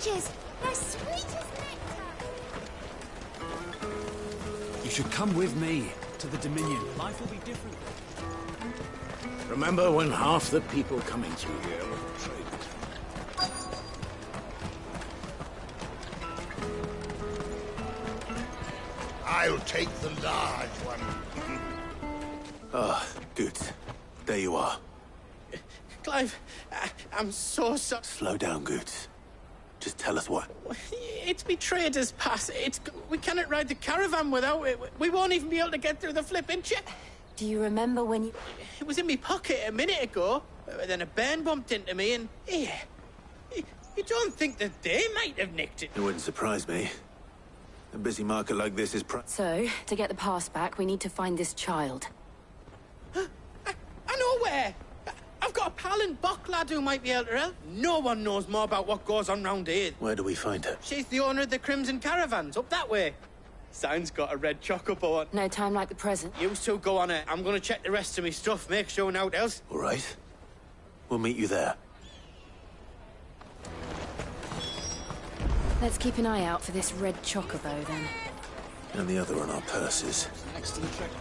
oranges. They're sweet as nectar. You should come with me to the Dominion. Life will be different. Remember when half the people coming through here were traders? I'll take the large one. Ah, good. There you are. Clive, I'm so sorry. Slow down, Goots. Just tell us what. It's me trader's pass. We cannot ride the caravan without it. We won't even be able to get through the flipping check. Do you remember when you... It was in my pocket a minute ago. Then a bairn bumped into me and... Yeah. You don't think that they might have nicked it? It wouldn't surprise me. A busy market like this is So, to get the pass back, we need to find this child. I know where. I've got a pal in Bock lad who might be able to help. No one knows more about what goes on round here. Where do we find her? She's the owner of the Crimson Caravans, up that way. Sign's got a red chocobo on. No time like the present. You two go on it. I'm gonna check the rest of my stuff, make sure nothing else. All right. We'll meet you there. Let's keep an eye out for this red chocobo, then. And the other on our purses. Next to the check.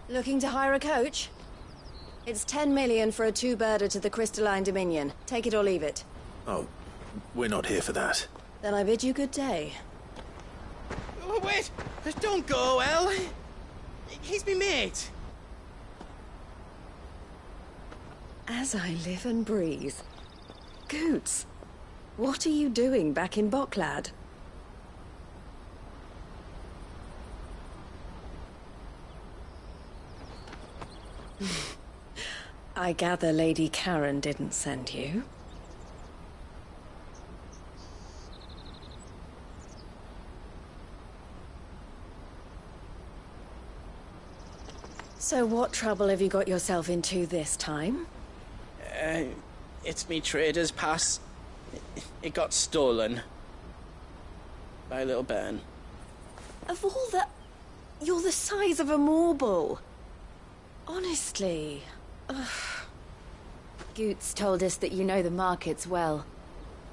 Looking to hire a coach? It's 10 million for a two-birder to the Crystalline Dominion. Take it or leave it. Oh, we're not here for that. Then I bid you good day. Oh, wait! Don't go, El. He's me mate. As I live and breathe. Goots, what are you doing back in Bocklad? I gather Lady Karen didn't send you. So what trouble have you got yourself into this time? It's me trader's pass. It got stolen. By a little bairn. Of all the... You're the size of a marble. Honestly. Ugh. Goots told us that you know the markets well.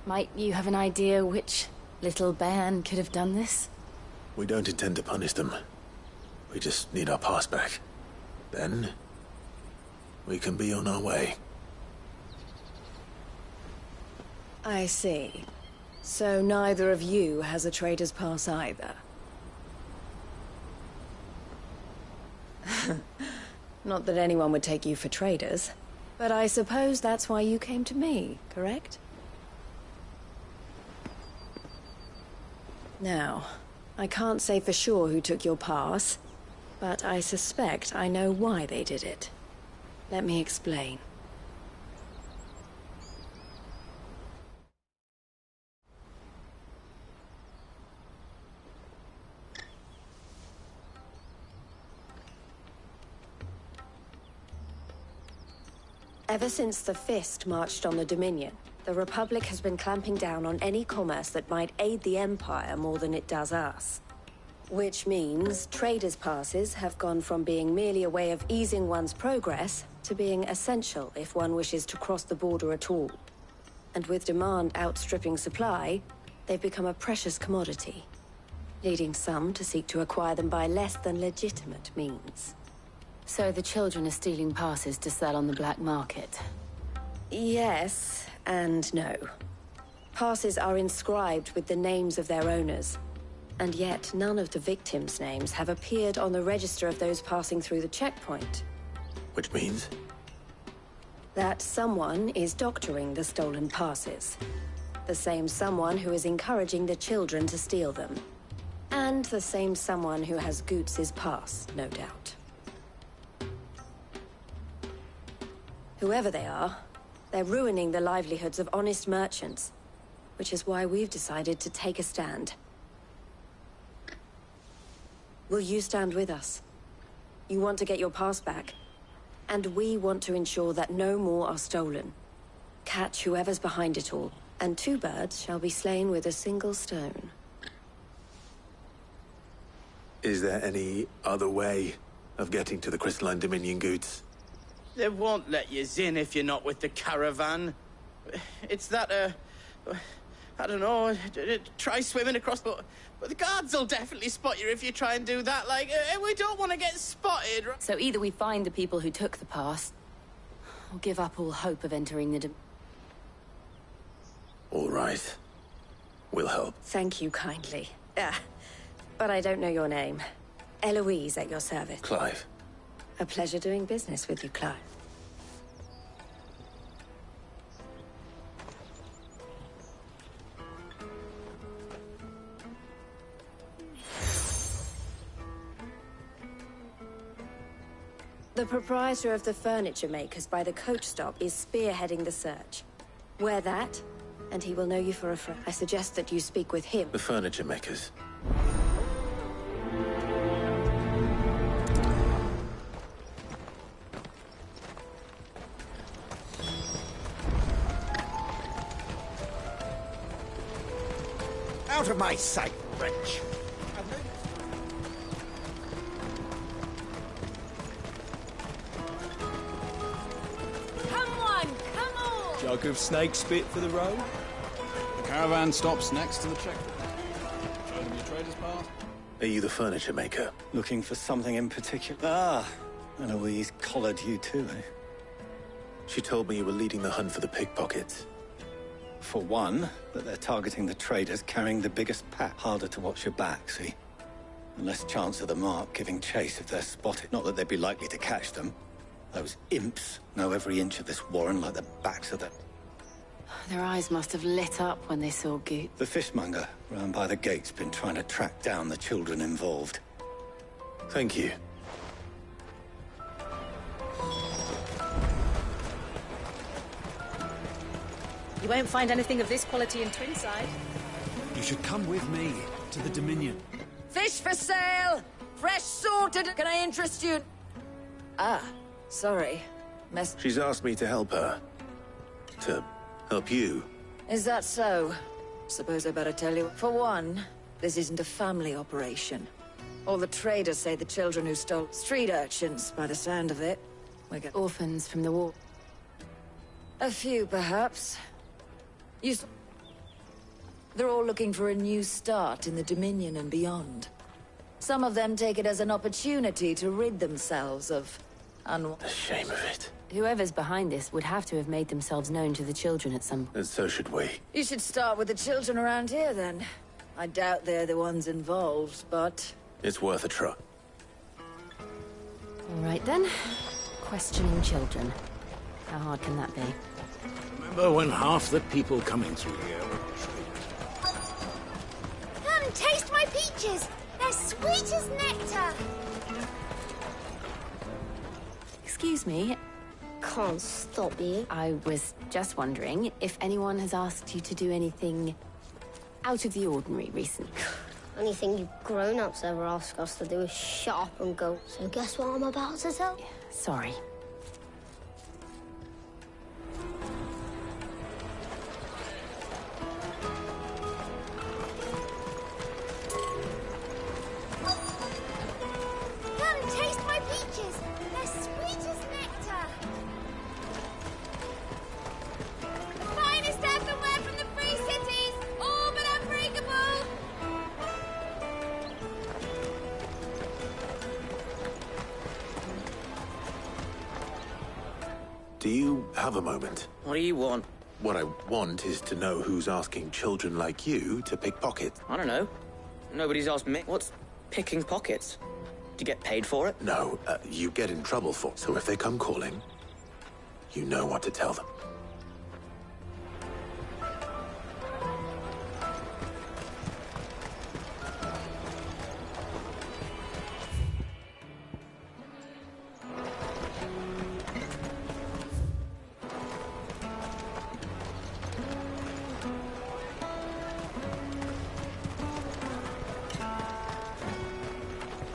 Might you have an idea which little bairn could have done this? We don't intend to punish them. We just need our pass back. Then, we can be on our way. I see. So neither of you has a trader's pass either. Not that anyone would take you for traders, but I suppose that's why you came to me, correct? Now, I can't say for sure who took your pass, but I suspect I know why they did it. Let me explain. Ever since the Fist marched on the Dominion, the Republic has been clamping down on any commerce that might aid the Empire more than it does us. Which means traders' passes have gone from being merely a way of easing one's progress to being essential if one wishes to cross the border at all. And with demand outstripping supply, they've become a precious commodity, leading some to seek to acquire them by less than legitimate means. So the children are stealing passes to sell on the black market? Yes, and no. Passes are inscribed with the names of their owners, and yet none of the victims' names have appeared on the register of those passing through the checkpoint. Which means? That someone is doctoring the stolen passes. The same someone who is encouraging the children to steal them. And the same someone who has Goots' pass, no doubt. Whoever they are, they're ruining the livelihoods of honest merchants, which is why we've decided to take a stand. Will you stand with us? You want to get your pass back, and we want to ensure that no more are stolen. catch whoever's behind it all, and 2 birds shall be slain with a single stone. Is there any other way of getting to the Crystalline Dominion goods? They won't let you in if you're not with the caravan. It's that, I don't know, try swimming across, but the guards will definitely spot you if you try and do that. Like, we don't want to get spotted. So either we find the people who took the pass, or give up all hope of entering the... All right. We'll help. Thank you kindly. But I don't know your name. Eloise at your service. Clive. A pleasure doing business with you, Clive. The proprietor of the furniture makers by the coach stop is spearheading the search. Wear that, and he will know you for a friend. I suggest that you speak with him. The furniture makers. Out of my sight, wretch! Jug of snake spit for the road. The caravan stops next to the checkpoint. Show them your trader's pass. Are you the furniture maker? Looking for something in particular? Ah, Eloise collared you too, eh? She told me you were leading the hunt for the pickpockets. For one, that they're targeting the traders carrying the biggest pack. Harder to watch your back, see? And less chance of the mark giving chase if they're spotted. Not that they'd be likely to catch them. Those imps know every inch of this warren like the backs of them. Their eyes must have lit up when they saw Goot. The fishmonger round by the gate's been trying to track down the children involved. Thank you. You won't find anything of this quality in Twinside. You should come with me to the Dominion. Fish for sale! Fresh sorted! Can I interest you? Ah, sorry. She's asked me to help her. To help you. Is that so? Suppose I better tell you. For one, this isn't a family operation. All the traders say the children who stole street urchins, by the sound of it. We get Orphans from the war. a few, perhaps. They're all looking for a new start in the Dominion and beyond. Some of them take it as an opportunity to rid themselves of The shame of it. Whoever's behind this would have to have made themselves known to the children at some... And so should we. You should start with the children around here, then. I doubt they're the ones involved, but... It's worth a try. All right, then. Questioning children. How hard can that be? Remember when half the people coming through here were traitors? Come, taste my peaches! They're sweet as nectar! Excuse me. Can't stop you. I was just wondering if anyone has asked you to do anything out of the ordinary recently. Anything you grown-ups ever ask us to do is shut up and go. So guess what I'm about to tell? Sorry. Come, taste my peaches! They're sweet as nectar! Finest earthenware from the Free Cities! All but unbreakable! Do you have a moment? What do you want? What I want is to know who's asking children like you to pick pockets. I don't know. Nobody's asked me. What's picking pockets? Do you get paid for it? No, you get in trouble for it. So if they come calling, you know what to tell them.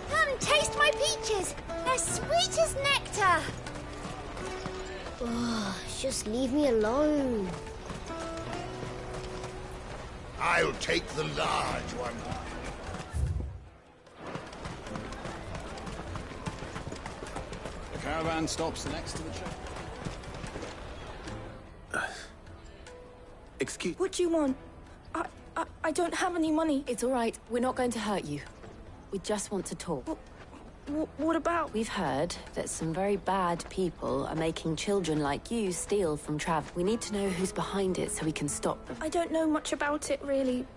Come, taste my peaches! They're sweet as nectar! Oh, Just leave me alone. I'll take the large one. The caravan stops next to the check. Excuse... What do you want? I don't have any money. It's all right. We're not going to hurt you. We just want to talk. What about? We've heard that some very bad people are making children like you steal from Trav. We need to know who's behind it so we can stop them. I don't know much about it, really.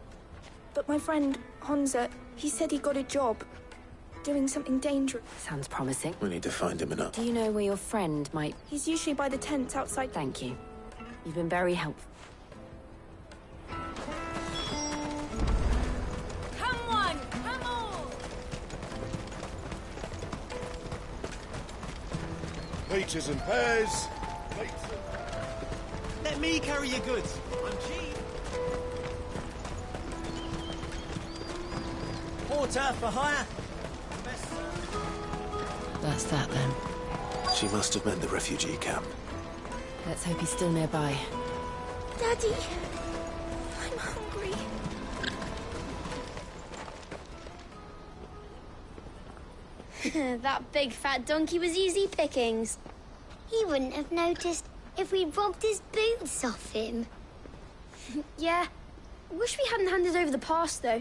But my friend, Hansa, he said he got a job. Doing something dangerous. Sounds promising. We need to find him enough. Do you know where your friend might... He's usually by the tents outside. Thank you. You've been very helpful. Peaches and pears. Let me carry your goods. I'm cheap. Porter for hire. That's that then. She must have meant the refugee camp. Let's hope he's still nearby. Daddy, I'm hungry. That big fat donkey was easy pickings. He wouldn't have noticed if we'd robbed his boots off him. Yeah. Wish we hadn't handed over the pass, though.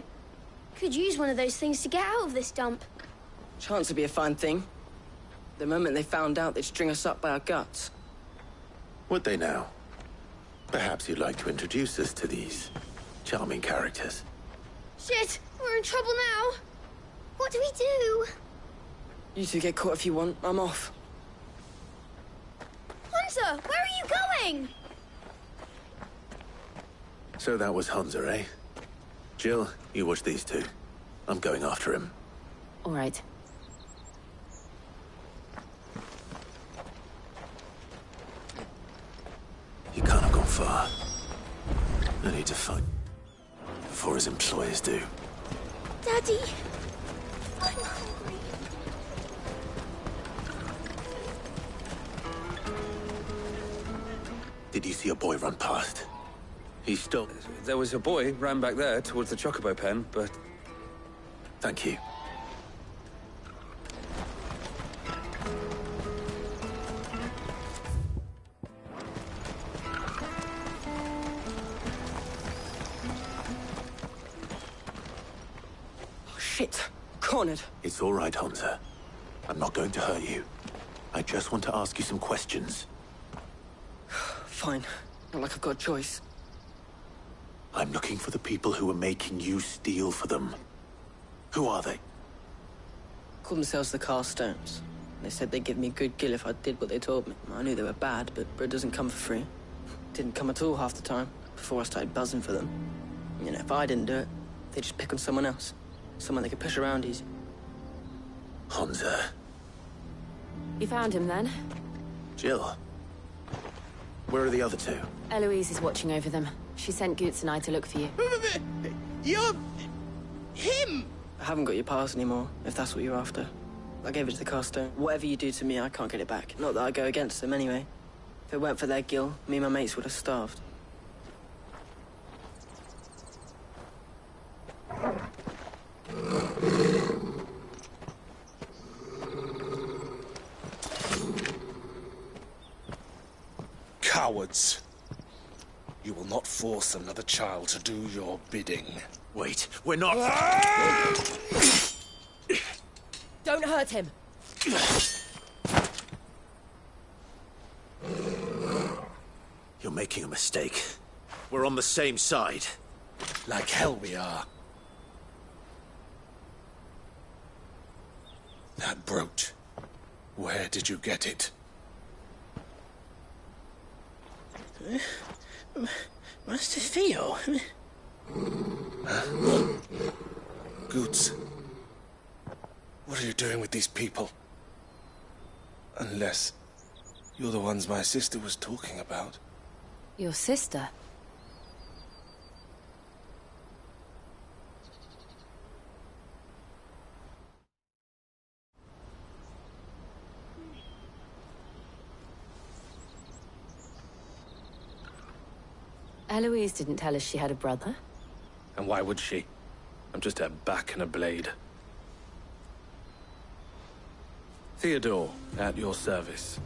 Could use one of those things to get out of this dump. Chance would be a fine thing. The moment they found out, they'd string us up by our guts. Would they now? Perhaps you'd like to introduce us to these charming characters. Shit! We're in trouble now! What do we do? You two get caught if you want. I'm off. Hunter, where are you going? So that was Hansa, eh? Jill, you watch these two. I'm going after him. All right. He can't have gone far. I need to find... before his employers do. Daddy, I'm hungry. Did you see a boy run past? He stole... There was a boy ran back there towards the Chocobo pen, but... Thank you. Oh, shit. Cornered. It's all right, Hansa. I'm not going to hurt you. I just want to ask you some questions. Fine. Not like I've got a choice. I'm looking for the people who are making you steal for them. Who are they? Called themselves the Carstones. They said they'd give me a good gill if I did what they told me. I knew they were bad, but bread doesn't come for free. Didn't come at all half the time, before I started buzzing for them. You know, if I didn't do it, they'd just pick on someone else. Someone they could push around easy. Hansa. You found him, then? Jill. Where are the other two? Eloise is watching over them. She sent Goots and I to look for you. You're... him! I haven't got your pass anymore, if that's what you're after. I gave it to the Carstone. Whatever you do to me, I can't get it back. Not that I go against them, anyway. If it weren't for their gill, me and my mates would have starved. Cowards. You will not force another child to do your bidding. Wait, we're not... Don't hurt him. You're making a mistake. We're on the same side. Like hell we are. That brooch. Where did you get it? Master Theo? Goots. What are you doing with these people? Unless you're the ones my sister was talking about. Your sister? Eloise didn't tell us she had a brother. And why would she? I'm just a back and a blade. Theodore, at your service.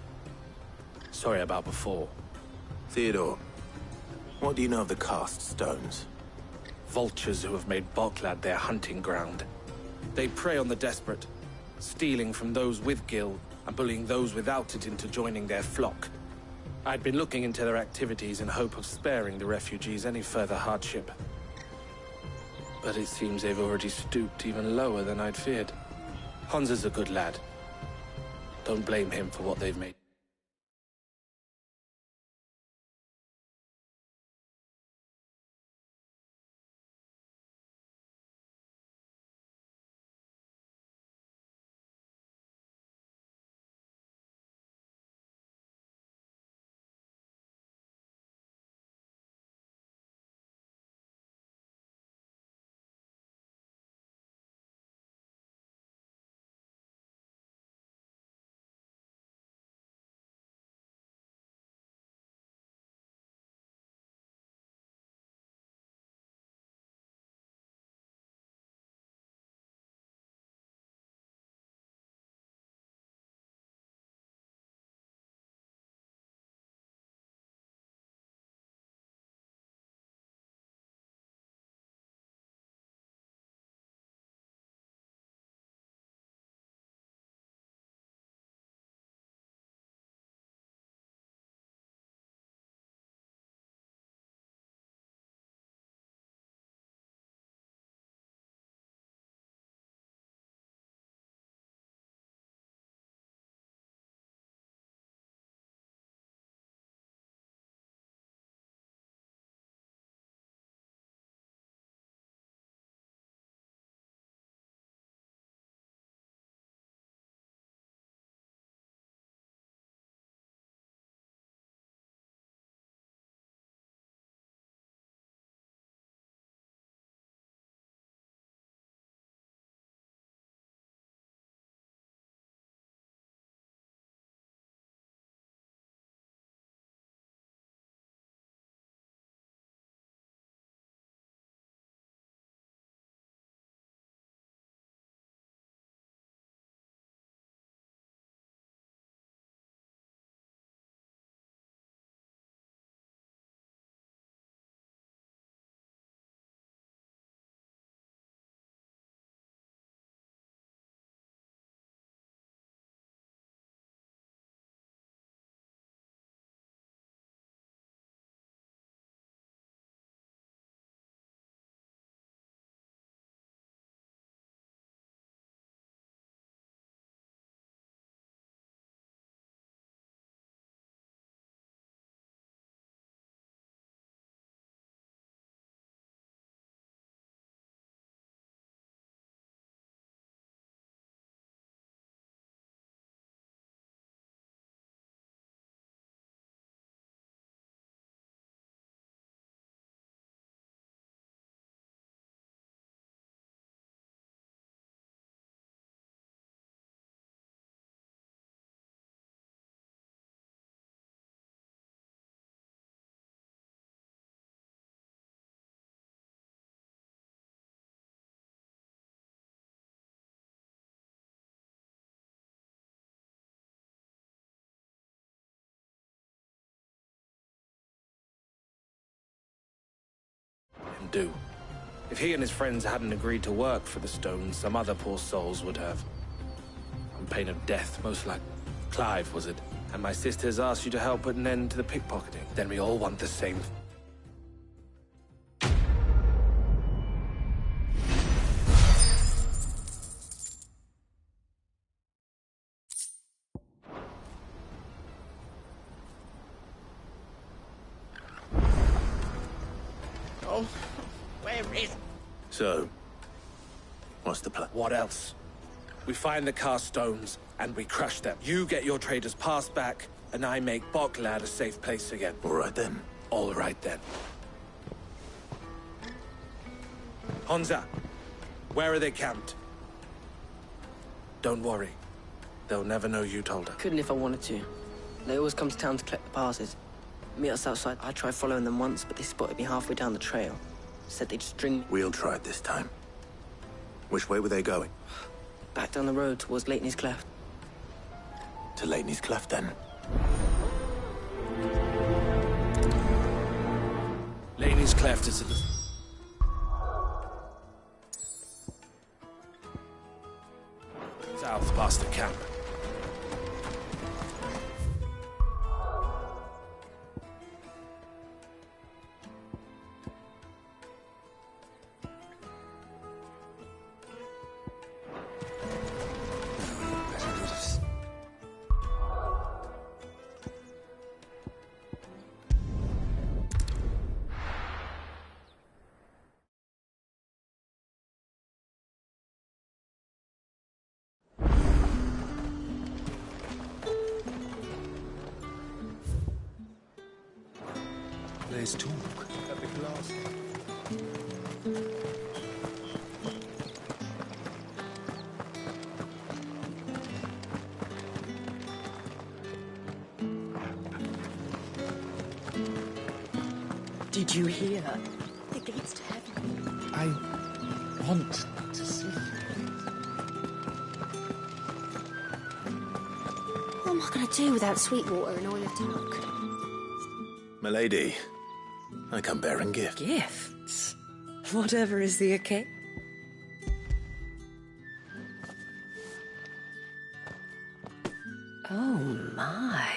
Sorry about before. Theodore, what do you know of the cast stones? Vultures who have made Boklad their hunting ground. They prey on the desperate, stealing from those with gil and bullying those without it into joining their flock. I'd been looking into their activities in hope of sparing the refugees any further hardship. But it seems they've already stooped even lower than I'd feared. Hans is a good lad. Don't blame him for what they've made. Do. If he and his friends hadn't agreed to work for the stones, some other poor souls would have. On pain of death, most like. Clive, was it? And my sisters asked you to help put an end to the pickpocketing. Then we all want the same. Oh, where is... So, what's the plan? What else? We find the cast stones, and we crush them. You get your traders' pass back, and I make Boklad a safe place again. All right then. All right then. Honza, where are they camped? Don't worry. They'll never know you told her. Couldn't if I wanted to. They always come to town to collect the passes. meet us outside. I tried following them once, but they spotted me halfway down the trail. Said they'd string me. We'll try it this time. Which way were they going? Back down the road towards Layton's Cleft. To Layton's Cleft, then. Laney's Cleft is at the... south past the camp. Let's talk. At the glass. Did you hear? The gates to heaven. I want to see you. What am I going to do without Sweetwater and Oil of Dark? Milady, I come bearing gifts. Gifts? Whatever is the occasion. Oh, my.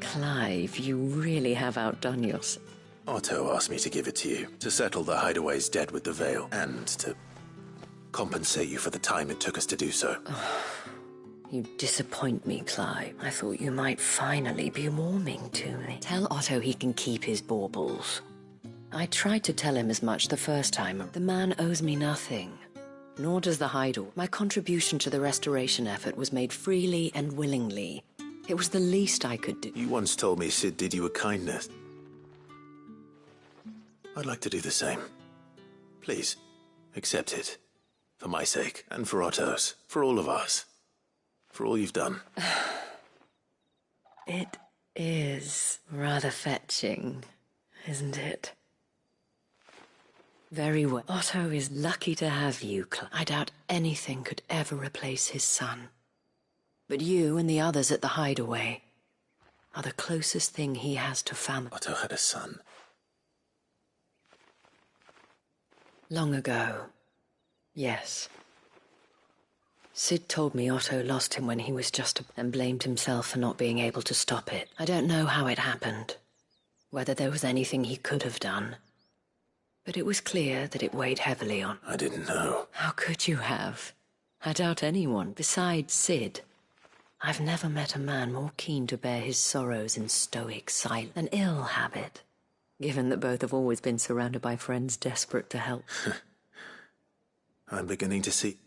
Clive, you really have outdone yourself. Otto asked me to give it to you, to settle the Hideaway's debt with the Veil, and to compensate you for the time it took us to do so. You disappoint me, Clive. I thought you might finally be warming to me. Tell Otto he can keep his baubles. I tried to tell him as much the first time. The man owes me nothing. Nor does the Hideaway. My contribution to the restoration effort was made freely and willingly. It was the least I could do. You once told me Sid did you a kindness. I'd like to do the same. Please, accept it. For my sake, and for Otto's. For all of us. For all you've done. It is rather fetching, isn't it? Very well. Otto is lucky to have you, Clive. I doubt anything could ever replace his son. But you and the others at the Hideaway are the closest thing he has to family. Otto had a son. Long ago, yes. Sid told me Otto lost him when he was just and blamed himself for not being able to stop it. I don't know how it happened, whether there was anything he could have done. But it was clear that it weighed heavily on. I didn't know. How could you have? I doubt anyone, besides Sid. I've never met a man more keen to bear his sorrows in stoic silence. An ill habit, given that both have always been surrounded by friends desperate to help. I'm beginning to see...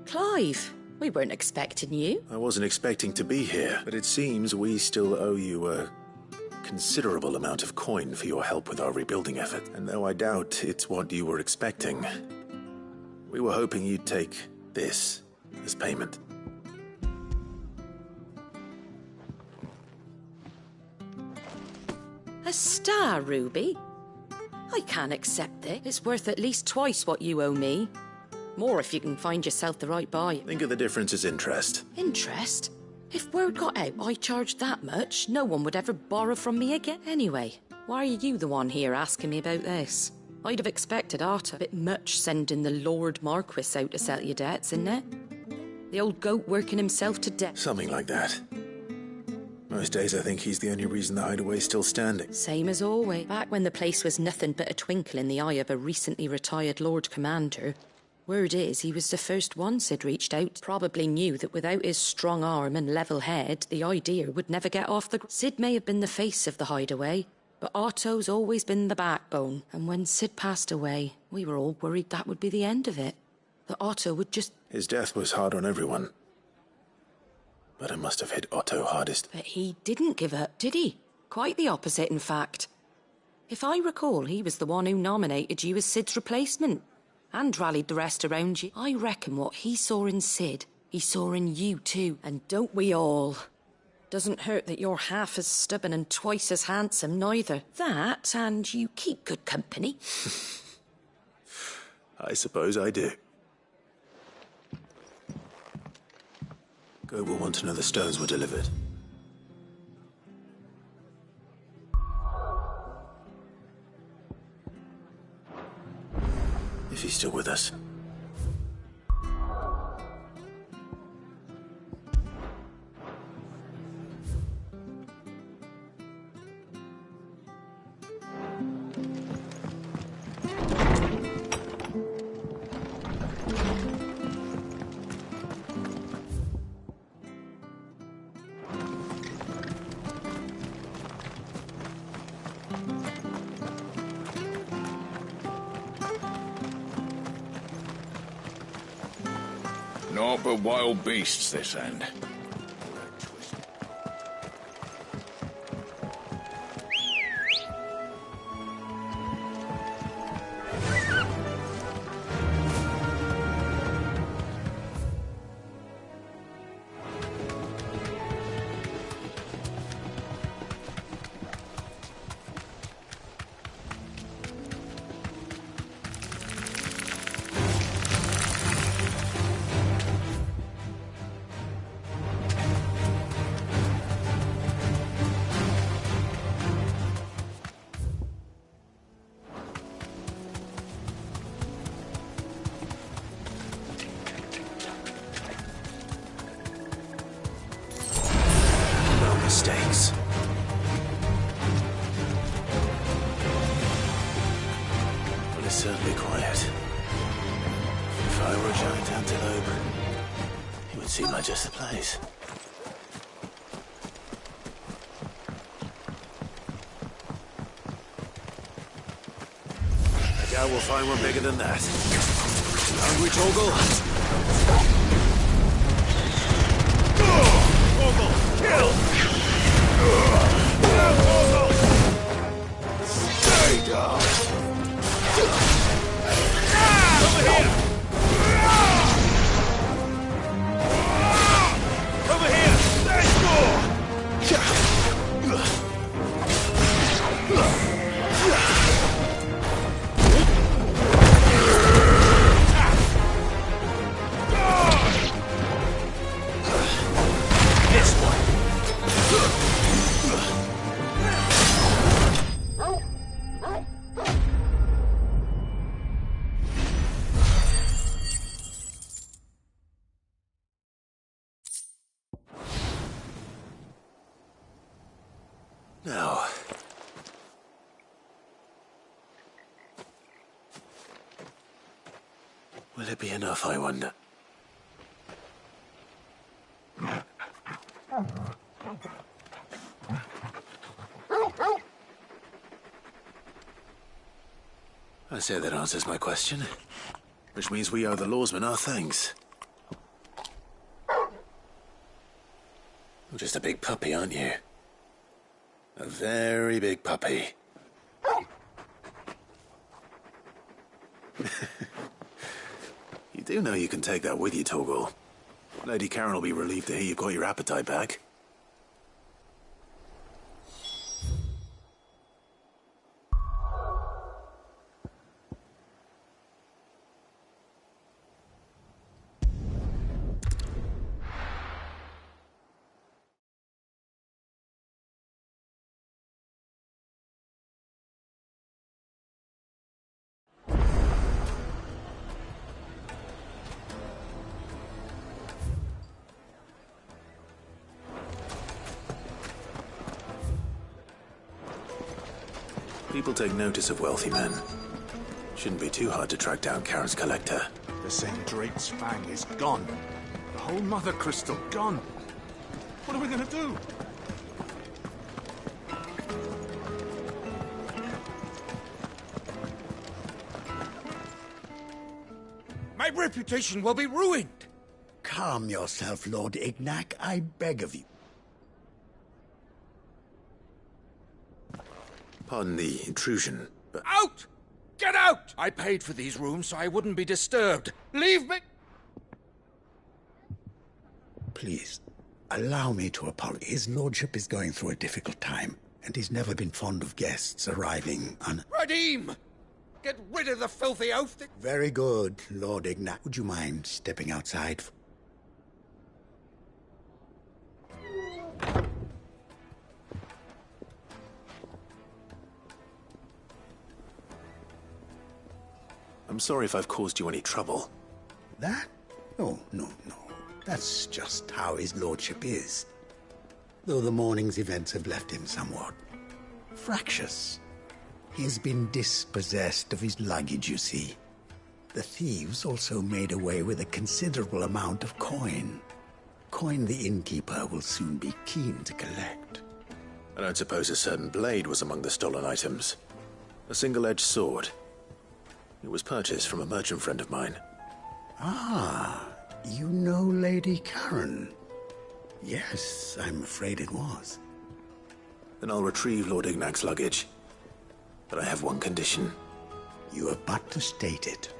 Clive, we weren't expecting you. I wasn't expecting to be here, but it seems we still owe you a considerable amount of coin for your help with our rebuilding effort. And though I doubt it's what you were expecting, we were hoping you'd take this as payment. A star ruby? I can't accept it. It's worth at least twice what you owe me. More if you can find yourself the right buyer. Think of the difference as interest. Interest? If word got out I charged that much, no one would ever borrow from me again. Anyway, why are you the one here asking me about this? I'd have expected Arta a bit much sending the Lord Marquis out to settle your debts, isn't it? The old goat working himself to death. Something like that. Most days I think he's the only reason the Hideaway's still standing. Same as always. Back when the place was nothing but a twinkle in the eye of a recently retired Lord Commander, Word is he was the first one Sid reached out. Probably knew that without his strong arm and level head, the idea would never get off the... Sid may have been the face of the hideaway, but Otto's always been the backbone. And when Sid passed away, we were all worried that would be the end of it. That Otto would just... His death was hard on everyone. But it must have hit Otto hardest. But he didn't give up, did he? Quite the opposite, in fact. If I recall, he was the one who nominated you as Sid's replacement. And rallied the rest around you. I reckon what he saw in Sid, he saw in you too. And don't we all? Doesn't hurt that you're half as stubborn and twice as handsome, neither. That, and you keep good company. I suppose I do. Goat will want to know the stones were delivered. If he's still with us. Naught but wild beasts this end. Mistakes. But it's certainly quiet. If I were a giant antelope, it would seem like just the place. I doubt we'll find one bigger than that. Hungry, Torgal? Kill! Stay down! Over here! Over here! Let's go! This one! Now, will it be enough, I wonder? I say that answers my question, which means we owe the lawsmen our thanks. You're just a big puppy, aren't you? A very big puppy. You do know you can take that with you, Torgal. Lady Karen will be relieved to hear you've got your appetite back. People take notice of wealthy men. Shouldn't be too hard to track down Karen's collector. They're saying Drake's Fang is gone. The whole Mother Crystal gone. What are we gonna do? My reputation will be ruined. Calm yourself, Lord Ignac, I beg of you. Pardon the intrusion, but... Out! Get out! I paid for these rooms so I wouldn't be disturbed. Leave me! Please, allow me to apologize. His lordship is going through a difficult time, and he's never been fond of guests arriving Radim! Get rid of the filthy oaf that... Very good, Lord Ignac. Would you mind stepping outside? I'm sorry if I've caused you any trouble. That? Oh, no. That's just how his lordship is. Though the morning's events have left him somewhat fractious. He has been dispossessed of his luggage, you see. The thieves also made away with a considerable amount of coin. Coin the innkeeper will soon be keen to collect. I don't suppose a certain blade was among the stolen items. A single-edged sword. It was purchased from a merchant friend of mine. Ah, you know Lady Karen. Yes, I'm afraid it was. Then I'll retrieve Lord Ignac's luggage. But I have one condition. You have but to state it.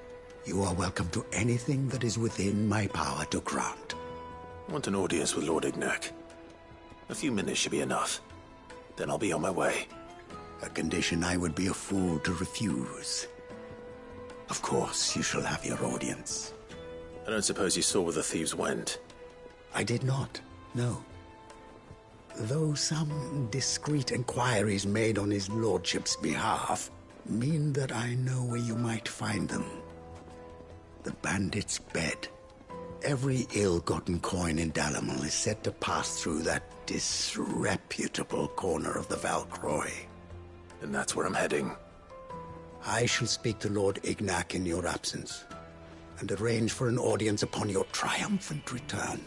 You are welcome to anything that is within my power to grant. I want an audience with Lord Ignac. A few minutes should be enough. Then I'll be on my way. A condition I would be a fool to refuse. Of course, you shall have your audience. I don't suppose you saw where the thieves went? I did not, no. Though some discreet inquiries made on his lordship's behalf mean that I know where you might find them. The bandit's bed. Every ill-gotten coin in Dalamel is said to pass through that disreputable corner of the Valcroy. And that's where I'm heading. I shall speak to Lord Ignac in your absence, and arrange for an audience upon your triumphant return.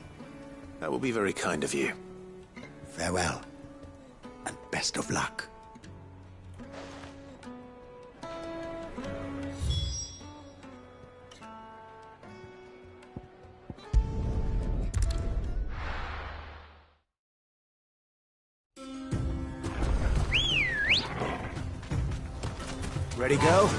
That will be very kind of you. Farewell, and best of luck. Ready, go?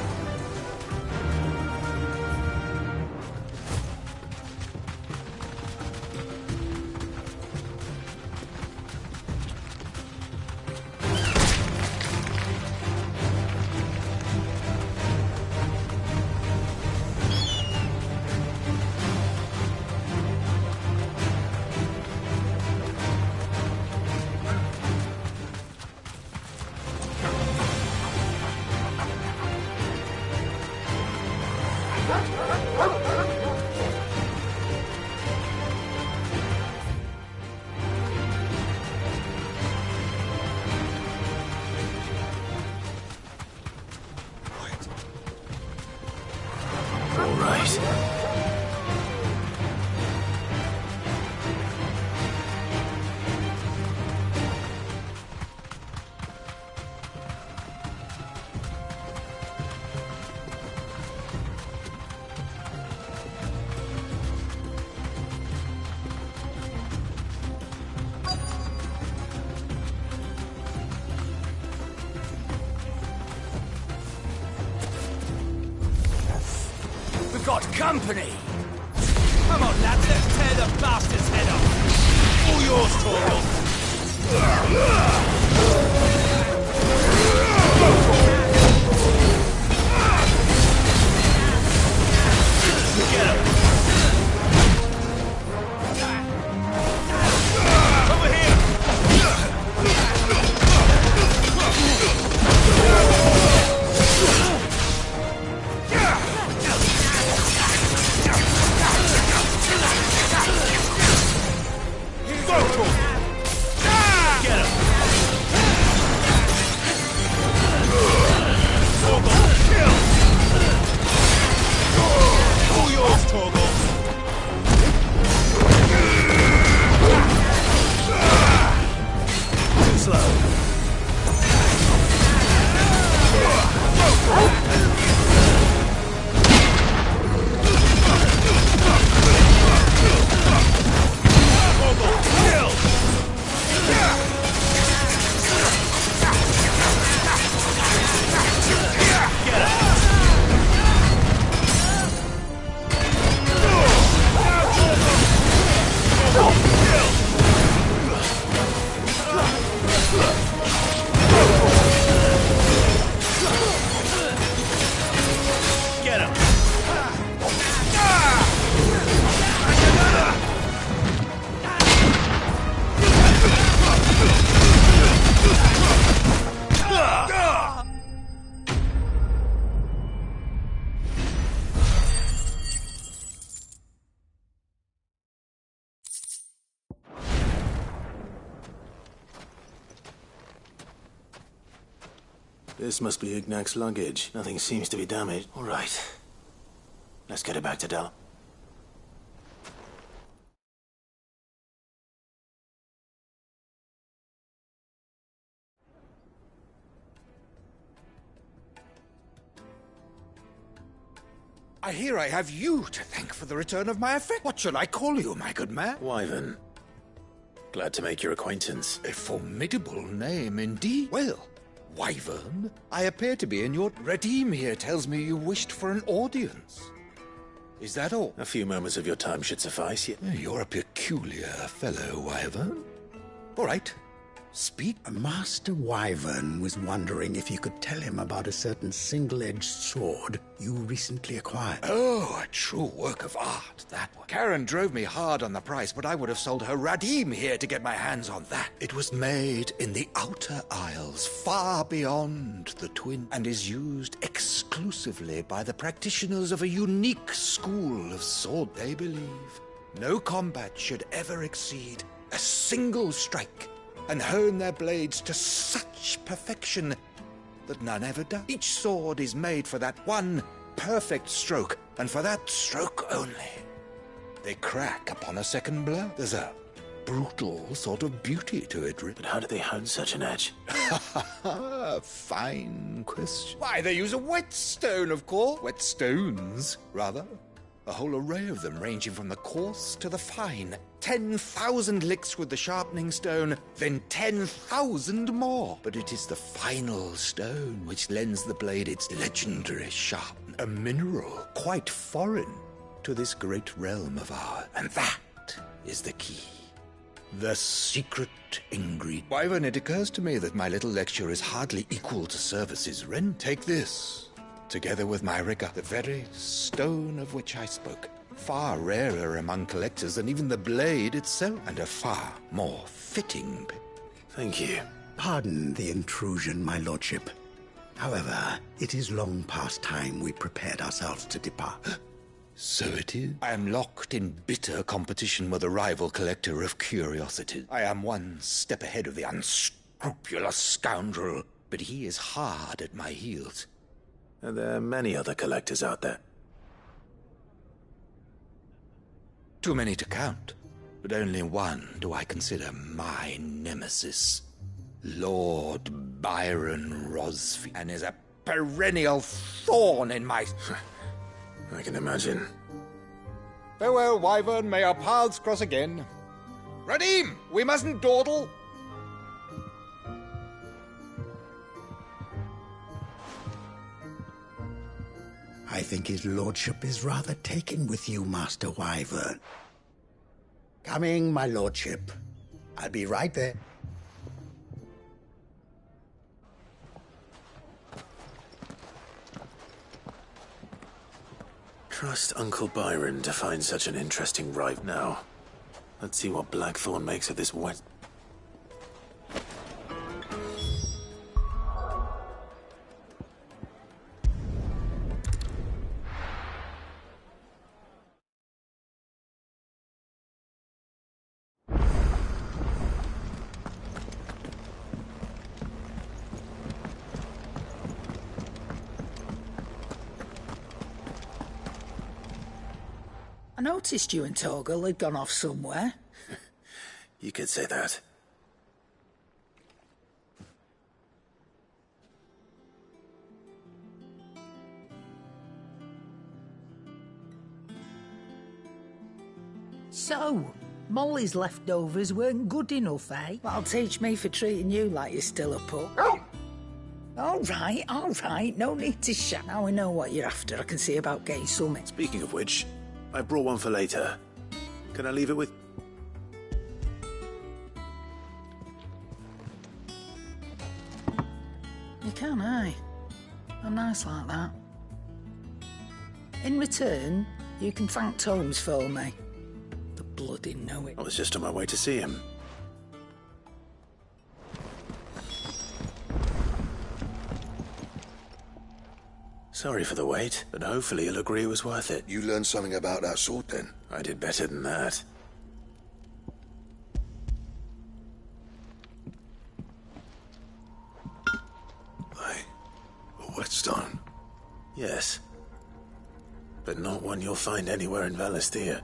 Got company! Come on, lads, let's tear the bastard's head off! All yours, Torgal! Get him! Over here! Get him! This must be Ignac's luggage. Nothing seems to be damaged. All right. Let's get it back to Del. I hear I have you to thank for the return of my effect. What shall I call you, my good man? Wyvern. Glad to make your acquaintance. A formidable name indeed. Well, Wyvern, I appear to be in your... Redeem here tells me you wished for an audience. Is that all? A few moments of your time should suffice. You're a peculiar fellow, Wyvern. All right. Speak. Master Wyvern was wondering if you could tell him about a certain single-edged sword you recently acquired. Oh, a true work of art, that one. Karen drove me hard on the price, but I would have sold her Radim here to get my hands on that. It was made in the Outer Isles, far beyond the Twin, and is used exclusively by the practitioners of a unique school of sword. They believe no combat should ever exceed a single strike, and hone their blades to such perfection that none ever does. Each sword is made for that one perfect stroke, and for that stroke only. They crack upon a second blow. There's a brutal sort of beauty to it. But how do they hone such an edge? Fine question. Why, they use a whetstone, of course. Whetstones, rather. A whole array of them, ranging from the coarse to the fine. 10,000 licks with the sharpening stone, then 10,000 more. But it is the final stone which lends the blade its legendary sharpness. A mineral quite foreign to this great realm of ours. And that is the key. The secret ingredient. Wyvern, it occurs to me that my little lecture is hardly equal to service's rent. Take this, together with my rigor, the very stone of which I spoke. Far rarer among collectors than even the blade itself, and a far more fitting. Thank you. Pardon the intrusion, my lordship. However, it is long past time we prepared ourselves to depart. So it is. I am locked in bitter competition with a rival collector of curiosities. I am one step ahead of the unscrupulous scoundrel, but he is hard at my heels. And there are many other collectors out there. Too many to count, but only one do I consider my nemesis. Lord Byron Rosfield, and is a perennial thorn in my... I can imagine. Farewell, Wyvern. May our paths cross again. Radim, we mustn't dawdle. I think his lordship is rather taken with you, Master Wyvern. Coming, my lordship. I'll be right there. Trust Uncle Byron to find such an interesting rival. Now, let's see what Blackthorn makes of this wet... I noticed you and Torgal had gone off somewhere. You could say that. So, Molly's leftovers weren't good enough, eh? That'll teach me for treating you like you're still a pup. All right, no need to shout. Now I know what you're after. I can see about getting something. Speaking of which, I brought one for later. Can I leave it with... You can, eh? I'm nice like that. In return, you can thank Tomes for me. The bloody know it. I was just on my way to see him. Sorry for the wait, but hopefully you'll agree it was worth it. You learned something about that sword, then? I did better than that. Yes. But not one you'll find anywhere in Valisthea.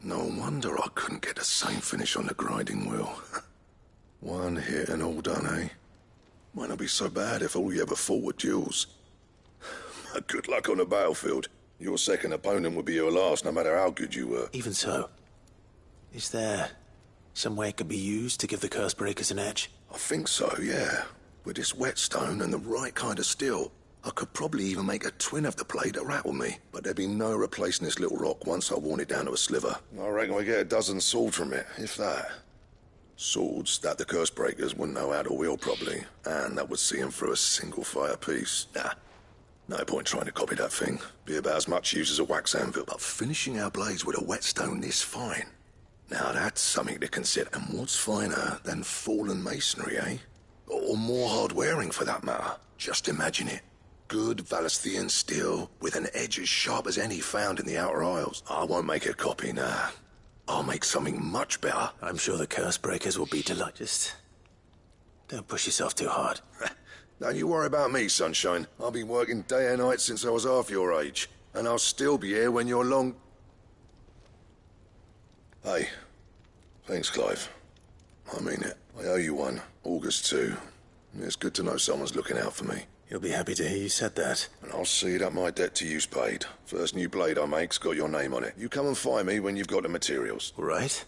No wonder I couldn't get the same finish on the grinding wheel. One hit and all done, eh? Might not be so bad if all you ever fought were duels. Good luck on the battlefield. Your second opponent would be your last, no matter how good you were. Even so, is there some way it could be used to give the curse breakers an edge? I think so, yeah. With this whetstone and the right kind of steel, I could probably even make a twin of the blade that rattled me. But there'd be no replacing this little rock once I worn it down to a sliver. I reckon we get a dozen swords from it, if that. Swords that the curse breakers wouldn't know how to wield properly, and that would see them through a single fire piece. Nah, no point trying to copy that thing. Be about as much use as a wax anvil. But finishing our blades with a whetstone this fine, now that's something to consider. And what's finer than fallen masonry, eh? Or more hard-wearing, for that matter. Just imagine it. Good Valisthean steel with an edge as sharp as any found in the Outer Isles. I won't make a copy, nah. I'll make something much better. I'm sure the curse breakers will be delighted. Just don't push yourself too hard. Don't you worry about me, sunshine. I've been working day and night since I was half your age. And I'll still be here when you're long... Hey. Thanks, Clive. I mean it. I owe you one. August too. It's good to know someone's looking out for me. You'll be happy to hear you said that. And I'll see that my debt to you's paid. First new blade I make's got your name on it. You come and find me when you've got the materials. All right.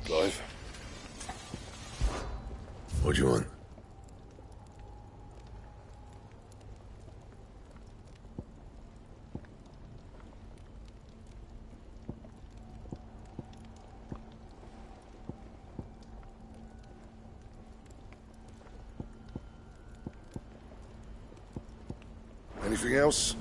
Clive? What do you want? Anything else?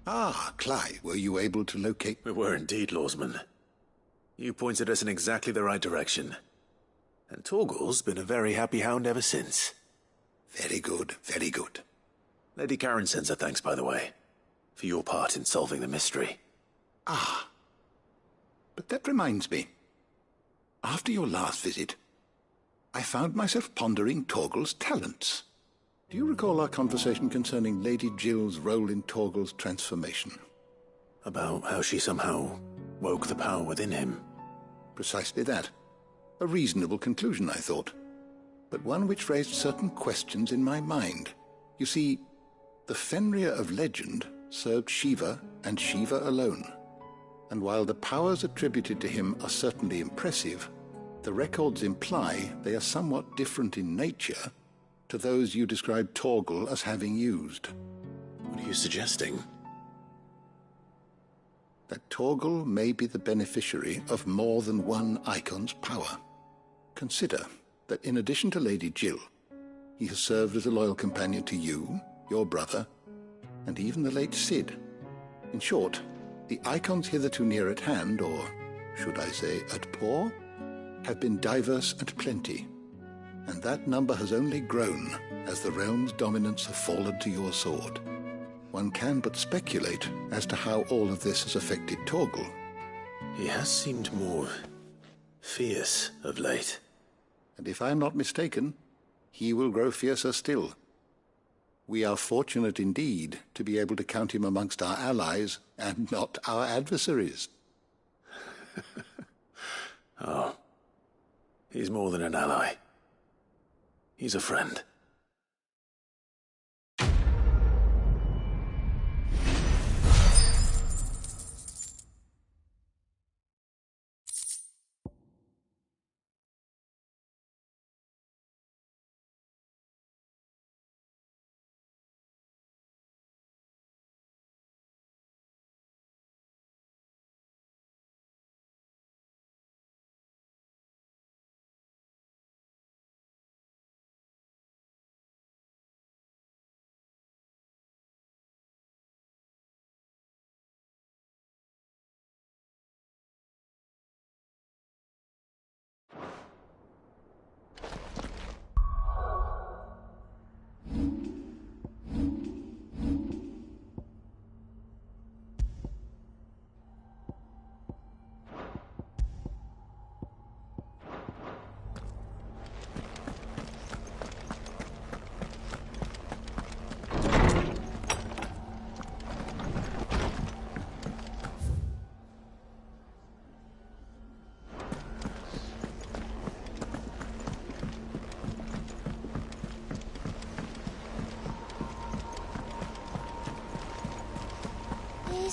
Ah, Clive, were you able to locate... We were indeed, Lawsman. You pointed us in exactly the right direction. And Torgal's been a very happy hound ever since. Very good, very good. Lady Karen sends her thanks, by the way, for your part in solving the mystery. Ah. But that reminds me. After your last visit, I found myself pondering Torgal's talents. Do you recall our conversation concerning Lady Jill's role in Torgal's transformation? About how she somehow woke the power within him? Precisely that. A reasonable conclusion, I thought. But one which raised certain questions in my mind. You see, the Fenrir of legend served Shiva and Shiva alone. And while the powers attributed to him are certainly impressive, the records imply they are somewhat different in nature to those you described Torgal as having used. What are you suggesting? That Torgal may be the beneficiary of more than one icon's power. Consider that in addition to Lady Jill, he has served as a loyal companion to you, your brother, and even the late Cid. In short, the icons hitherto near at hand, or should I say at paw, have been diverse and plenty, and that number has only grown as the realm's dominance have fallen to your sword. One can but speculate as to how all of this has affected Torgal. He has seemed more fierce of late. And if I am not mistaken, he will grow fiercer still. We are fortunate indeed to be able to count him amongst our allies and not our adversaries. Oh, he's more than an ally. He's a friend.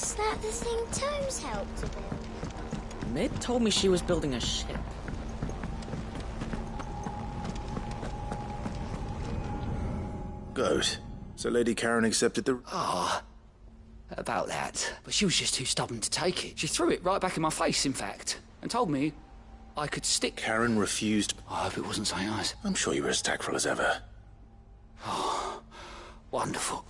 Is that the thing Tomes helped to build? Mid told me she was building a ship. Good. So Lady Karen accepted the... About that. But she was just too stubborn to take it. She threw it right back in my face, in fact, and told me I could stick... Karen refused... I hope it wasn't something else. I'm sure you were as tactful as ever. Oh, wonderful.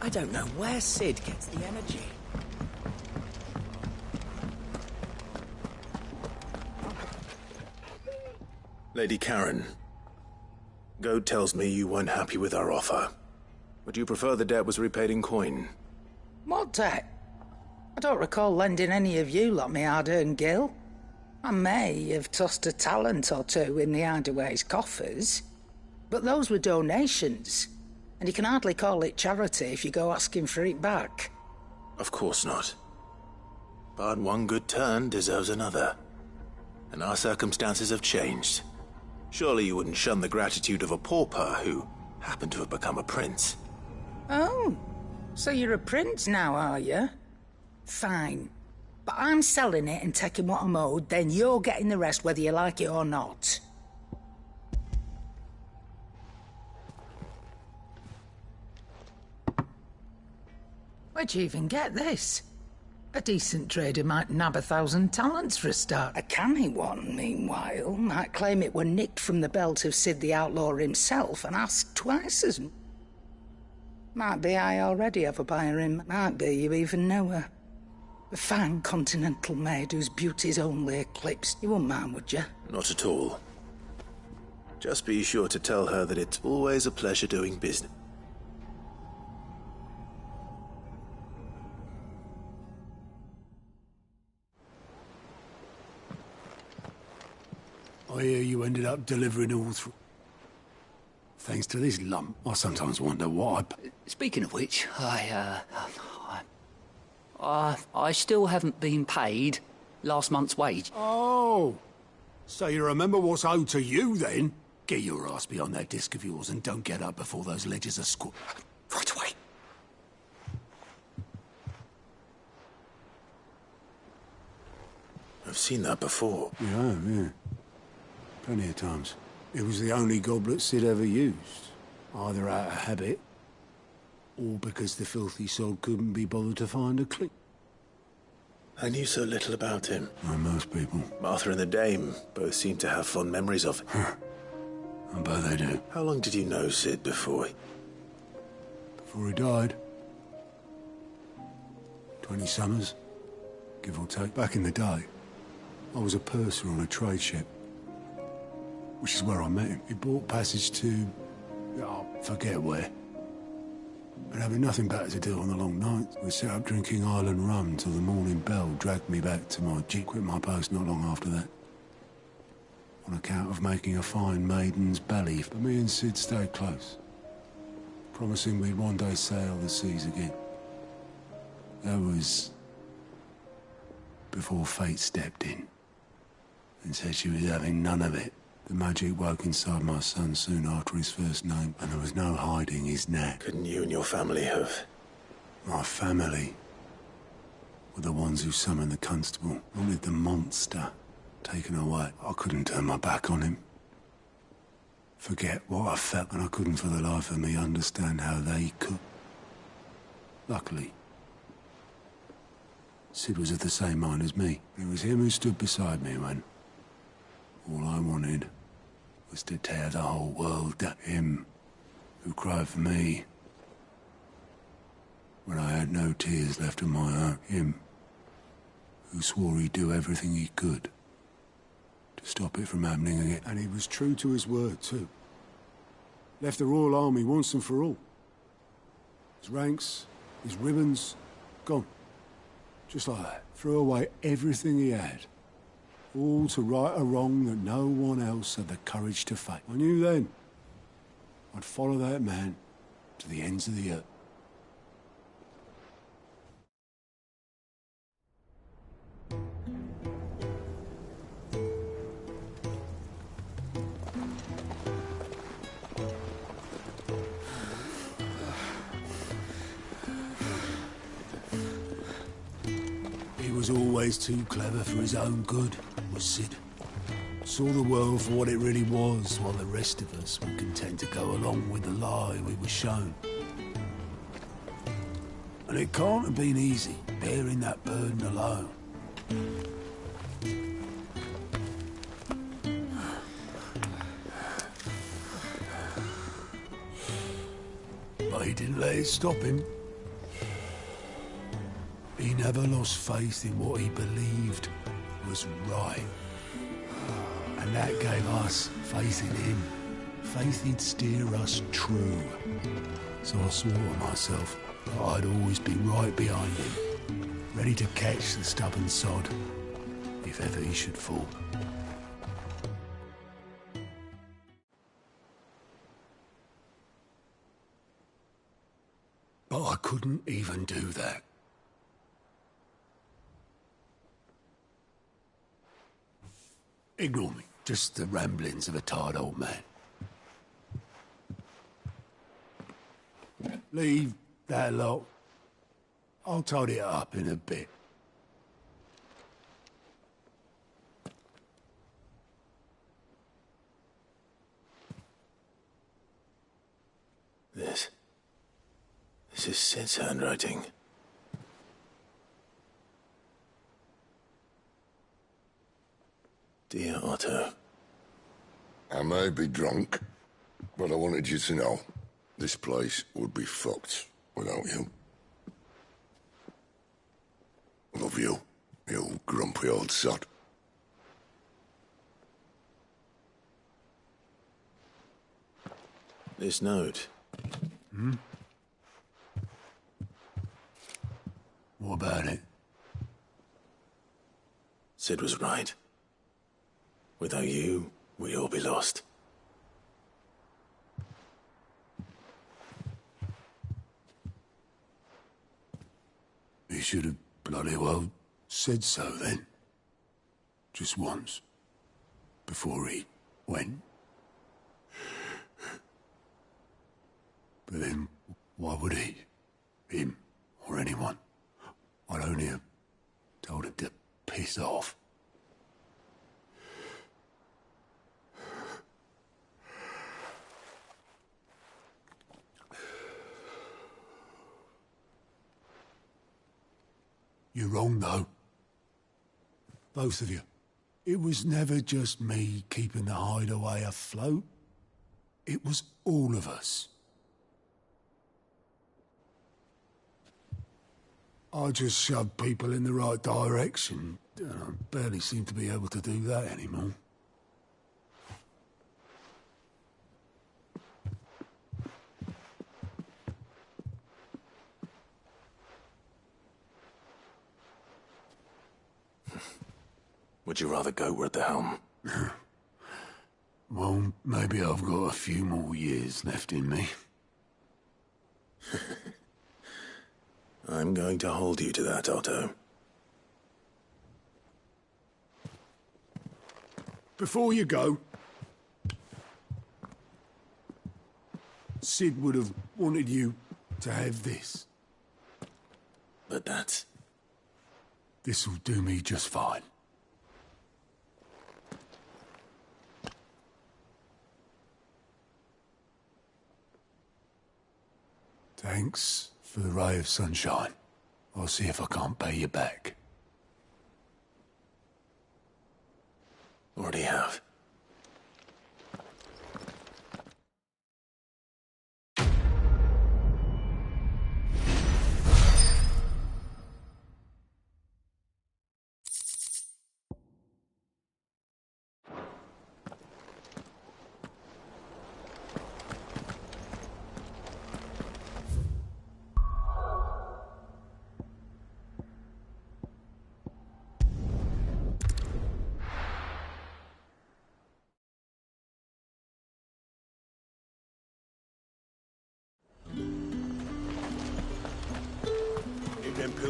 I don't know where Sid gets the energy. Lady Karen, Goad tells me you weren't happy with our offer. Would you prefer the debt was repaid in coin? What debt? I don't recall lending any of you lot me hard-earned gil. I may have tossed a talent or two in the Hideaway's coffers, but those were donations. And you can hardly call it charity if you go asking for it back. Of course not. But one good turn deserves another. And our circumstances have changed. Surely you wouldn't shun the gratitude of a pauper who happened to have become a prince. Oh, so you're a prince now, are you? Fine. But I'm selling it and taking what I'm owed, then you're getting the rest whether you like it or not. Where'd you even get this? A decent trader might nab 1,000 talents for a start. A canny one, meanwhile, might claim it were nicked from the belt of Sid the Outlaw himself and ask twice as much. Might be I already have a buyer in. Might be you even know her. A fine continental maid whose beauty's only eclipsed. You wouldn't mind, would you? Not at all. Just be sure to tell her that it's always a pleasure doing business. I hear you ended up delivering all through. Thanks to this lump, I sometimes wonder why. Speaking of which, I still haven't been paid last month's wage. Oh, so you remember what's owed to you then? Get your ass behind that disc of yours and don't get up before those ledgers are Right away. I've seen that before. You have, yeah. Plenty of times. It was the only goblet Sid ever used. Either out of habit, or because the filthy sod couldn't be bothered to find a clean. I knew so little about him. Like most people. Martha and the Dame both seem to have fond memories of him. I bet they do. How long did you know Sid before he died? 20 summers, give or take. Back in the day, I was a purser on a trade ship. Which is where I met him. He bought passage to... forget where. But having nothing better to do on the long nights, we set up drinking island rum till the morning bell dragged me back to my jeep. Quit my post not long after that. On account of making a fine maiden's belly. But me and Sid stayed close. Promising we'd one day sail the seas again. That was... before fate stepped in. And said she was having none of it. The magic woke inside my son soon after his first name, and there was no hiding his knack. Couldn't you and your family have? My family were the ones who summoned the constable, wanted the monster taken away. I couldn't turn my back on him. Forget what I felt, and I couldn't for the life of me understand how they could. Luckily, Sid was of the same mind as me. It was him who stood beside me when all I wanted was to tear the whole world down. Him who cried for me when I had no tears left in my heart. Him who swore he'd do everything he could to stop it from happening again. And he was true to his word, too. Left the Royal Army once and for all. His ranks, his ribbons, gone. Just like that. Threw away everything he had. All to right a wrong that no one else had the courage to face. I knew then I'd follow that man to the ends of the earth. He was always too clever for his own good, was Sid. Saw the world for what it really was, while the rest of us were content to go along with the lie we were shown. And it can't have been easy, bearing that burden alone. But he didn't let it stop him. He never lost faith in what he believed was right. And that gave us faith in him. Faith he'd steer us true. So I swore to myself that I'd always be right behind him, ready to catch the stubborn sod if ever he should fall. But I couldn't even do that. Ignore me. Just the ramblings of a tired old man. Leave that lot. I'll tidy it up in a bit. This is Sid's handwriting. Dear Otto. I may be drunk, but I wanted you to know this place would be fucked without you. Love you, you grumpy old sod. This note. Hmm? What about it? Sid was right. Without you, we'd all be lost. He should have bloody well said so then. Just once. Before he went. But then, why would he? Him, or anyone? I'd only have told him to piss off. You're wrong, though. Both of you. It was never just me keeping the hideaway afloat. It was all of us. I just shoved people in the right direction. I barely seem to be able to do that anymore. Would you rather go at the helm? Well, maybe I've got a few more years left in me. I'm going to hold you to that, Otto. Before you go, Sid would have wanted you to have this. But that's... This'll do me just fine. Thanks for the ray of sunshine. I'll see if I can't pay you back. Already have.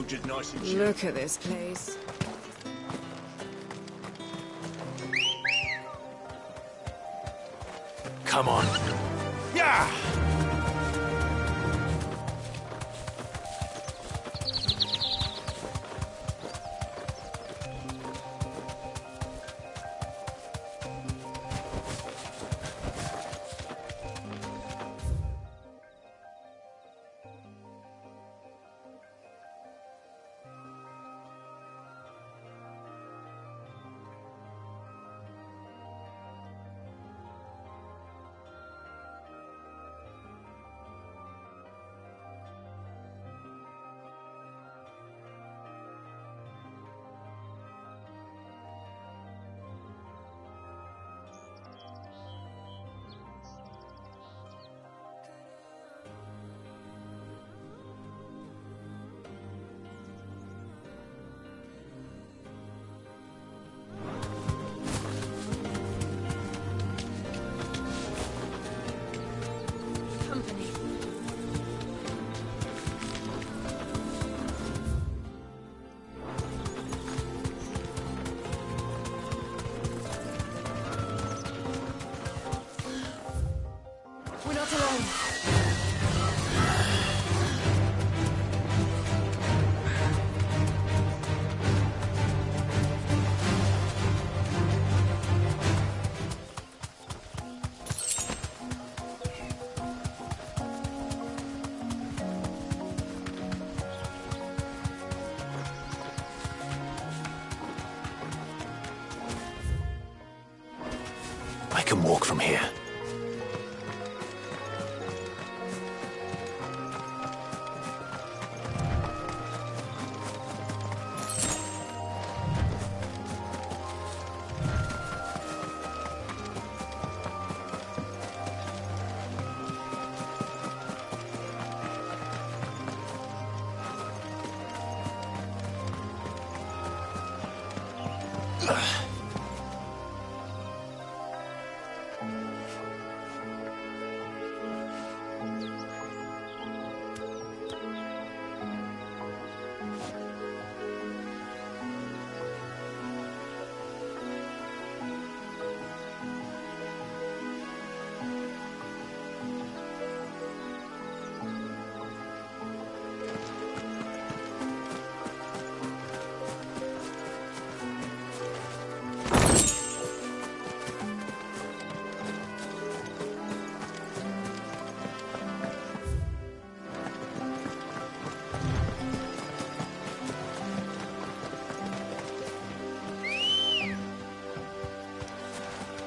just nice and cheap. Look at this place. Come on. Yeah! We're not alone. I can walk from here.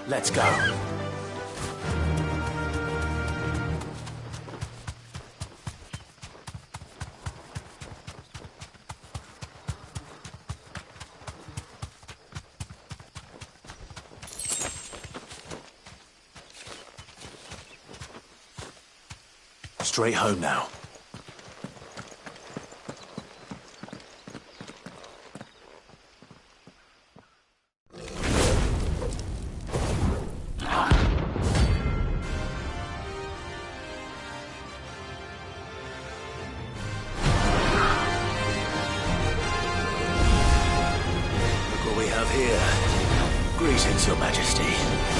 Let's go. Straight home now. Greetings, Your Majesty.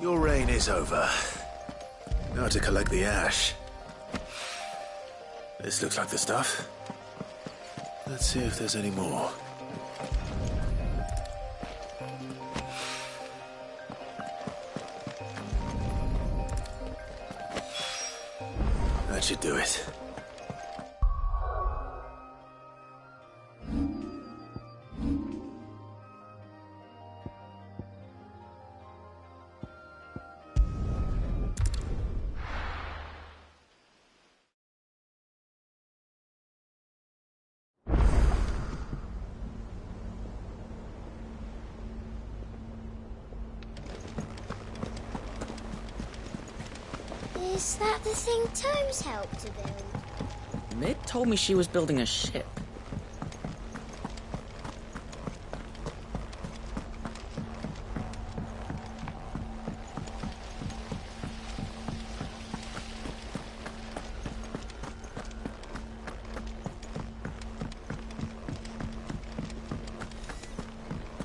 Your reign is over. Now to collect the ash. This looks like the stuff. Let's see if there's any more. That should do it. Is that the thing Tomes helped to build? Mid told me she was building a ship.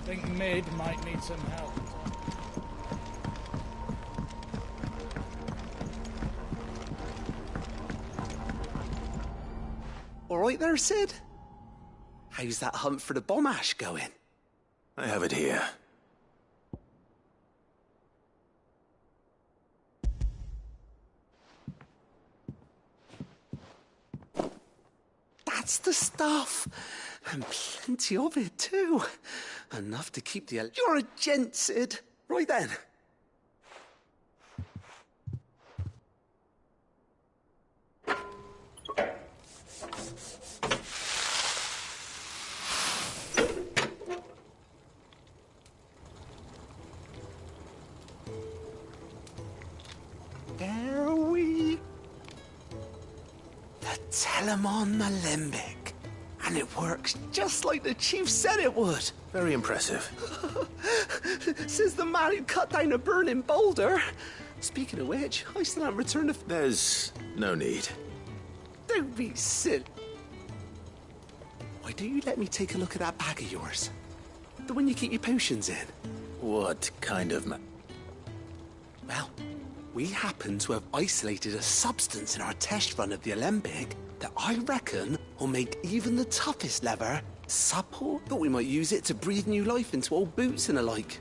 Think Mid might need some help. All right there, Sid? How's that hunt for the bomb ash going? I have it here. That's the stuff. And plenty of it, too. Enough to keep the... You're a gent, Sid. Right then. There we... The Telemon Malembic. And it works just like the chief said it would. Very impressive. Says the man who cut down a burning boulder. Speaking of which, I still haven't returned the... There's no need. Don't be silly. Why don't you let me take a look at that bag of yours? The one you keep your potions in. What kind of Well, we happen to have isolated a substance in our test run of the Alembic that I reckon will make even the toughest leather supple. Thought we might use it to breathe new life into old boots and the like.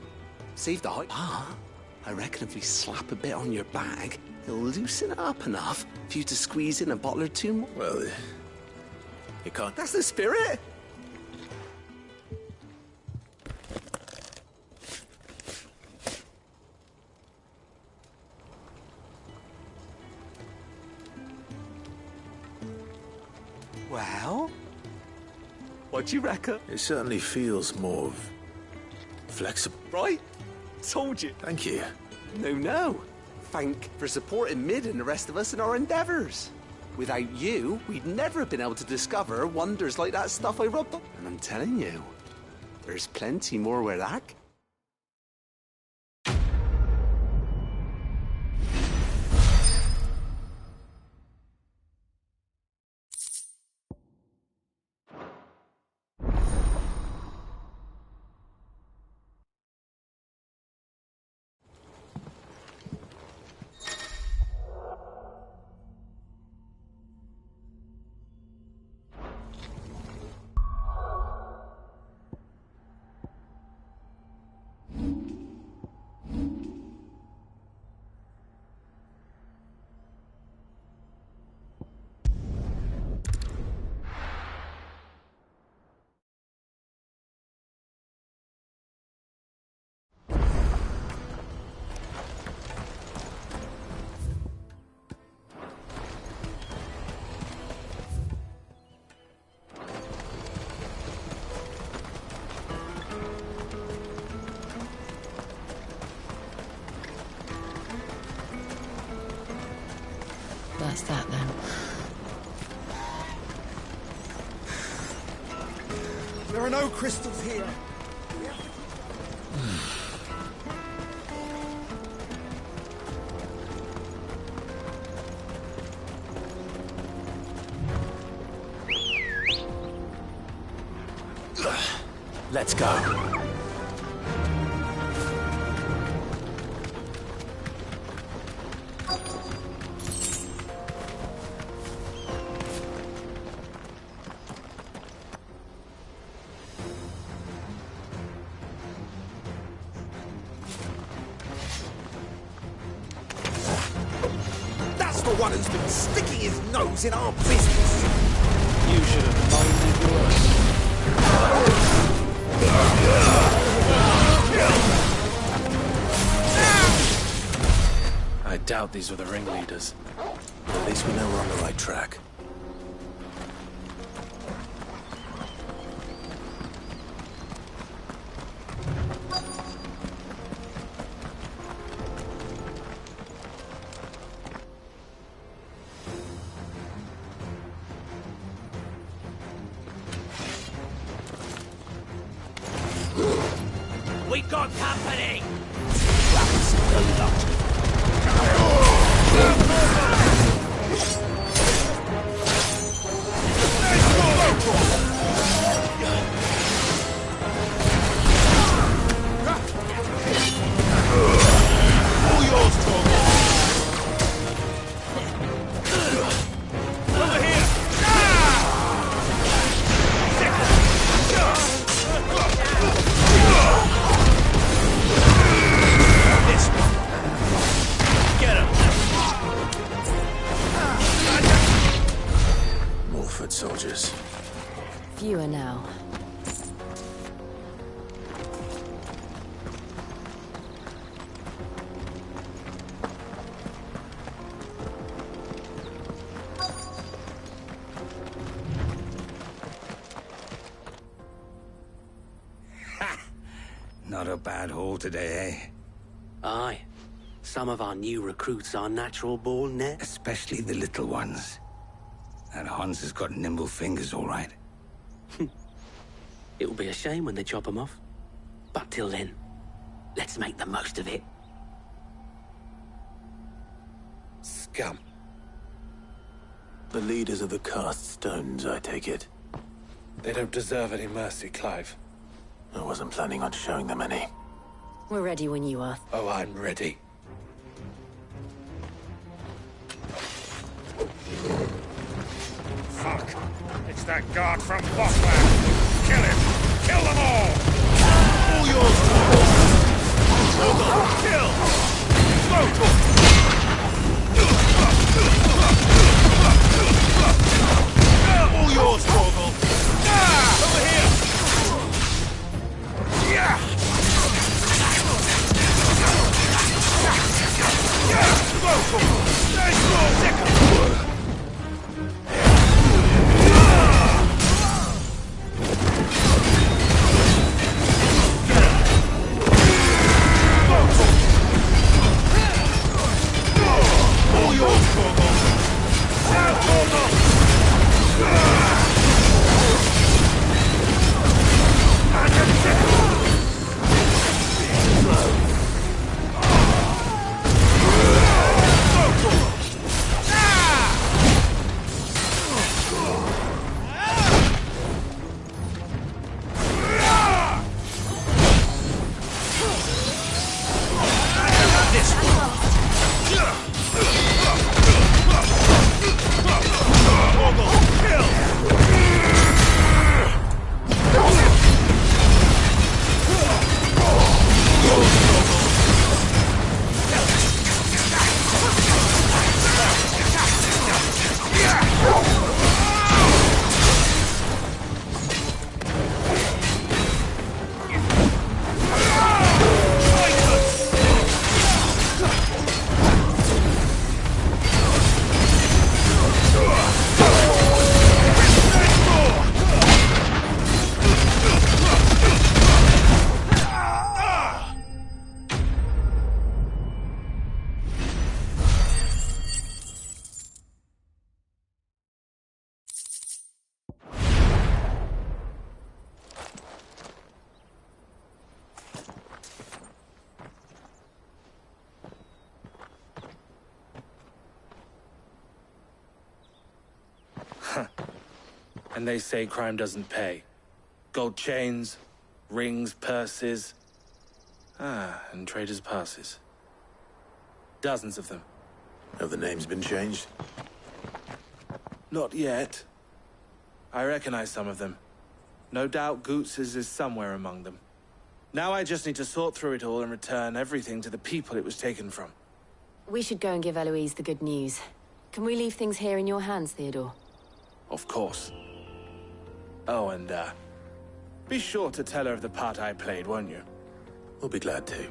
Save the height. Ah, I reckon if we slap a bit on your bag, it'll loosen it up enough for you to squeeze in a bottle or two more. Well, you can't... That's the spirit! Well, what do you reckon? It certainly feels more flexible. Right? Told you. Thank you. No. Thank for supporting Mid and the rest of us in our endeavours. Without you, we'd never have been able to discover wonders like that stuff I rubbed on. And I'm telling you, there's plenty more where that... That's that then. There are no crystals here. Let's go. one who's been sticking his nose in our business. You should have molded yours. I doubt these were the ringleaders. At least we know we're on the right track. We got company! That's the lot. All yours, Torgal. Over here! This one. Get him! More foot soldiers. Fewer now. Not a bad haul today, eh? Aye. Some of our new recruits are natural born net. Especially the little ones. That Hans has got nimble fingers, all right. It will be a shame when they chop them off. But till then, let's make the most of it. Scum. The leaders of the cast stones, I take it. They don't deserve any mercy, Clive. I wasn't planning on showing them any. We're ready when you are. Oh, I'm ready. Fuck! It's that guard from Bockland! Kill him! Kill them all! All yours! Kill! All yours, Torgal! Over here! Yeah! Nice roll, second! All yours, Torgal! Now, Torgal! And they say crime doesn't pay. Gold chains, rings, purses. And traders' passes. Dozens of them. Have the names been changed? Not yet. I recognize some of them. No doubt Goots's is somewhere among them. Now I just need to sort through it all and return everything to the people it was taken from. We should go and give Eloise the good news. Can we leave things here in your hands, Theodore? Of course. Oh, and, be sure to tell her of the part I played, won't you? We'll be glad to.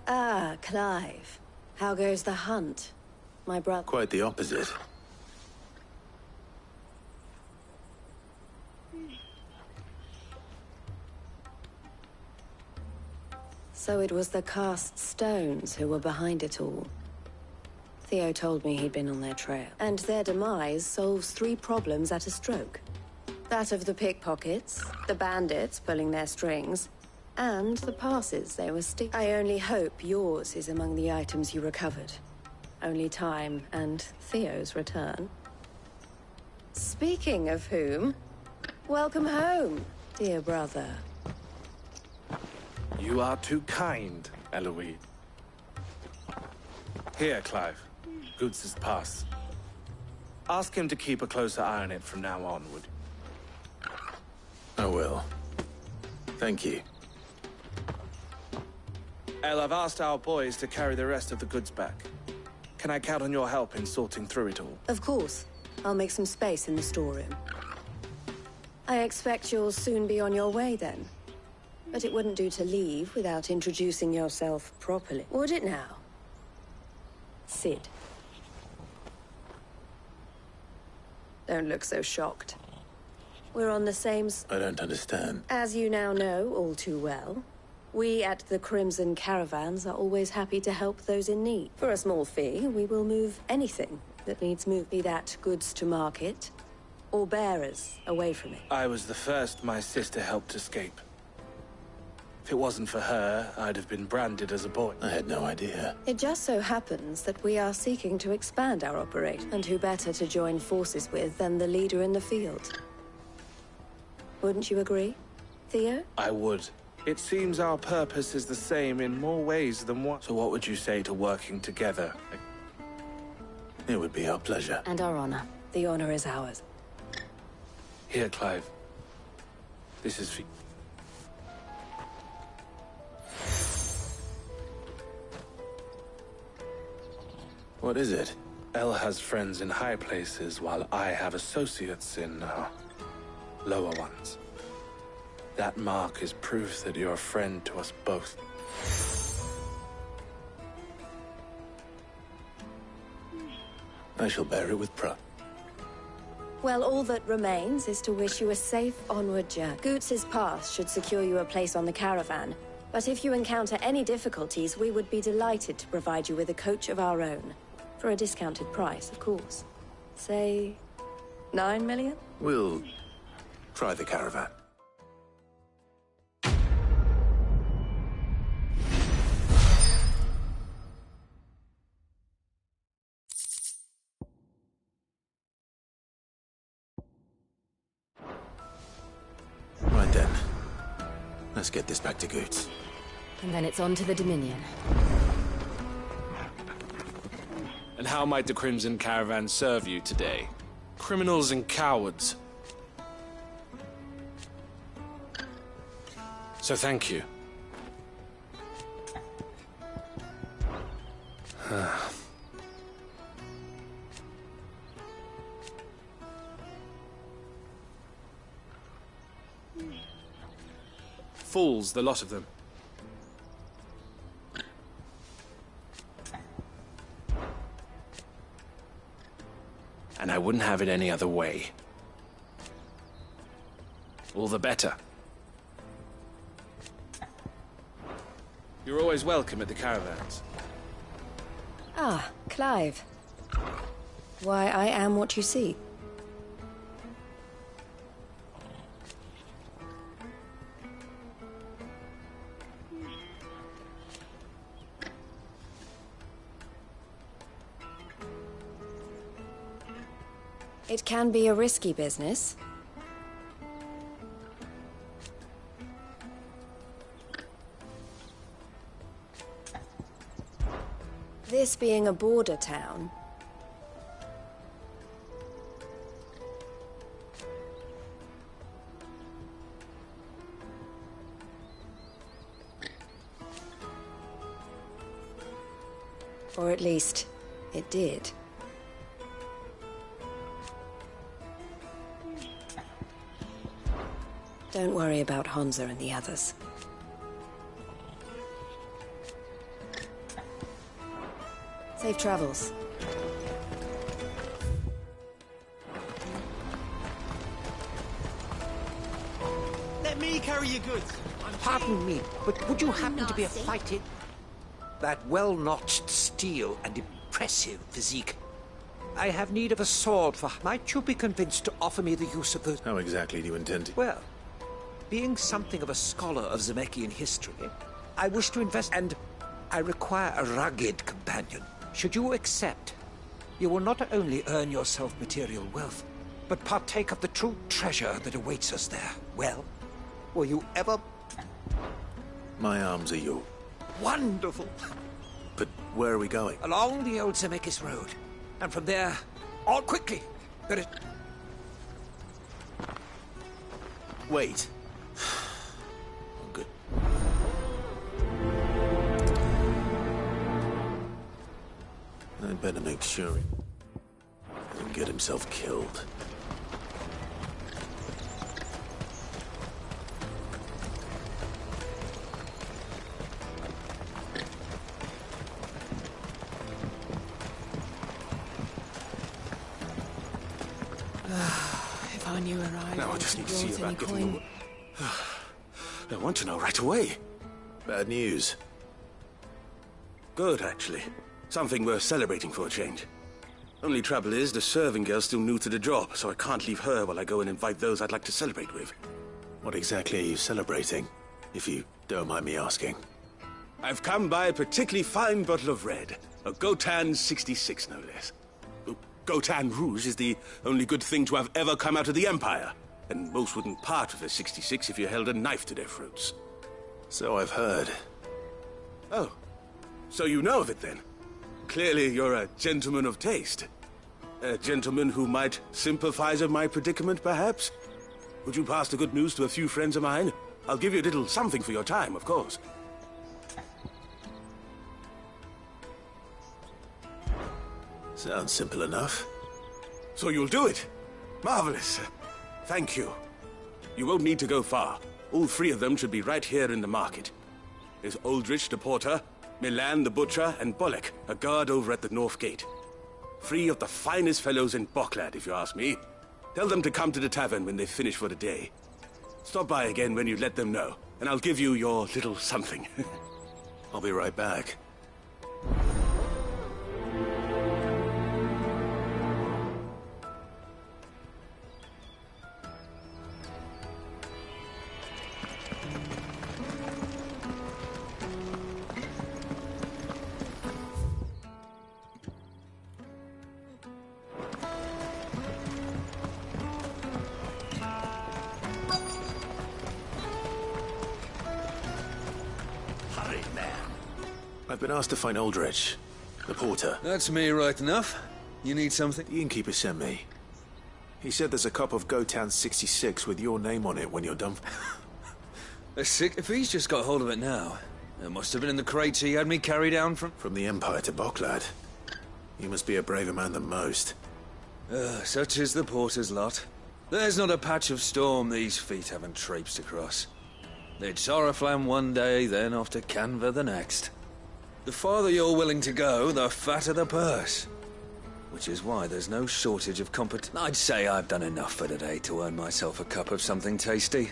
Ah, Clive. How goes the hunt? My brother... Quite the opposite. So it was the cast stones who were behind it all. Theo told me he'd been on their trail. And their demise solves 3 problems at a stroke. That of the pickpockets, the bandits pulling their strings, and the passes they were stealing. I only hope yours is among the items you recovered. Only time and Theo's return. Speaking of whom, welcome home, dear brother. You are too kind, Eloise. Here, Clive. Goots' pass. Ask him to keep a closer eye on it from now on, would you? I will. Thank you. El, I've asked our boys to carry the rest of the goods back. Can I count on your help in sorting through it all? Of course. I'll make some space in the storeroom. I expect you'll soon be on your way then. But it wouldn't do to leave without introducing yourself properly, would it now? Sid. Don't look so shocked. We're on the same... I don't understand. As you now know all too well, we at the Crimson Caravans are always happy to help those in need. For a small fee, we will move anything that needs moved, be that goods to market, or bearers away from it. I was the first my sister helped escape. If it wasn't for her, I'd have been branded as a boy. I had no idea. It just so happens that we are seeking to expand our operation, and who better to join forces with than the leader in the field? Wouldn't you agree, Theo? I would. It seems our purpose is the same in more ways than one. So what would you say to working together? It would be our pleasure. And our honor. The honor is ours. Here, Clive. This is for... What is it? El has friends in high places, while I have associates in, lower ones. That mark is proof that you're a friend to us both. I shall bear it with pride. Well, all that remains is to wish you a safe onward journey. Goots' pass should secure you a place on the caravan, but if you encounter any difficulties, we would be delighted to provide you with a coach of our own. For a discounted price, of course. Say, 9 million? We'll try the caravan. Right then. Let's get this back to Goots. And then it's on to the Dominion. And how might the Crimson Caravan serve you today? Criminals and cowards. So thank you. Fools, the lot of them. And I wouldn't have it any other way. All the better. You're always welcome at the caravans. Ah, Clive. Why, I am what you see. It can be a risky business. This being a border town, or at least, it did. Don't worry about Hansa and the others. Safe travels. Let me carry your goods. Pardon me, but would you happen to be a fighting? That well-notched steel and impressive physique. I have need of a sword for... Might you be convinced to offer me the use of the... How exactly do you intend to? Well, being something of a scholar of Zemeckis history, I wish to invest, and I require a rugged companion. Should you accept, you will not only earn yourself material wealth, but partake of the true treasure that awaits us there. Well, will you ever... My arms are yours. Wonderful! But where are we going? Along the old Zemeckis Road. And from there, on quickly. There is... Wait. Good. I'd better make sure he doesn't get himself killed. If I knew where I Now I just need to see about getting the... I want to know right away. Bad news. Good, actually. Something worth celebrating for a change. Only trouble is, the serving girl's still new to the job, so I can't leave her while I go and invite those I'd like to celebrate with. What exactly are you celebrating, if you don't mind me asking? I've come by a particularly fine bottle of red. A Gotan 66, no less. Gotan Rouge is the only good thing to have ever come out of the Empire, and most wouldn't part with a 66 if you held a knife to their throats. So I've heard. Oh, so you know of it then? Clearly you're a gentleman of taste. A gentleman who might sympathize with my predicament, perhaps? Would you pass the good news to a few friends of mine? I'll give you a little something for your time, of course. Sounds simple enough. So you'll do it? Marvelous. Thank you. You won't need to go far. All three of them should be right here in the market. There's Aldrich the porter, Milan the butcher, and Bolek, a guard over at the north gate. Three of the finest fellows in Boklad, if you ask me. Tell them to come to the tavern when they finish for the day. Stop by again when you let them know, and I'll give you your little something. I'll be right back. I've been asked to find Aldrich, the porter. That's me right enough. You need something? The innkeeper sent me. He said there's a cup of Gotan 66 with your name on it when you're done. If he's just got hold of it now, it must have been in the crates he had me carry down from... From the Empire to Boklad. You must be a braver man than most. Such is the porter's lot. There's not a patch of storm these feet haven't traipsed across. They'd Soraflam one day, then off to Canva the next. The farther you're willing to go, the fatter the purse. Which is why there's no shortage of I'd say I've done enough for today to earn myself a cup of something tasty.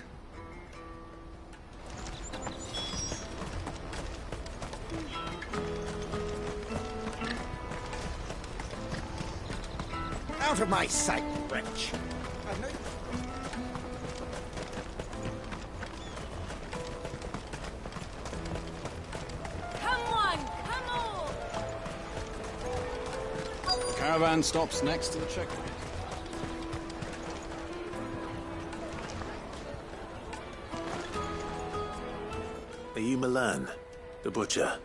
Out of my sight, wretch! Caravan stops next to the checkpoint. Are you Milan, the butcher?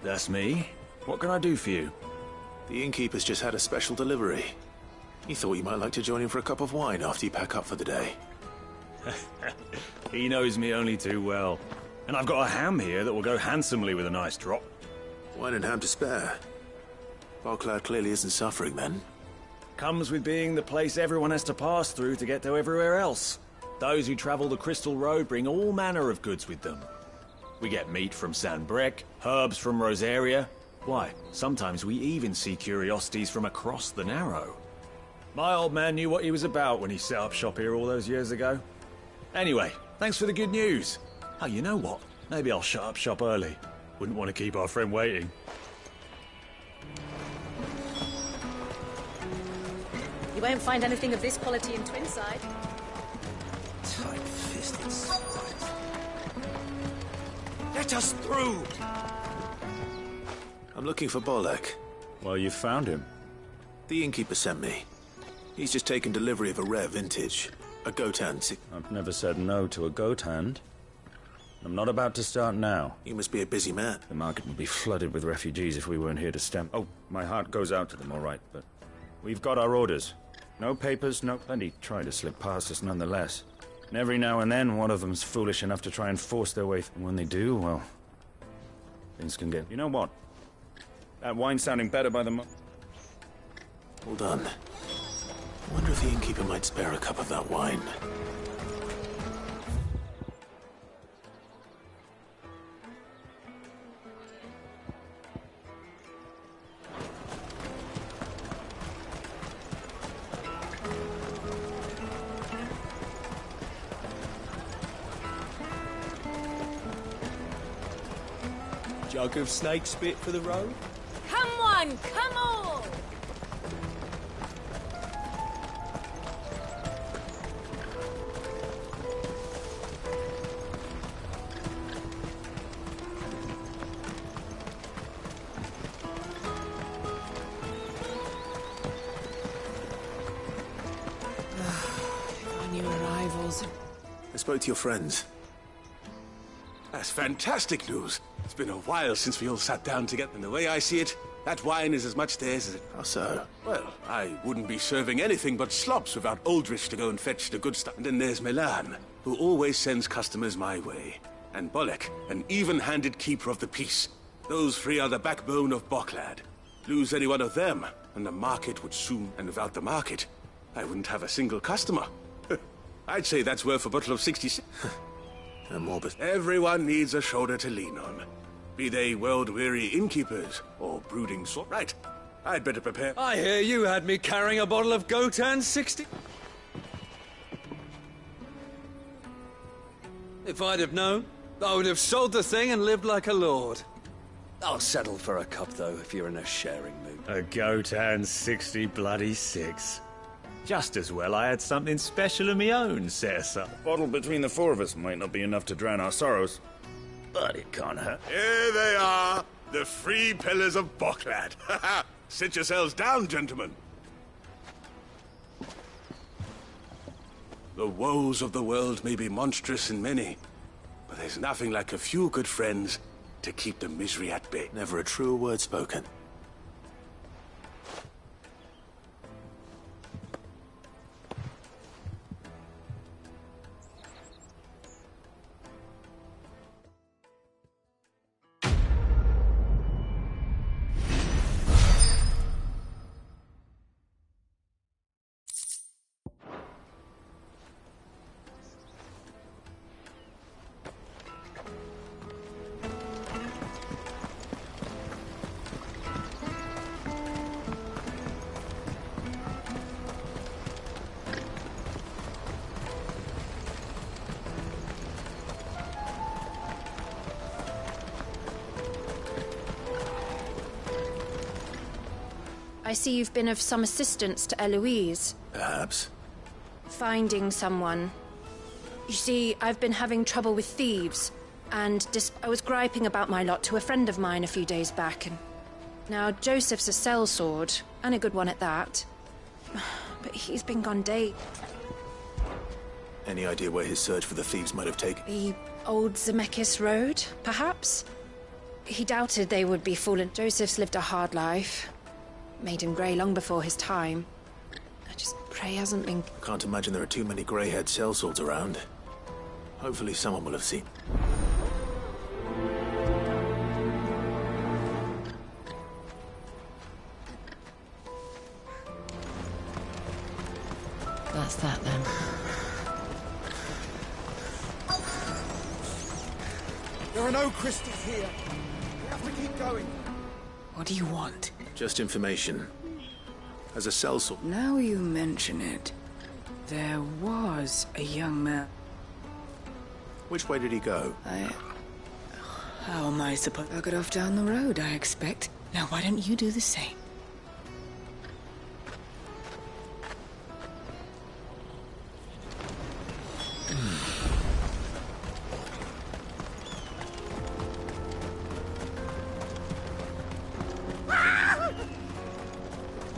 That's me. What can I do for you? The innkeeper's just had a special delivery. He thought you might like to join him for a cup of wine after you pack up for the day. He knows me only too well. And I've got a ham here that will go handsomely with a nice drop. Wine and ham to spare. Bocklad clearly isn't suffering then. Comes with being the place everyone has to pass through to get to everywhere else. Those who travel the Crystal Road bring all manner of goods with them. We get meat from San Brec, herbs from Rosaria. Why, sometimes we even see curiosities from across the Narrow. My old man knew what he was about when he set up shop here all those years ago. Anyway, thanks for the good news. Oh, you know what? Maybe I'll shut up shop early. Wouldn't want to keep our friend waiting. You won't find anything of this quality in Twinside. Tight-fisted slut. Let us through! I'm looking for Bolek. Well, you found him. The innkeeper sent me. He's just taken delivery of a rare vintage. A goat hand. I've never said no to a goat hand. I'm not about to start now. You must be a busy man. The market would be flooded with refugees if we weren't here to stem. Oh, my heart goes out to them, all right, but we've got our orders. No papers, no... Plenty try to slip past us nonetheless. And every now and then, one of them's foolish enough to try and force their way through. When they do, well, things can get... You know what? That wine's sounding better by the Hold on. I wonder if the innkeeper might spare a cup of that wine. Jug of snake spit for the road? Come on, come on! New arrivals. I spoke to your friends. That's fantastic news. It's been a while since we all sat down together, and the way I see it, that wine is as much theirs as it... How so? Well, I wouldn't be serving anything but slops without Aldrich to go and fetch the good stuff. And then there's Milan, who always sends customers my way. And Bolek, an even-handed keeper of the peace. Those three are the backbone of Bocklad. Lose any one of them, and the market would soon... And without the market, I wouldn't have a single customer. I'd say that's worth a bottle of 66. Everyone needs a shoulder to lean on. Be they world-weary innkeepers or brooding sort. Right. I'd better prepare. I hear you had me carrying a bottle of Gotan 60. If I'd have known, I would have sold the thing and lived like a lord. I'll settle for a cup, though, if you're in a sharing mood. A Gotan 60 bloody 6. Just as well I had something special of my own set aside. A bottle between the four of us might not be enough to drown our sorrows, but it can't hurt. Here they are, the three pillars of Bocklad. Sit yourselves down, gentlemen. The woes of the world may be monstrous and many, but there's nothing like a few good friends to keep the misery at bay. Never a truer word spoken. I see you've been of some assistance to Eloise. Perhaps. Finding someone. You see, I've been having trouble with thieves, and I was griping about my lot to a friend of mine a few days back, and now Joseph's a sellsword, and a good one at that. But he's been gone days. Any idea where his search for the thieves might have taken? The old Zemeckis Road, perhaps? He doubted they would be fallen. Joseph's lived a hard life. Made him grey long before his time. I just pray he hasn't been... I can't imagine there are too many grey-haired sellswords around. Hopefully someone will have seen. That's that then. There are no crystals here. We have to keep going. What do you want? Just information. As a sellsword... Now you mention it, there was a young man. Which way did he go? How am I supposed to get off down the road, I expect? Now why don't you do the same?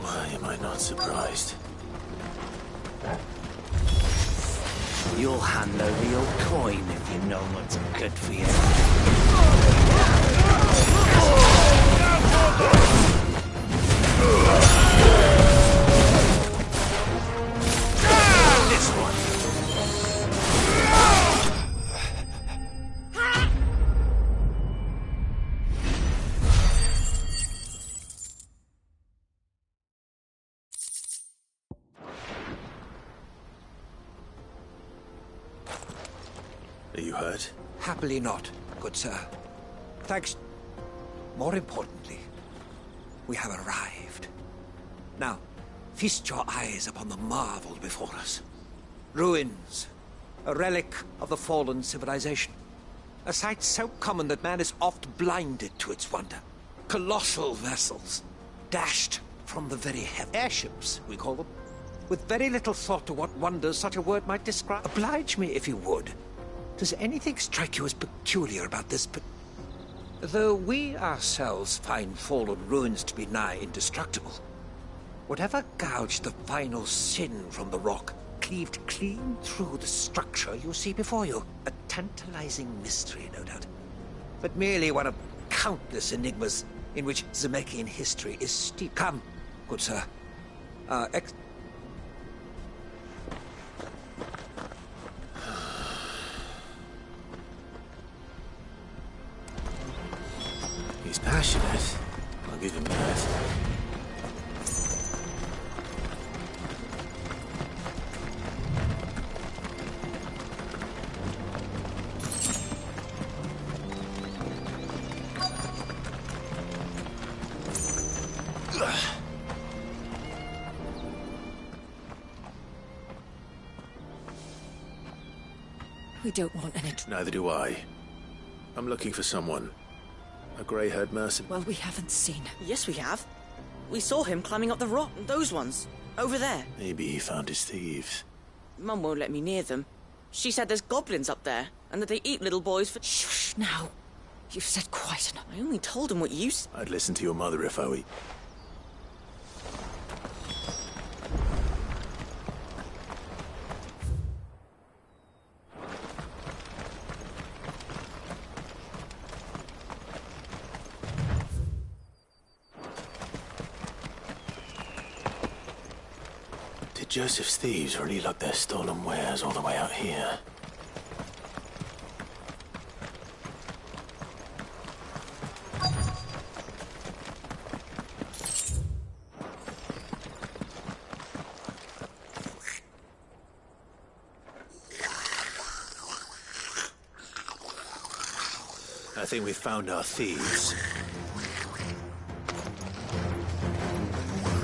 Why am I not surprised? You'll hand over your coin if you know what's good for you. This one. Are you hurt? Happily not, good sir. Thanks. More importantly, we have arrived. Now, feast your eyes upon the marvel before us. Ruins, a relic of the fallen civilization. A sight so common that man is oft blinded to its wonder. Colossal vessels, dashed from the very airships, we call them, with very little thought to what wonders such a word might describe. Oblige me if you would. Does anything strike you as peculiar about this? Though we ourselves find fallen ruins to be nigh indestructible, whatever gouged the final sin from the rock cleaved clean through the structure you see before you. A tantalizing mystery, no doubt, but merely one of countless enigmas in which Zemeckis history is steeped. Come, good sir. He's passionate. I'll give him that. We don't want any... Neither do I. I'm looking for someone. A grey-haired mercenary. Well, we haven't seen him. Yes, we have. We saw him climbing up the rock. Those ones. Over there. Maybe he found his thieves. Mum won't let me near them. She said there's goblins up there, and that they eat little boys for... Shush, now. You've said quite enough. I only told him what you said. I'd listen to your mother if I were... Did Joseph's thieves really lug their stolen wares all the way out here? I think we've found our thieves.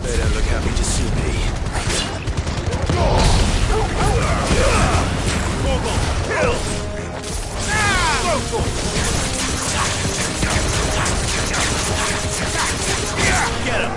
They don't look happy to see me. Get him!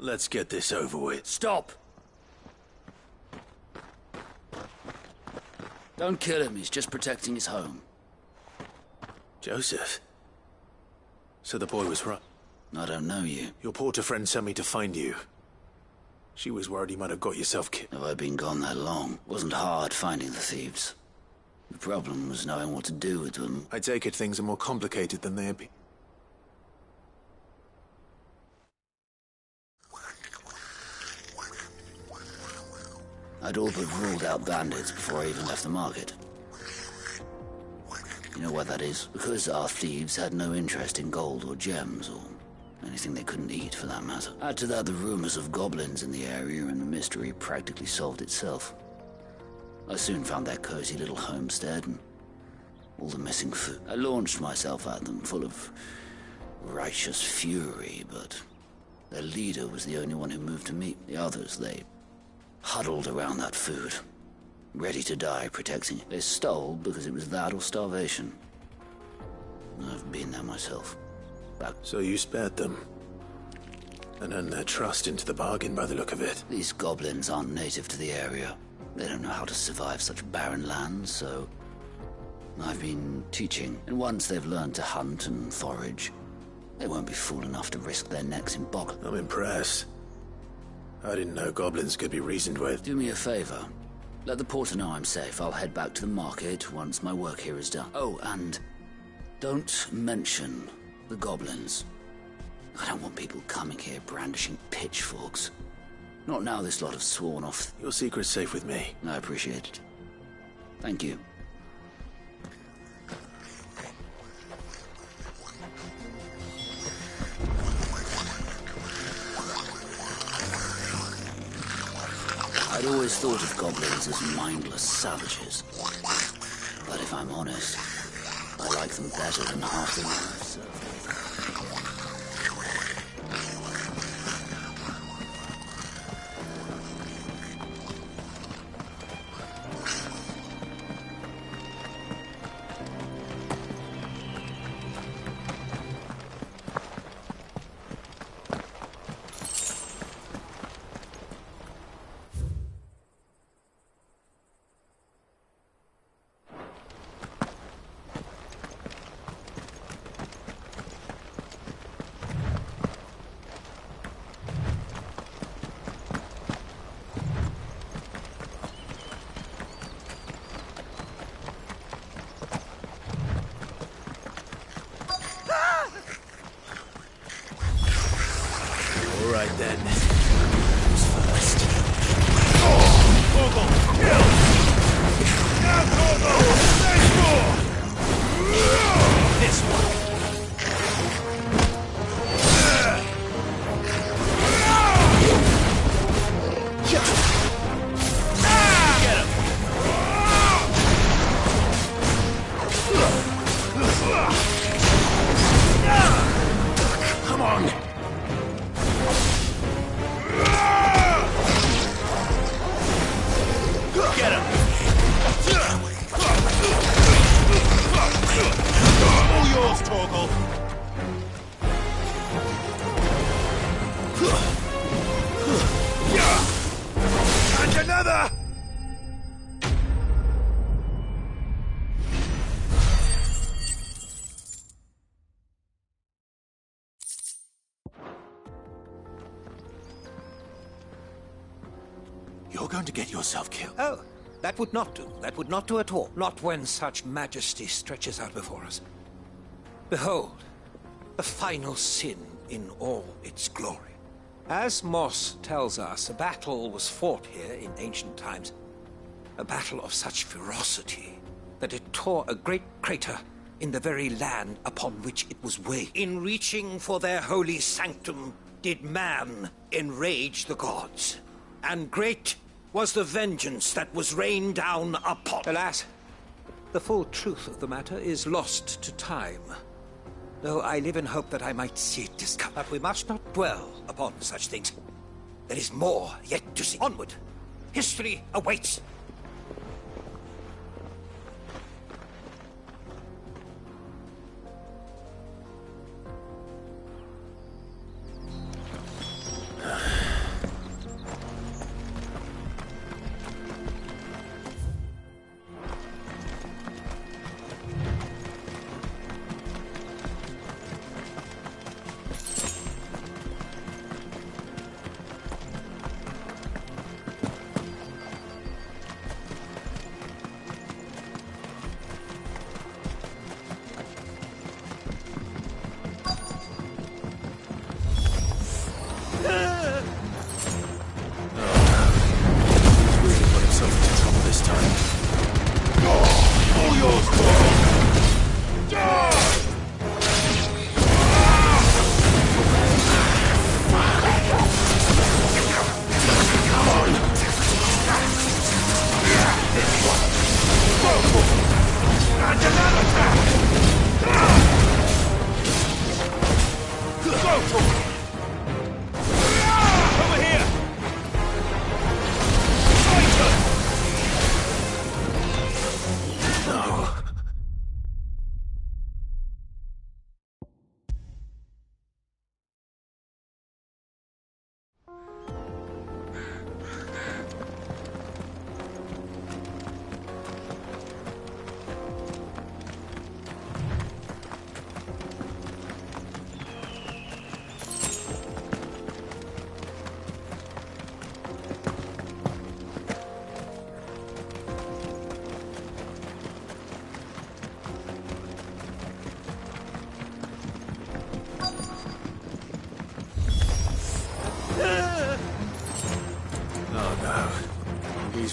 Let's get this over with. Stop! Don't kill him, he's just protecting his home. Joseph? So the boy was right. I don't know you. Your porter friend sent me to find you. She was worried you might have got yourself killed. Have I been gone that long? It wasn't hard finding the thieves. The problem was knowing what to do with them. I take it things are more complicated than they appear. I'd all but ruled out bandits before I even left the market. You know why that is? Because our thieves had no interest in gold or gems or anything they couldn't eat, for that matter. Add to that the rumors of goblins in the area, and the mystery practically solved itself. I soon found their cozy little homestead and all the missing food. I launched myself at them, full of righteous fury, but their leader was the only one who moved to meet. The others, they huddled around that food, ready to die protecting it. They stole because it was that or starvation. I've been there myself. So you spared them, and earned their trust into the bargain by the look of it. These goblins aren't native to the area. They don't know how to survive such barren lands, so I've been teaching. And once they've learned to hunt and forage, they won't be fool enough to risk their necks in bog. I'm impressed. I didn't know goblins could be reasoned with. Do me a favor. Let the porter know I'm safe. I'll head back to the market once my work here is done. Oh, and don't mention the goblins. I don't want people coming here brandishing pitchforks. Not now this lot have sworn off. Your secret's safe with me. I appreciate it. Thank you. I'd always thought of goblins as mindless savages. But if I'm honest, I like them better than half the lives served. All right then. Who's first? Torgal, kill! Now, Torgal! There's more! This one. Get him! Come on! Get him! All yours, Torgal! And another! You're going to get yourself killed. Oh, that would not do. That would not do at all. Not when such majesty stretches out before us. Behold, the final sin in all its glory. As Moss tells us, a battle was fought here in ancient times. A battle of such ferocity that it tore a great crater in the very land upon which it was weighed. In reaching for their holy sanctum, did man enrage the gods. And great was the vengeance that was rained down upon. Alas, the full truth of the matter is lost to time. Though I live in hope that I might see it discovered. But we must not dwell upon such things. There is more yet to see. Onward. History awaits.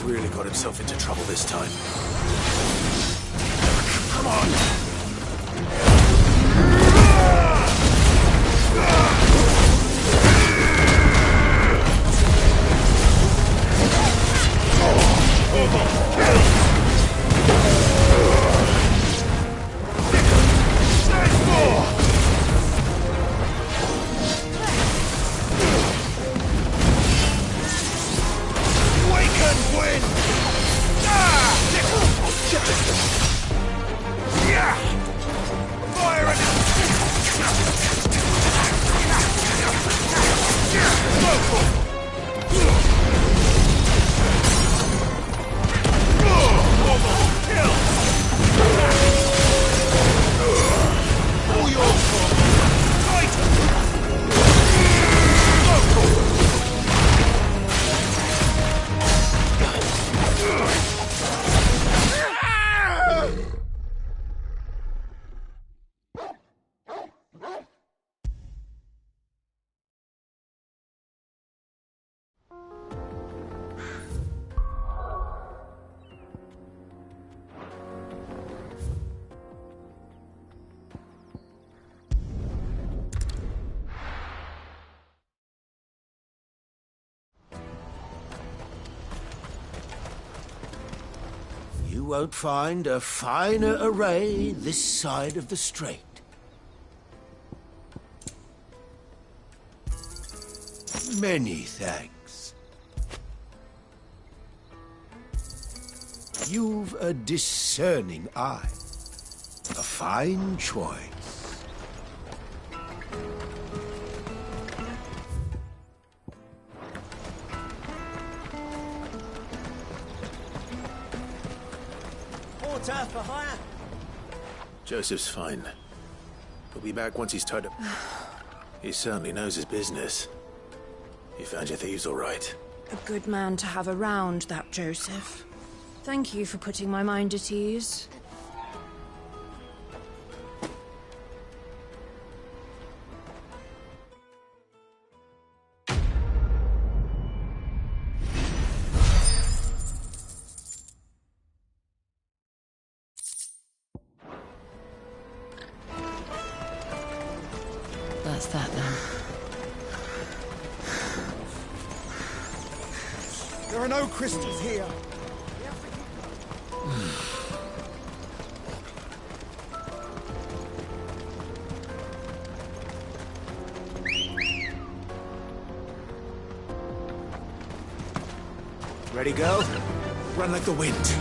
really got himself into trouble this time. Come on! You won't find a finer array this side of the strait. Many thanks. You've a discerning eye. A fine choice. Porter for hire. Joseph's fine. He'll be back once he's tied up. He certainly knows his business. You found your thieves all right? A good man to have around, that Joseph. Thank you for putting my mind at ease. That's that then. There are no crystals here. Ready, go? Run like the wind.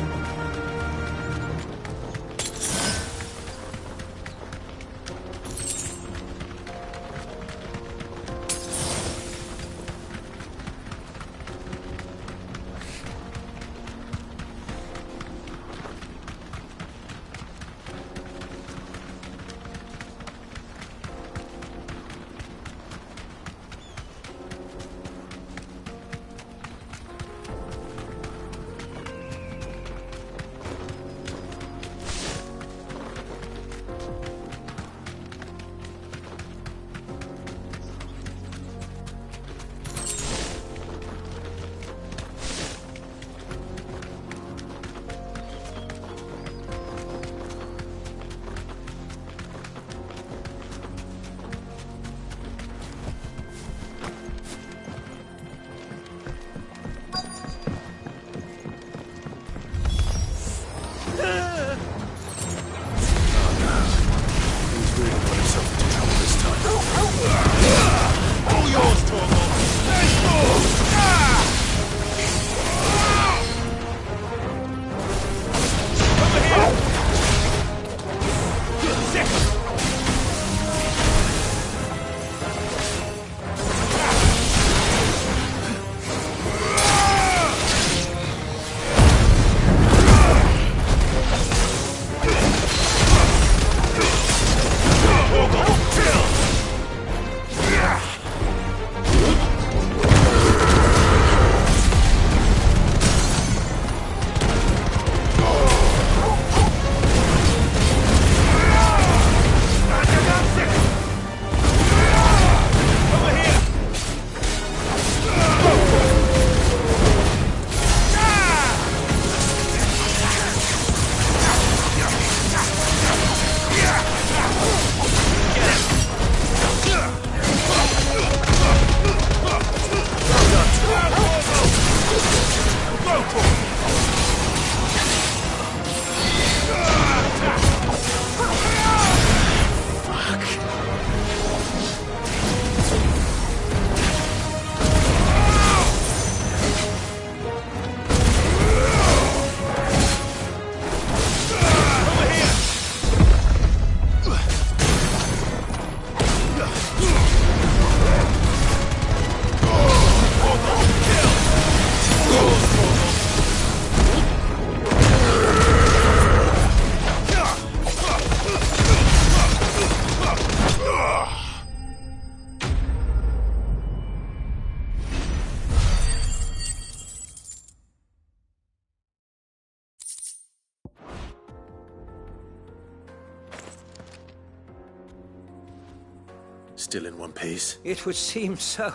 Still in one piece? It would seem so.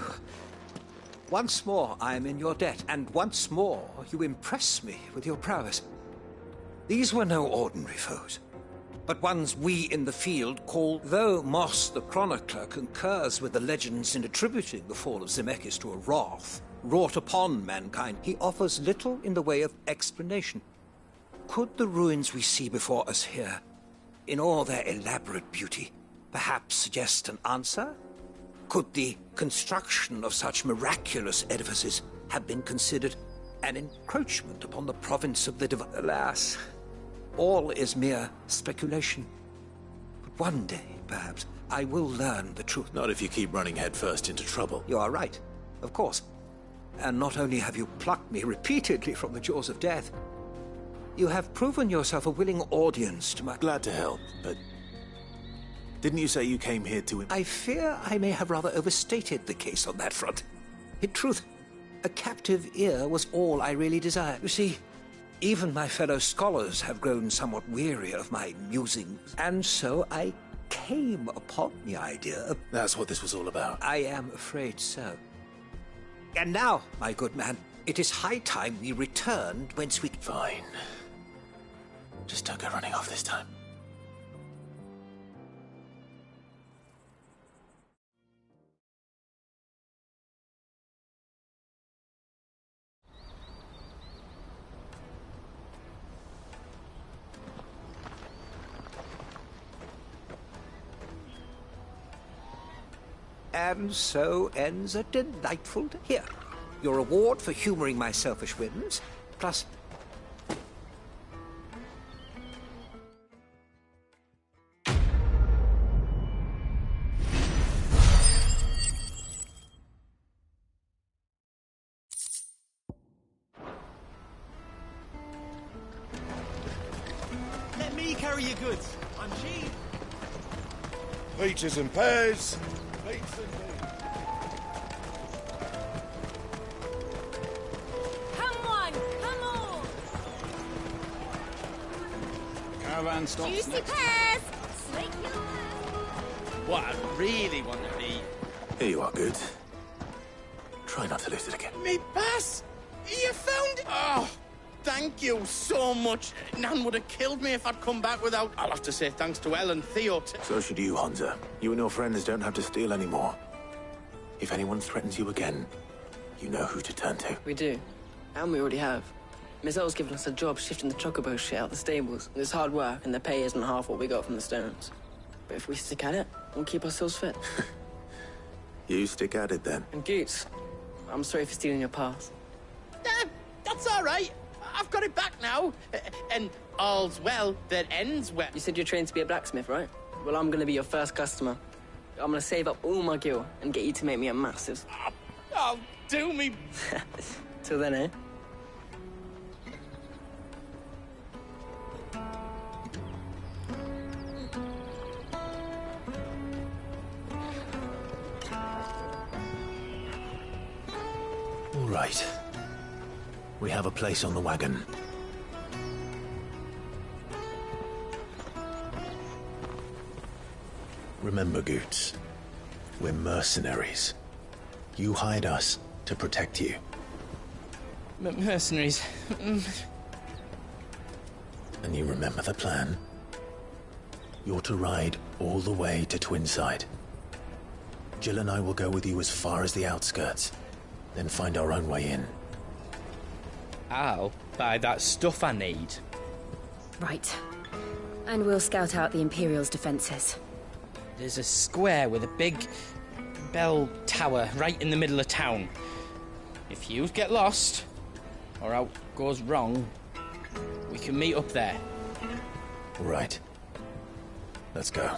Once more I am in your debt, and once more you impress me with your prowess. These were no ordinary foes, but ones we in the field call... Though Moss the Chronicler concurs with the legends in attributing the fall of Zemeckis to a wrath wrought upon mankind, he offers little in the way of explanation. Could the ruins we see before us here, in all their elaborate beauty, perhaps suggest an answer? Could the construction of such miraculous edifices have been considered an encroachment upon the province of the divine? Alas, all is mere speculation. But one day, perhaps, I will learn the truth. Not if you keep running headfirst into trouble. You are right, of course. And not only have you plucked me repeatedly from the jaws of death, you have proven yourself a willing audience to my... Glad to help, but... Didn't you say you came here to... I fear I may have rather overstated the case on that front. In truth, a captive ear was all I really desired. You see, even my fellow scholars have grown somewhat weary of my musings, and so I came upon the idea of... That's what this was all about. I am afraid so. And now, my good man, it is high time we returned whence we... Fine. Just don't go running off this time. And so ends a delightful day. Here, your reward for humoring my selfish whims, plus... Let me carry your goods. I'm cheap. Peaches and pears. Come on, come on! Caravan stops Juicy next. pears! Slick your... What I really want to eat. Here you are, Goods. Try not to lose it again. Me pass! You found it! Oh, thank you so much. Nan would have killed me if I'd come back without... I'll have to say thanks to Elle and Theo. So should you, Hansa. You and your friends don't have to steal anymore. If anyone threatens you again, you know who to turn to. We do. And we already have. Miss L's given us a job shifting the chocobo shit out the stables. It's hard work, and the pay isn't half what we got from the Stones. But if we stick at it, we'll keep ourselves fit. You stick at it, then. And Goots, I'm sorry for stealing your pass. That's all right. I've got it back now. And all's well that ends well. You said you're trained to be a blacksmith, right? Well, I'm gonna be your first customer. I'm gonna save up all my gil and get you to make me a massive. Oh, do me. Till then, eh? All right. We have a place on the wagon. Remember, Goots, we're mercenaries. You hired us to protect you. Mercenaries. And you remember the plan? You're to ride all the way to Twinside. Jill and I will go with you as far as the outskirts, then find our own way in. I'll buy that stuff I need. Right. And we'll scout out the Imperial's defenses. There's a square with a big bell tower right in the middle of town. If you get lost, or out goes wrong, we can meet up there. All right. Let's go.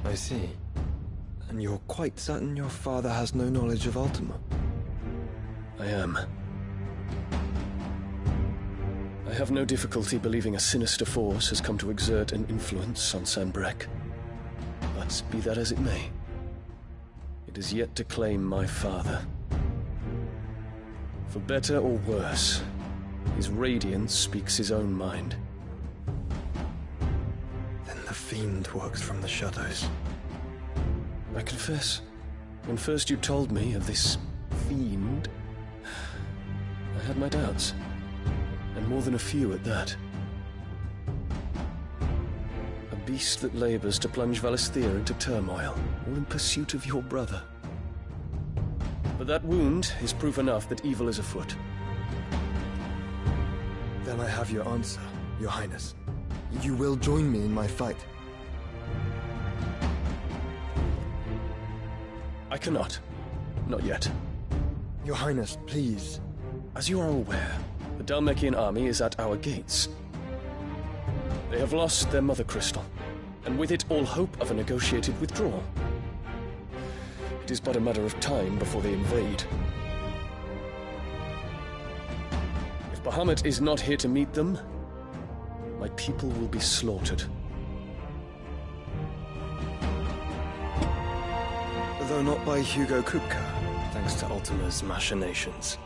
I see. And you're quite certain your father has no knowledge of Ultima? I am. I have no difficulty believing a sinister force has come to exert an influence on Sanbreque. But be that as it may, it is yet to claim my father. For better or worse, his radiance speaks his own mind. Then the fiend works from the shadows. I confess, when first you told me of this fiend, I had my doubts, and more than a few at that. A beast that labors to plunge Valisthea into turmoil, all in pursuit of your brother. But that wound is proof enough that evil is afoot. Then I have your answer, Your Highness. You will join me in my fight. I cannot. Not yet. Your Highness, please. As you are aware, the Dhalmekian army is at our gates. They have lost their mother crystal, and with it all hope of a negotiated withdrawal. It is but a matter of time before they invade. If Bahamut is not here to meet them, my people will be slaughtered. Though not by Hugo Kupka, thanks to Ultima's machinations.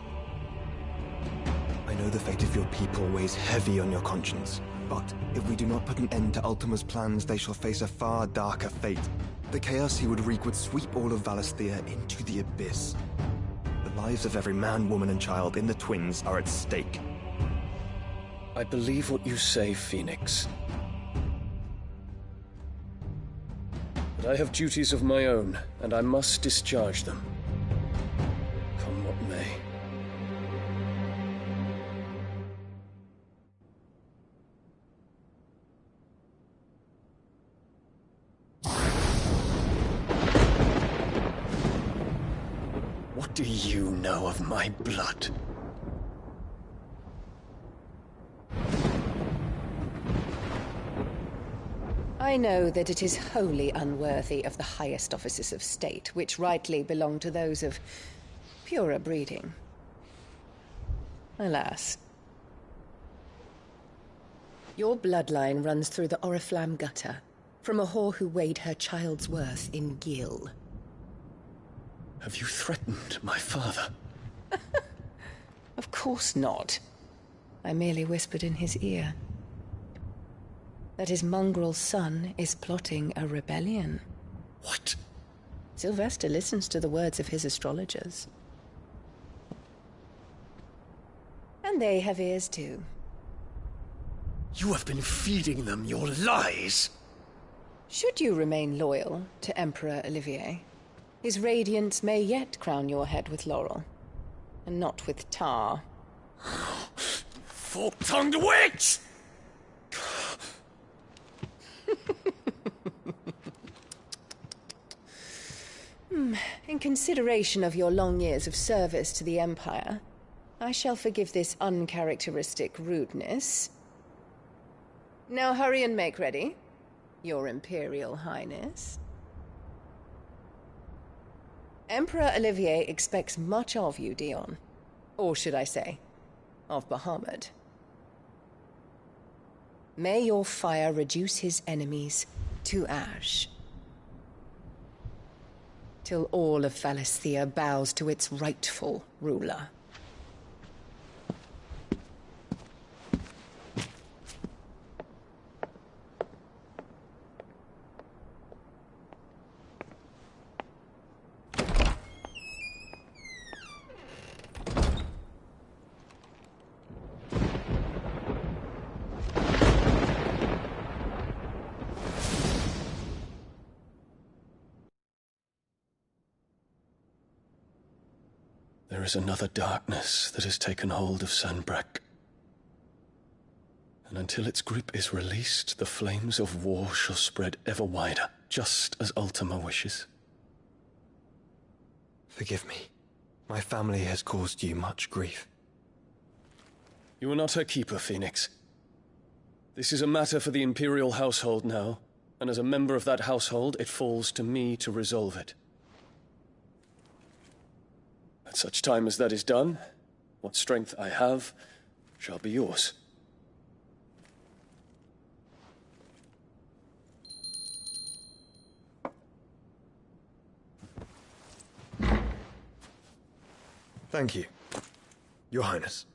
I know the fate of your people weighs heavy on your conscience, but if we do not put an end to Ultima's plans, they shall face a far darker fate. The chaos he would wreak would sweep all of Valisthea into the abyss. The lives of every man, woman, and child in the Twins are at stake. I believe what you say, Phoenix. But I have duties of my own, and I must discharge them. Come what may. What do you know of my blood? I know that it is wholly unworthy of the highest offices of state, which rightly belong to those of purer breeding. Alas. Your bloodline runs through the Oriflamme gutter, from a whore who weighed her child's worth in gil. Have you threatened my father? Of course not. I merely whispered in his ear that his mongrel son is plotting a rebellion. What? Sylvester listens to the words of his astrologers. And they have ears too. You have been feeding them your lies! Should you remain loyal to Emperor Olivier, his radiance may yet crown your head with laurel, and not with tar. Fork-tongued witch! In consideration of your long years of service to the Empire, I shall forgive this uncharacteristic rudeness. Now hurry and make ready, Your Imperial Highness. Emperor Olivier expects much of you, Dion. Or should I say, of Bahamut. May your fire reduce his enemies to ash, till all of Valisthea bows to its rightful ruler. There is another darkness that has taken hold of Sanbreque. And until its grip is released, the flames of war shall spread ever wider, just as Ultima wishes. Forgive me. My family has caused you much grief. You are not her keeper, Phoenix. This is a matter for the Imperial household now, And as a member of that household, it falls to me to resolve it. At such time as that is done, what strength I have shall be yours. Thank you, Your Highness.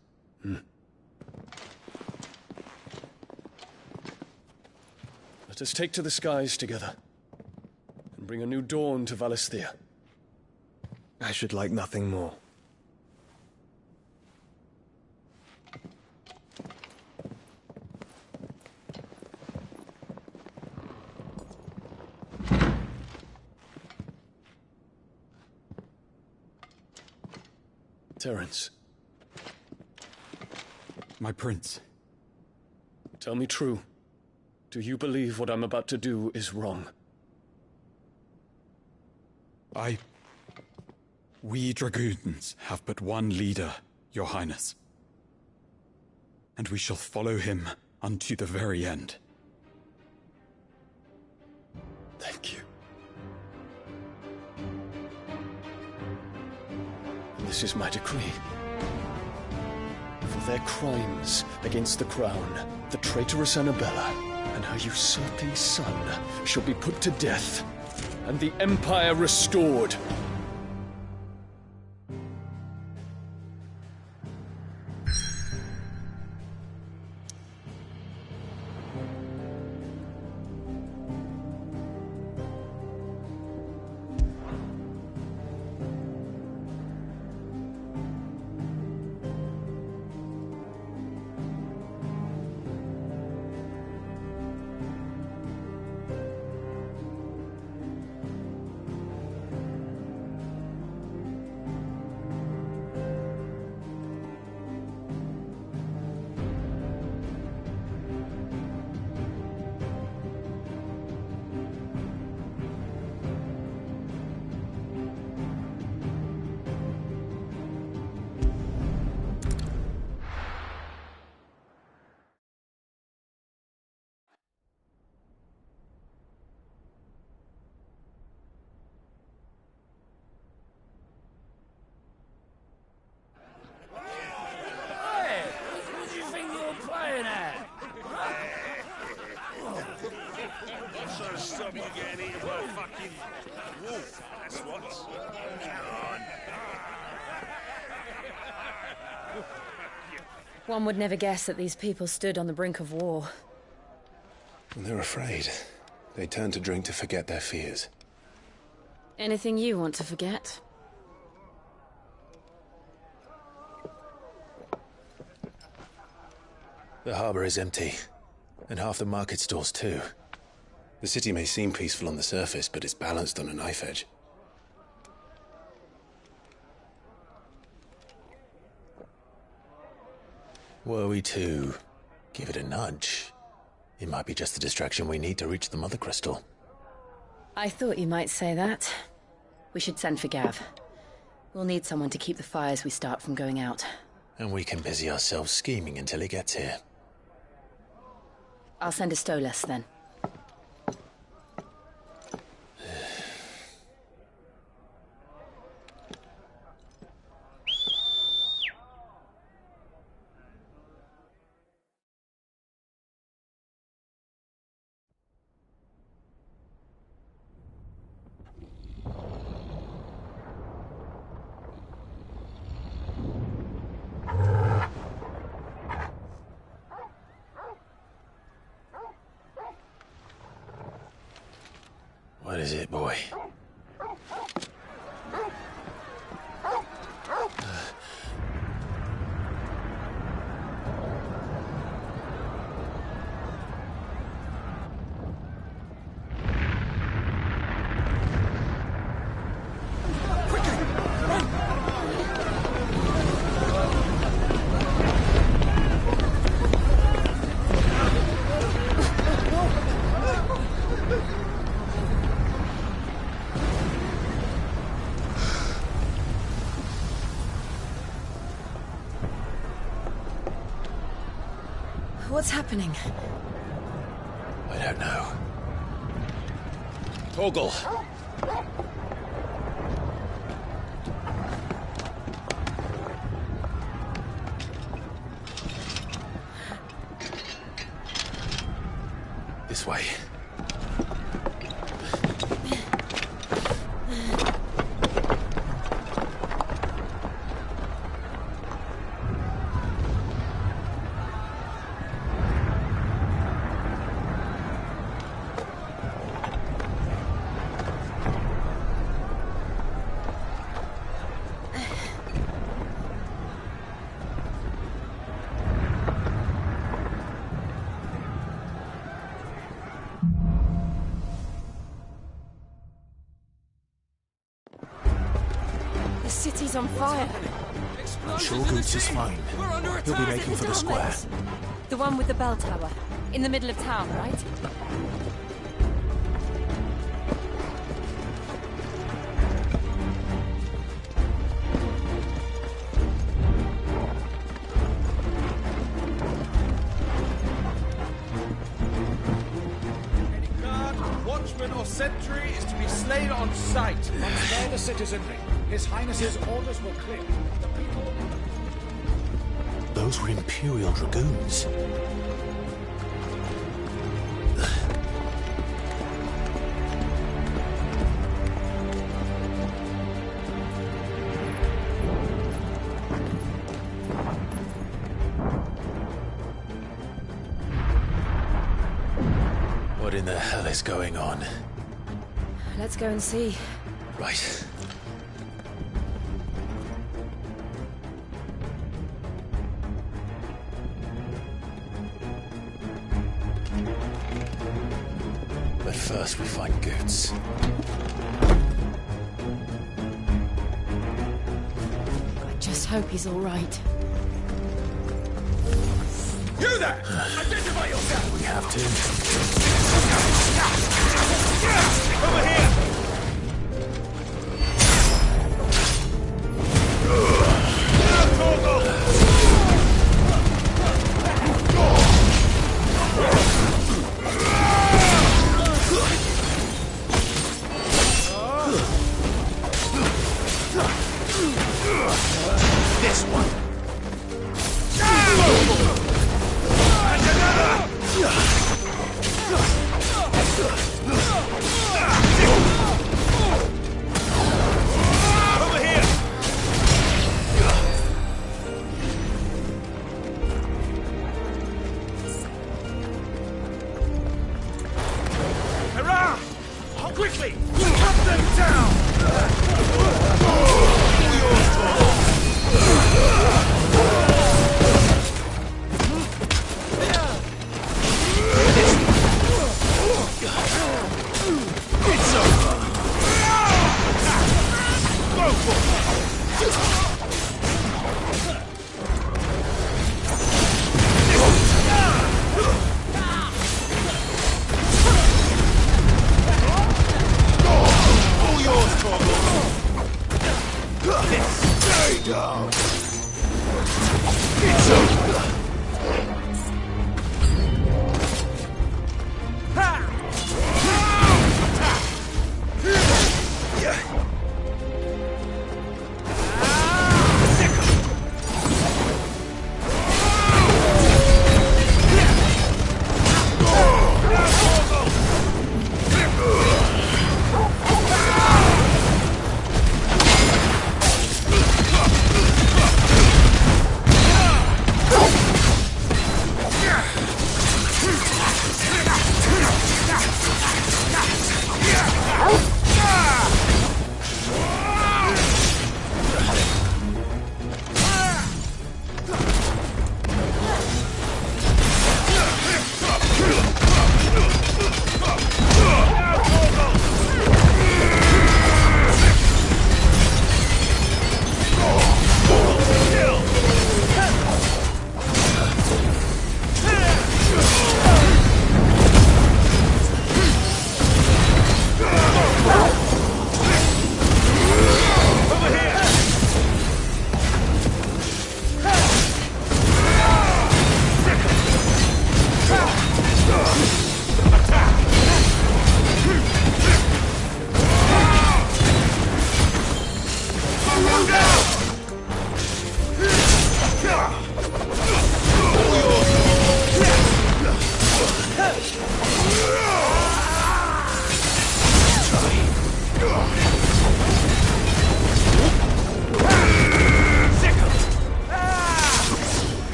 Let us take to the skies together, and bring a new dawn to Valisthea. I should like nothing more. Terence. My prince. Tell me true. Do you believe what I'm about to do is wrong? We dragoons have but one leader, Your Highness. And we shall follow him unto the very end. Thank you. This is my decree. For their crimes against the crown, the traitorous Annabella and her usurping son shall be put to death, and the Empire restored. One would never guess that these people stood on the brink of war. They're afraid. They turn to drink to forget their fears. Anything you want to forget? The harbor is empty, and half the market stalls too. The city may seem peaceful on the surface, but it's balanced on a knife edge. Were we to give it a nudge, it might be just the distraction we need to reach the Mother Crystal. I thought you might say that. We should send for Gav. We'll need someone to keep the fires we start from going out. And we can busy ourselves scheming until he gets here. I'll send a Stolas then. What is it, boy? What's happening? I don't know. Torgal. This way. The city's on fire. I'm sure Goots is fine. He'll be making for the square. The one with the bell tower. In the middle of town, right? Any guard, watchman, or sentry is to be slain on sight. Spare the citizenry. His Highness's orders were clear. The people... Those were Imperial Dragoons. What in the hell is going on? Let's go and see. Right. But first we find Goots. I just hope he's all right. You there! Identify yourself! We have to. Over here! This one. Over here! Hurrah! Quickly! Cut them down! It's over. Go for it! All yours, Torgal. There you go. It's over.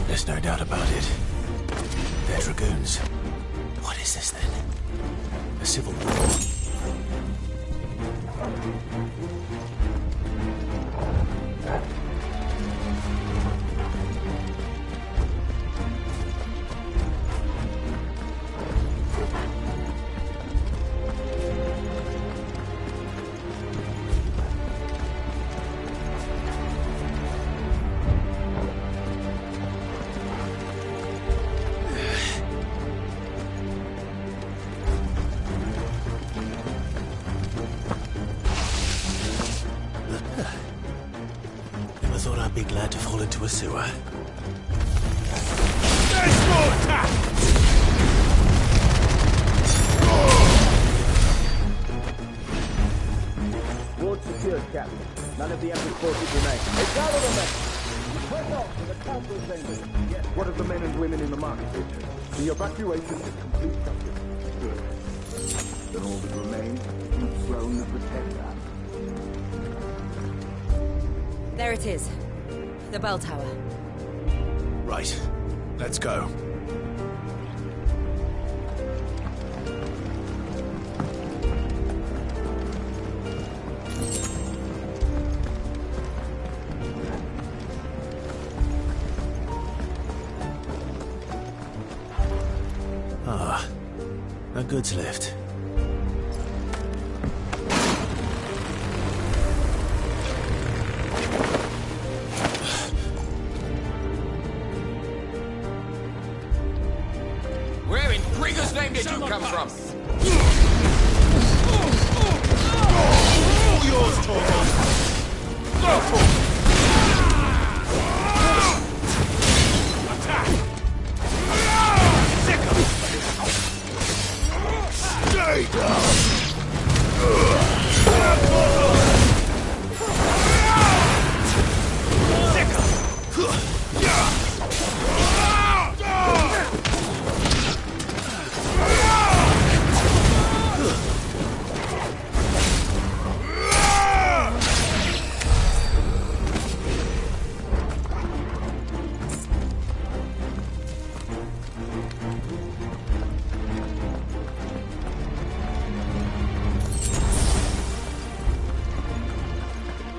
There's no doubt about it. They're dragoons. What is this then? A civil war? Never thought I'd be glad to fall into a sewer. Ward secured, Captain. None of the Emperor's forces remain. It's out of the men! Press on to the council chambers. Yes. What of the men and women in the market district? The evacuation is complete. Good. Then all that remains is the huge throne that protects us. There it is. The bell tower. Right. Let's go. Ah, a goods lift. Where in Gringo's name did you come from? All yours, Torvald! Attack! Stay down!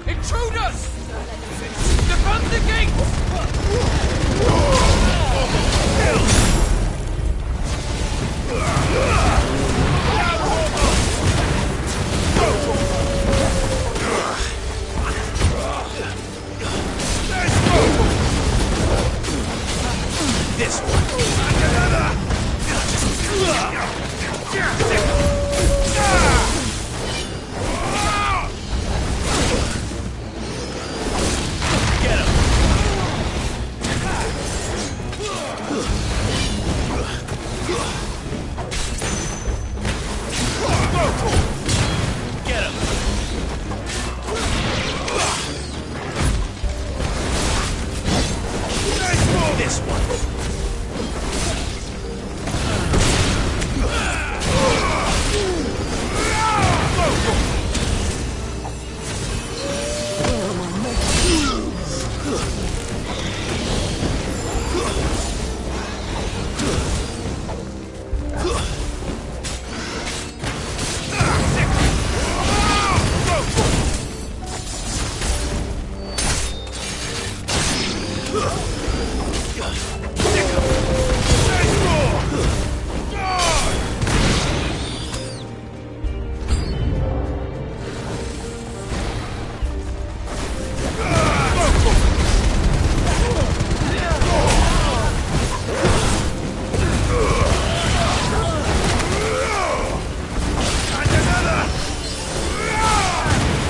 Intruders! Defend the gate! This one! Get him! Get him! This one!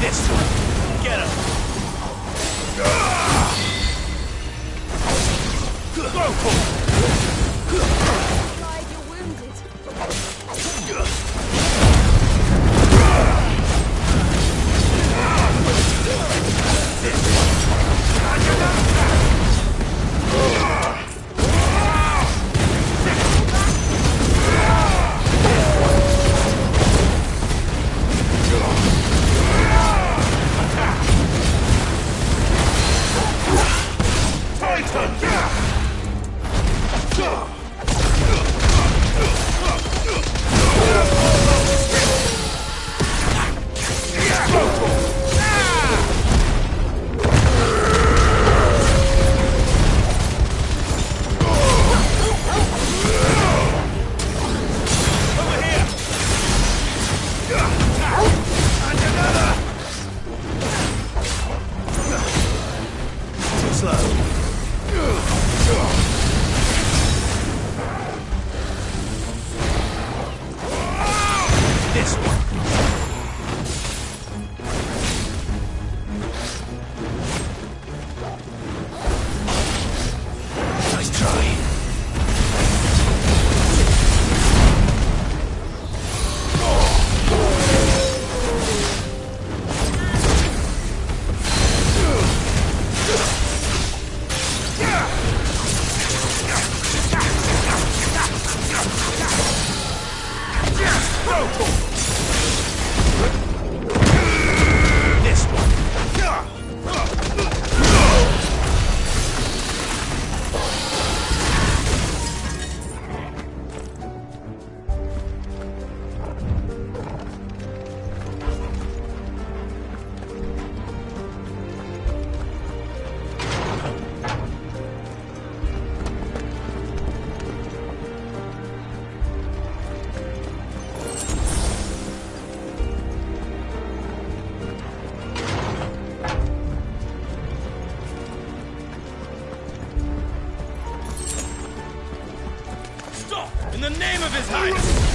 This one! Get him! slow. This one. Nice try. In the name of His Highness!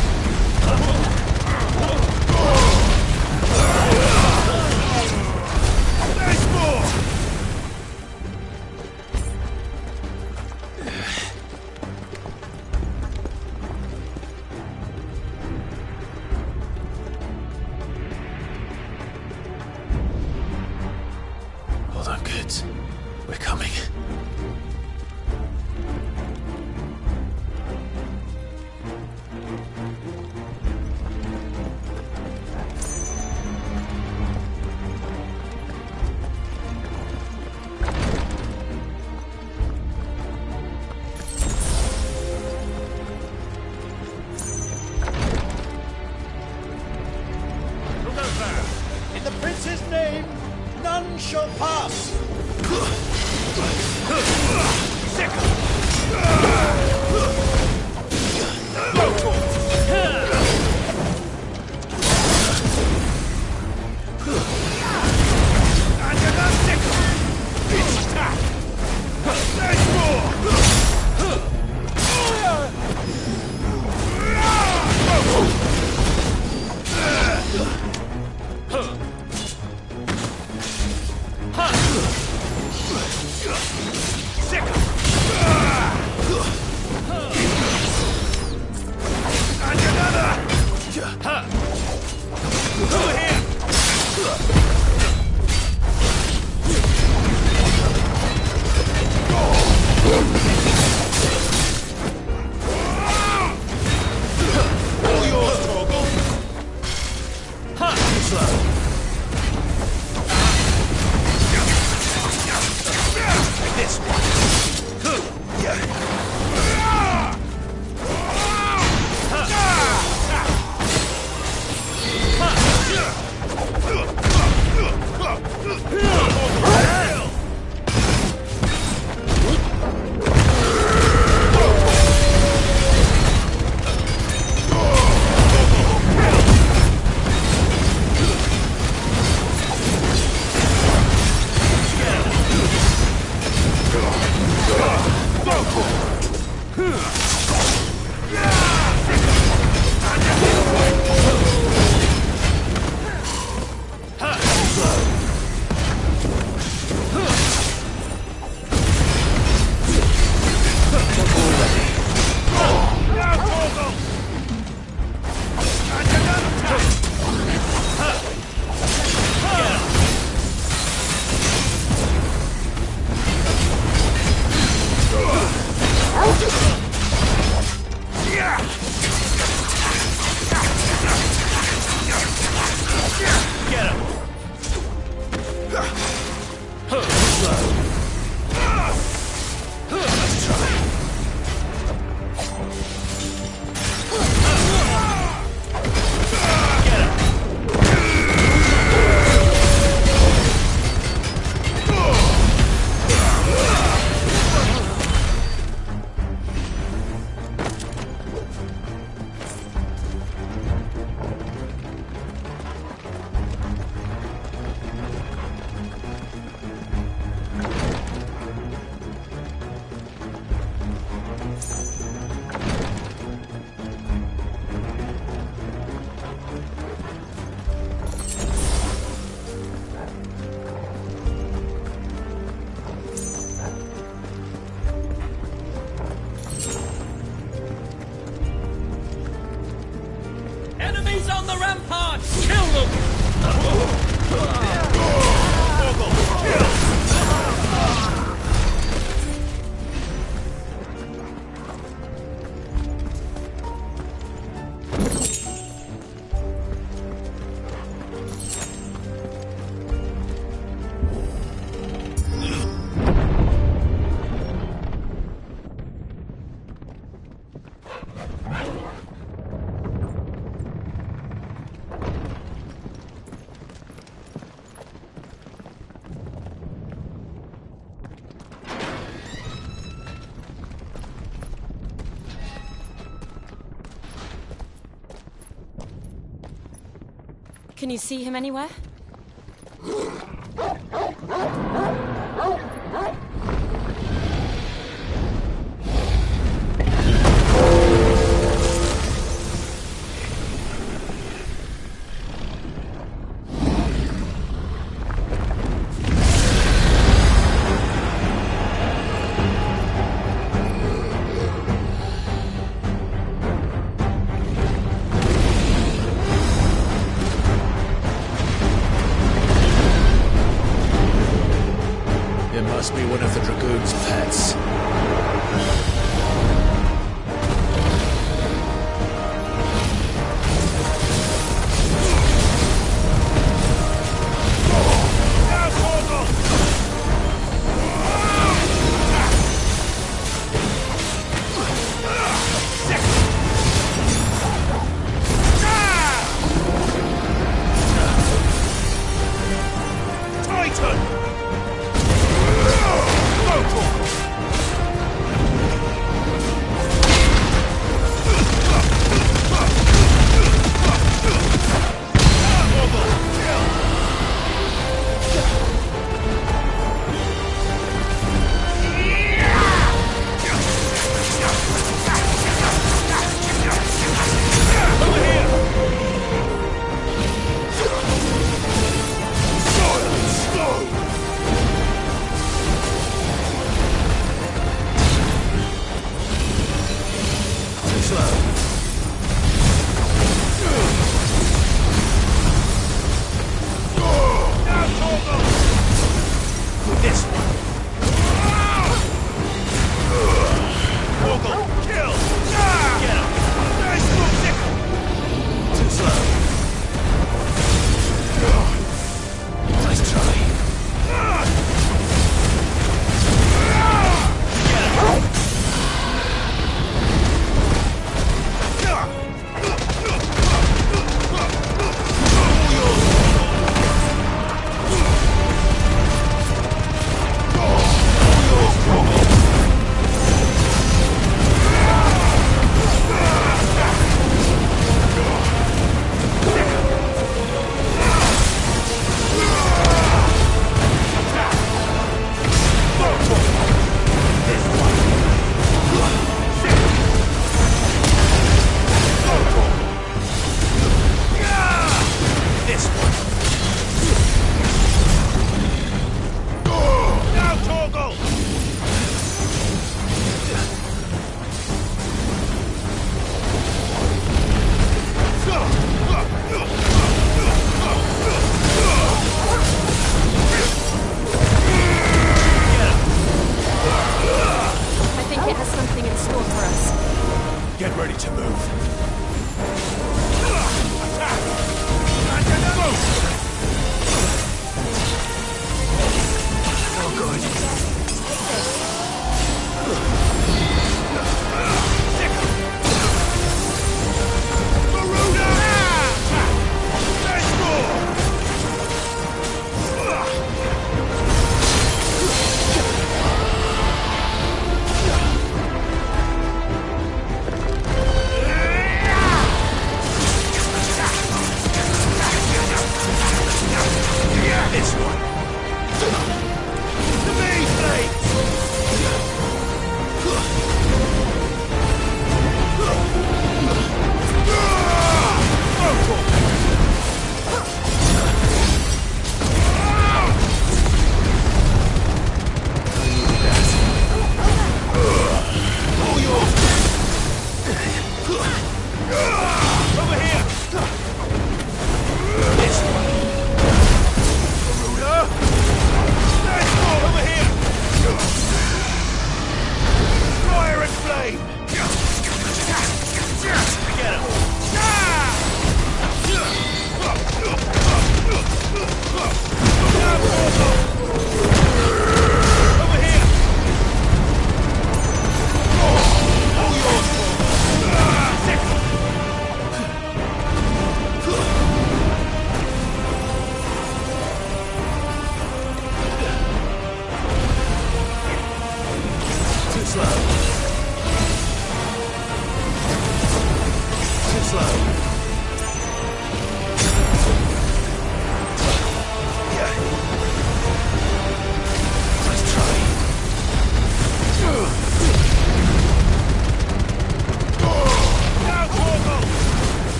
Hold on, kids. We're coming. In the prince's name, none shall pass. Can you see him anywhere? Must be one of the Dragoon's pets.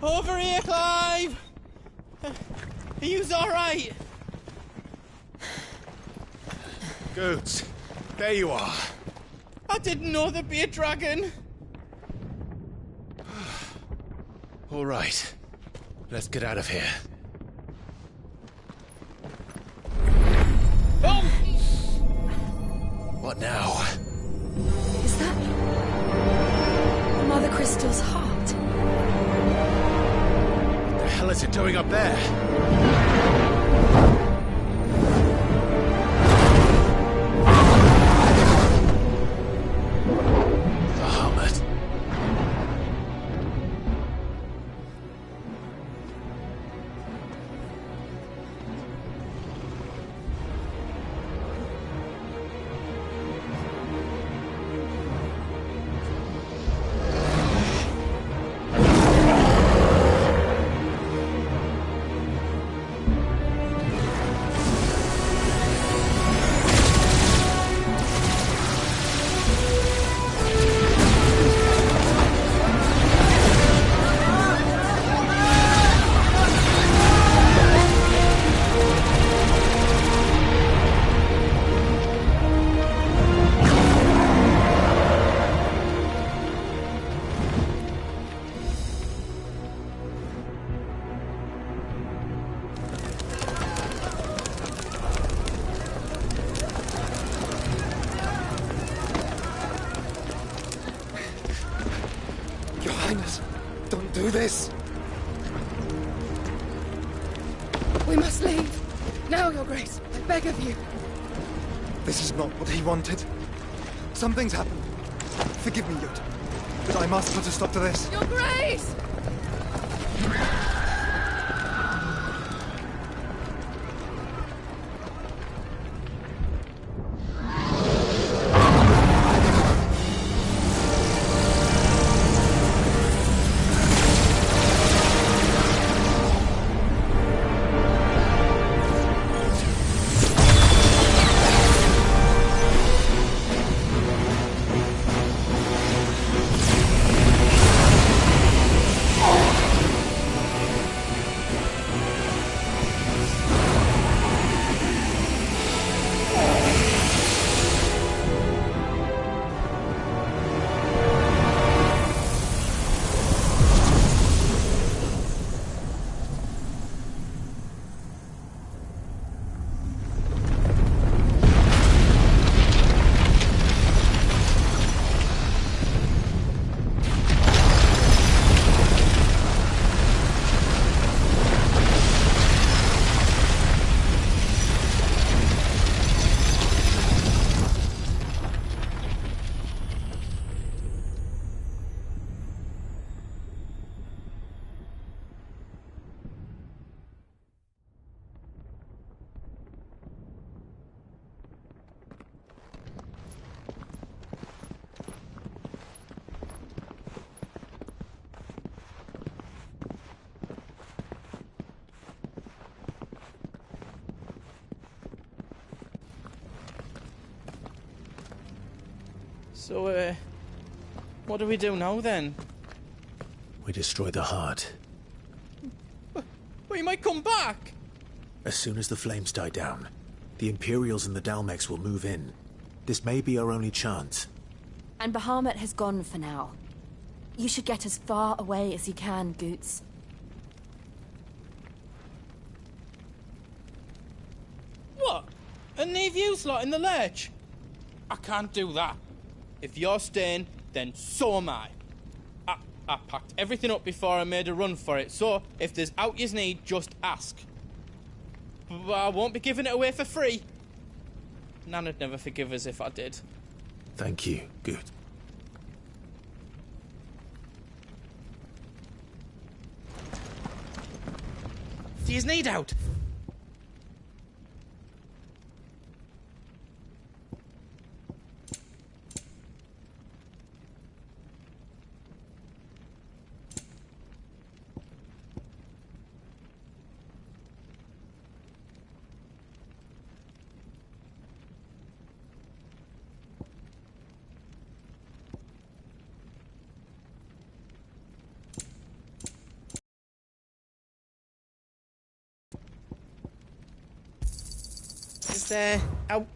Over here, Clive! Are you alright? Goods, there you are. I didn't know there'd be a dragon. All right. Let's get out of here. Oh! What now? Is that Mother Crystal's heart? What the hell is it doing up there? Your Highness, don't do this. We must leave. Now, Your Grace. I beg of you. This is not what he wanted. Something's happened. Forgive me, Yoda, but I must put a stop to this. Your Grace! So, what do we do now then? We destroy the heart. Well, you might come back! As soon as the flames die down, the Imperials and the Dalmex will move in. This may be our only chance. And Bahamut has gone for now. You should get as far away as you can, Goots. What? And leave you lot in the lurch? I can't do that. If you're staying, then so am I. I packed everything up before I made a run for it, so if there's out you need, just ask. But I won't be giving it away for free. Nan'd never forgive us if I did. Thank you. Good. Do you need out? Is there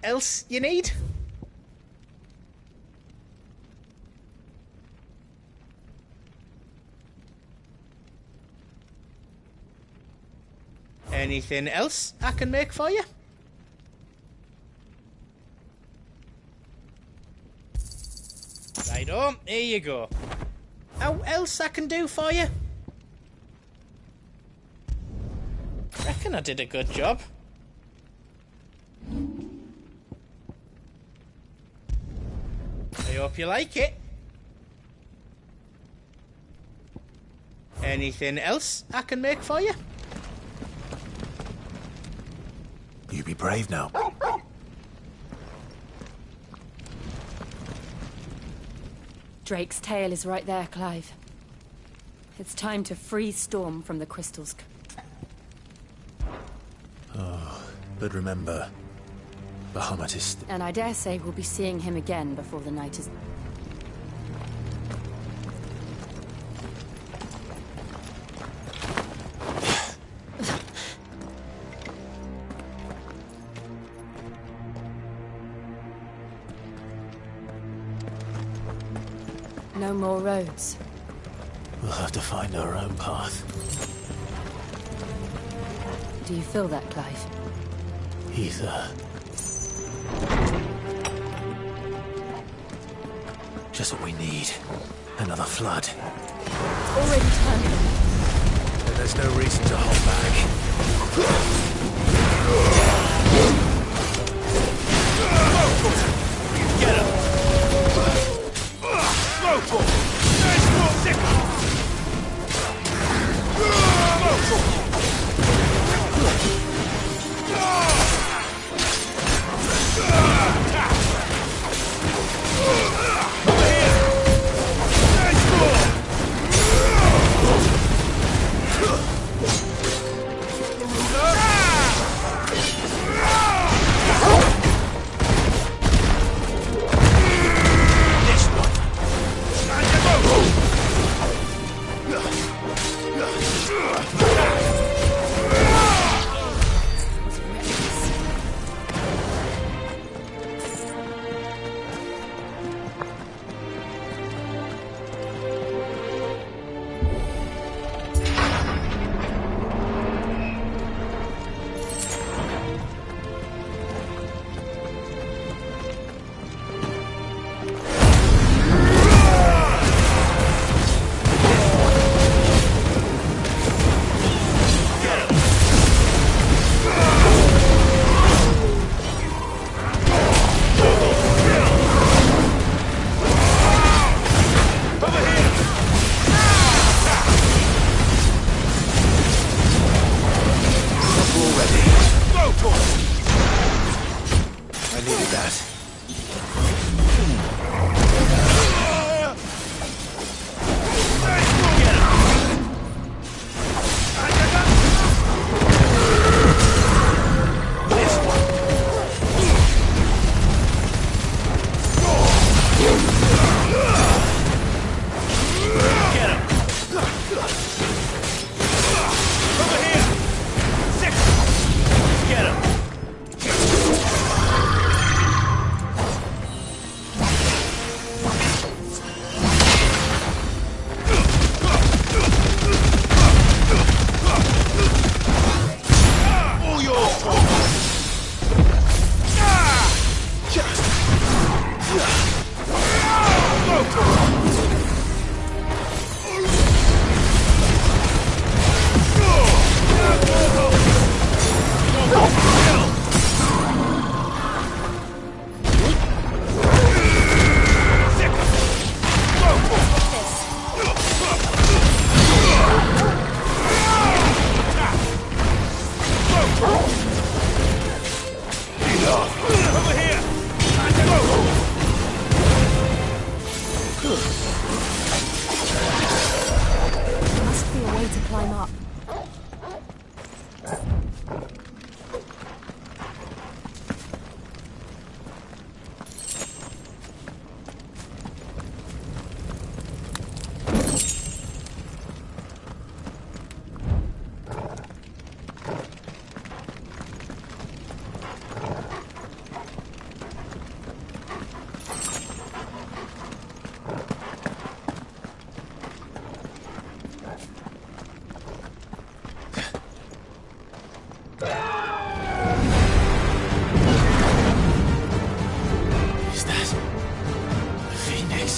else you need? Anything else I can make for you? Righto, here you go. How else I can do for you? Reckon I did a good job. I hope you like it. Anything else I can make for you? You be brave now. Drake's tail is right there, Clive. It's time to free Storm from the crystals. Oh, but remember, Bahamut is... And I dare say we'll be seeing him again before the night is... No more roads. We'll have to find our own path. Do you feel that, Clive? Ether. Just what we need. Another flood. Already turning. And there's no reason to hold back. Get him! Slowpoke! Nice roll, sick! Slowpoke!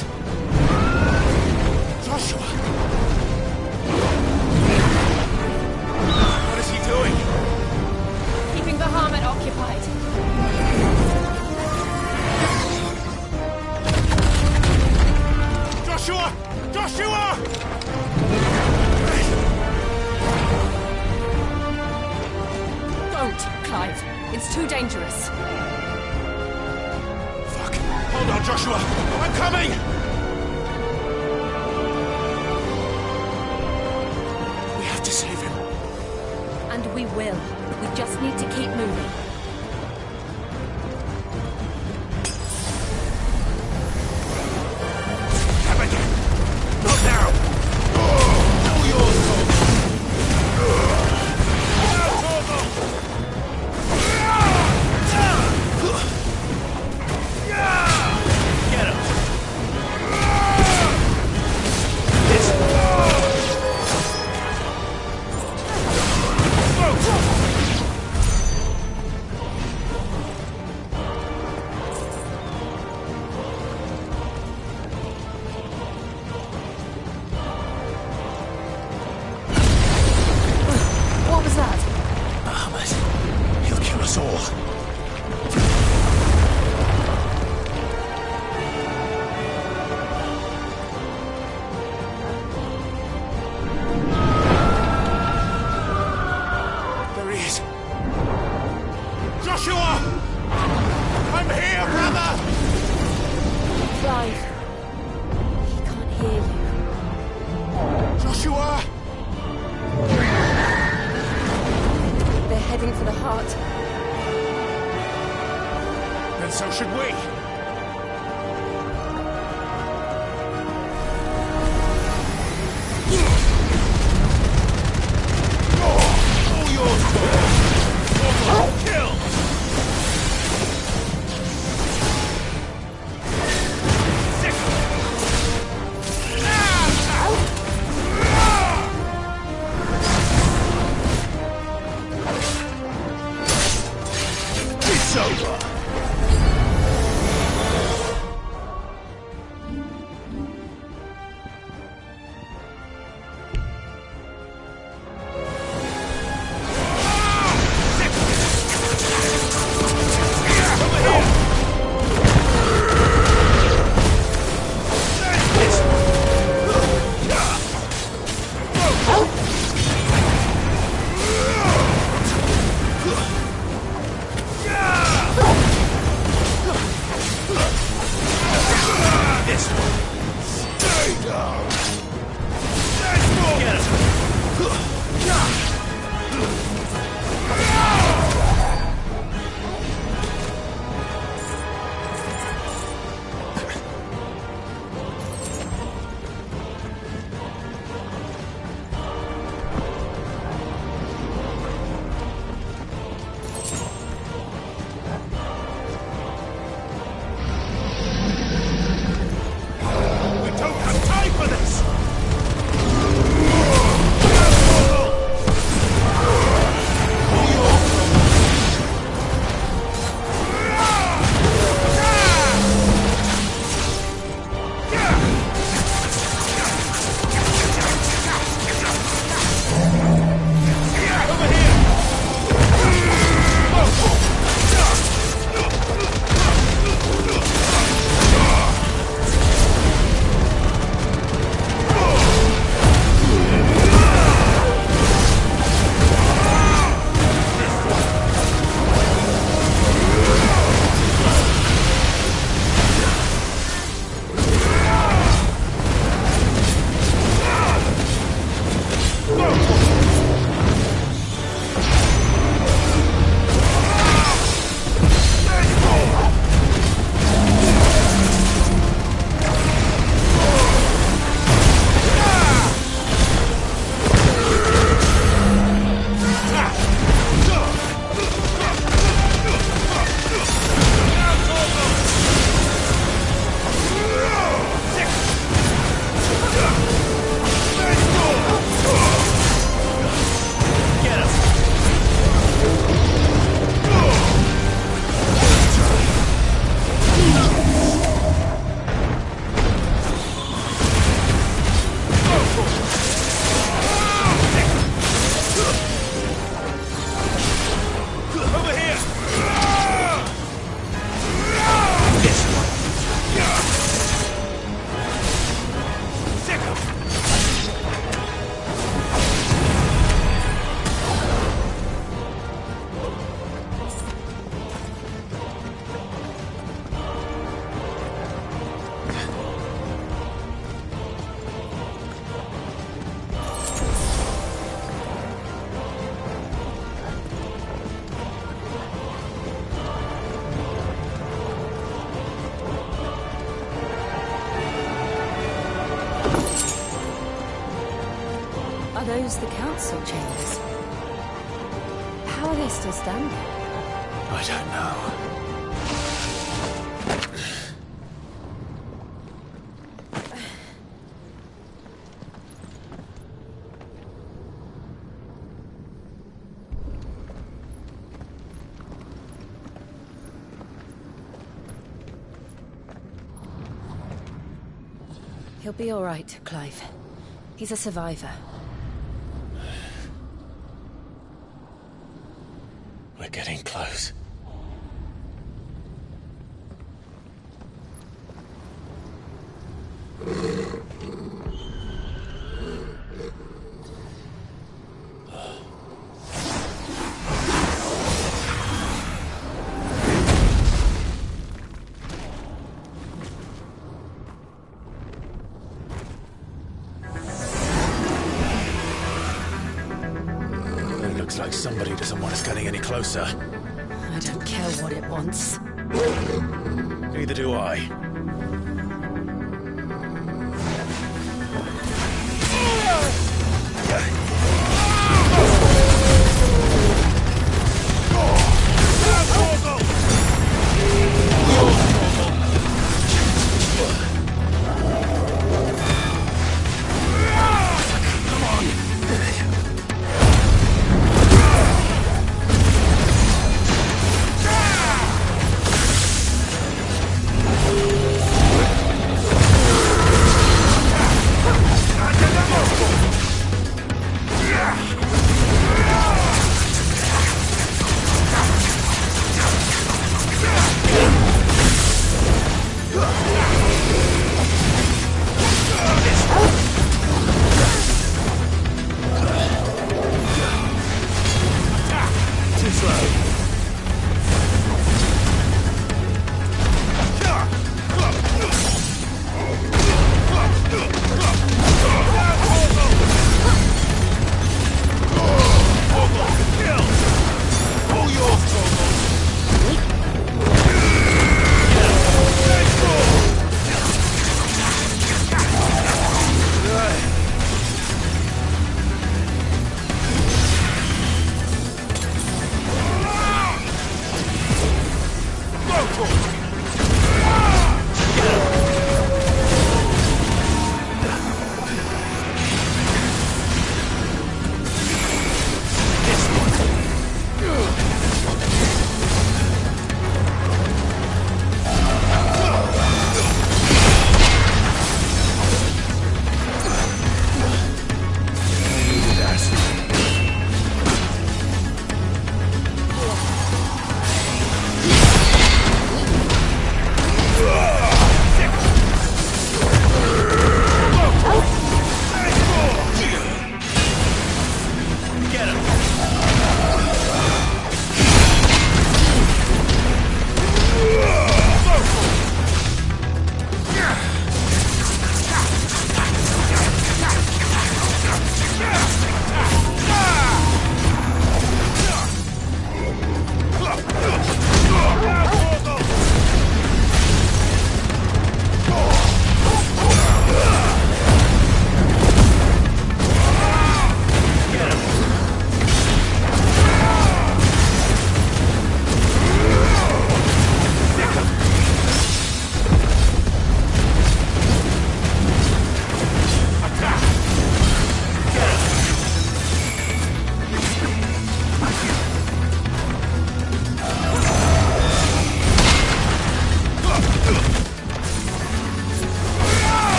this? Joshua! What is he doing? Keeping the Bahamut occupied. Joshua! Joshua! Don't, Clive. It's too dangerous. Fuck. Hold on, Joshua. I'm coming! We have to save him. And we will. We just need to keep moving. Not now! All yours, Get him! What was that? Bahamut. He'll kill us all. There he is. Joshua! I'm here, brother! Clive. He can't hear you. Joshua! They're heading for the heart. Then so should we. All yours, boy. Kill! It's over. Are those the council chambers? How are they still standing? I don't know. He'll be all right, Clive. He's a survivor. We're getting close. Looks like somebody doesn't want us getting any closer. I don't care what it wants. Neither do I. Ah!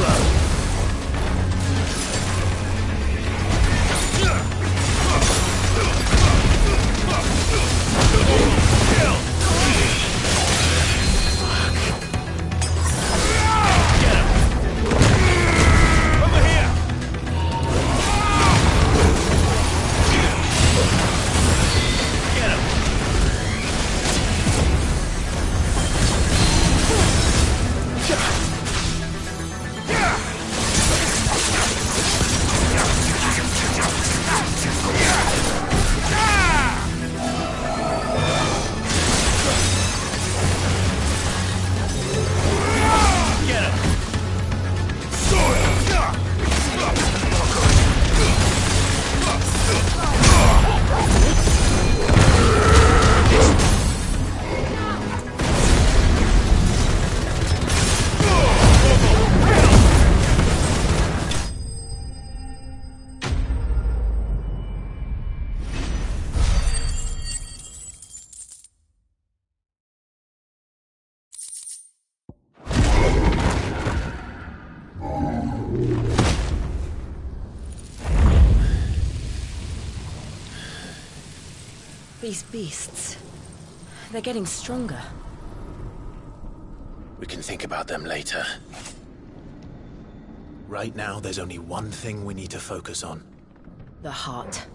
slow. These beasts, they're getting stronger. We can think about them later. Right now, there's only one thing we need to focus on. The heart.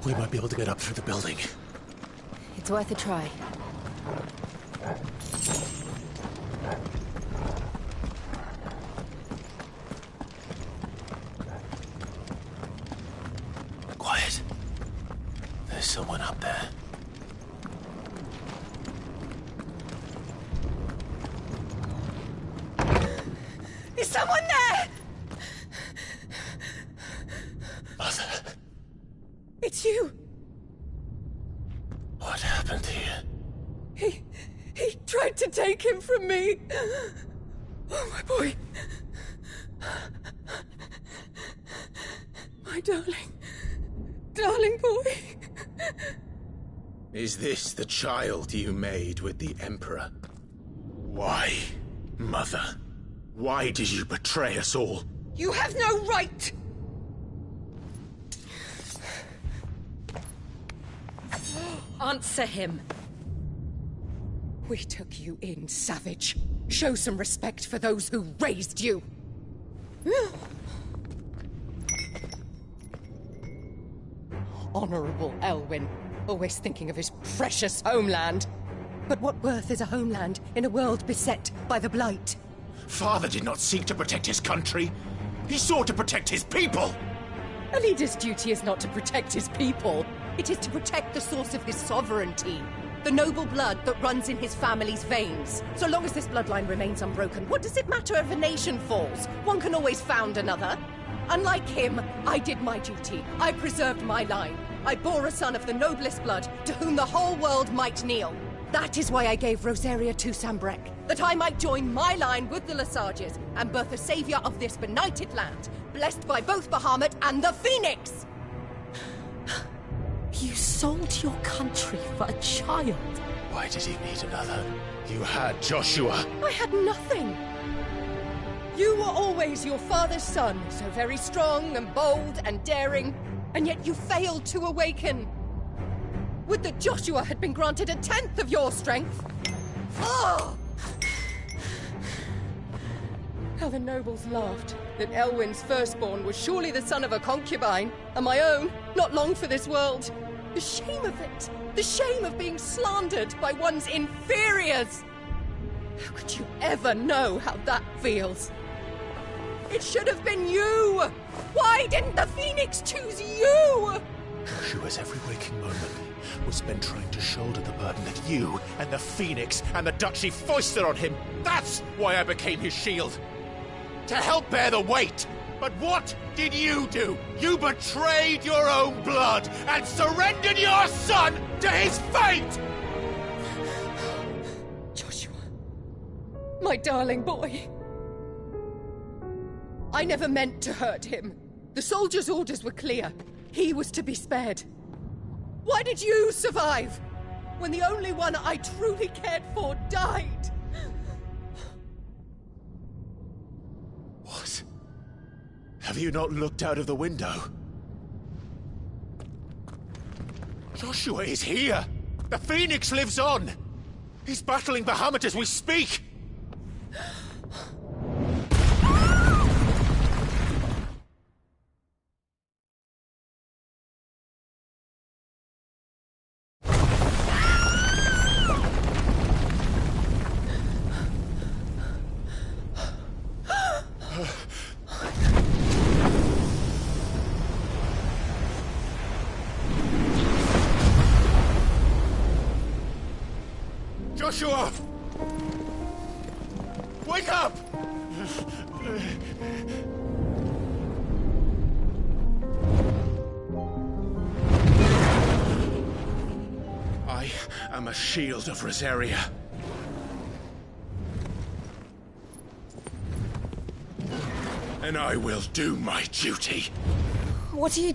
We might be able to get up through the building. It's worth a try. Quiet. There's someone up there. Is someone there? Mother. It's you. What happened here? He tried to take him from me. Oh, my boy. My darling boy. Is this the child you made with the Emperor? Why, Mother? Why did you betray us all? You have no right. Answer him. We took you in, savage. Show some respect for those who raised you. Honorable Elwyn, always thinking of his precious homeland. But what worth is a homeland in a world beset by the Blight? Father did not seek to protect his country. He sought to protect his people. A leader's duty is not to protect his people. It is to protect the source of his sovereignty. The noble blood that runs in his family's veins. So long as this bloodline remains unbroken, what does it matter if a nation falls? One can always found another. Unlike him, I did my duty. I preserved my line. I bore a son of the noblest blood, to whom the whole world might kneel. That is why I gave Rosaria to Sambrek, that I might join my line with the Lesages and birth a savior of this benighted land, blessed by both Bahamut and the Phoenix! You sold your country for a child. Why did he need another? You had Joshua. I had nothing. You were always your father's son, so very strong and bold and daring, and yet you failed to awaken. Would that Joshua had been granted 1/10 of your strength. Oh! How the nobles laughed that Elwyn's firstborn was surely the son of a concubine, and my own, not long for this world. The shame of it! The shame of being slandered by one's inferiors! Would you ever know how that feels? It should have been you! Why didn't the Phoenix choose you? Joshua's every waking moment was spent trying to shoulder the burden that you and the Phoenix and the Duchy foisted on him. That's why I became his shield. To help bear the weight. But what did you do? You betrayed your own blood and surrendered your son to his fate! Joshua. My darling boy. I never meant to hurt him. The soldiers' orders were clear. He was to be spared. Why did you survive when the only one I truly cared for died? What? Have you not looked out of the window? Joshua is here! The Phoenix lives on! He's battling Bahamut as we speak! Joshua! Wake up! I am a shield of Rosaria. And I will do my duty. What are you...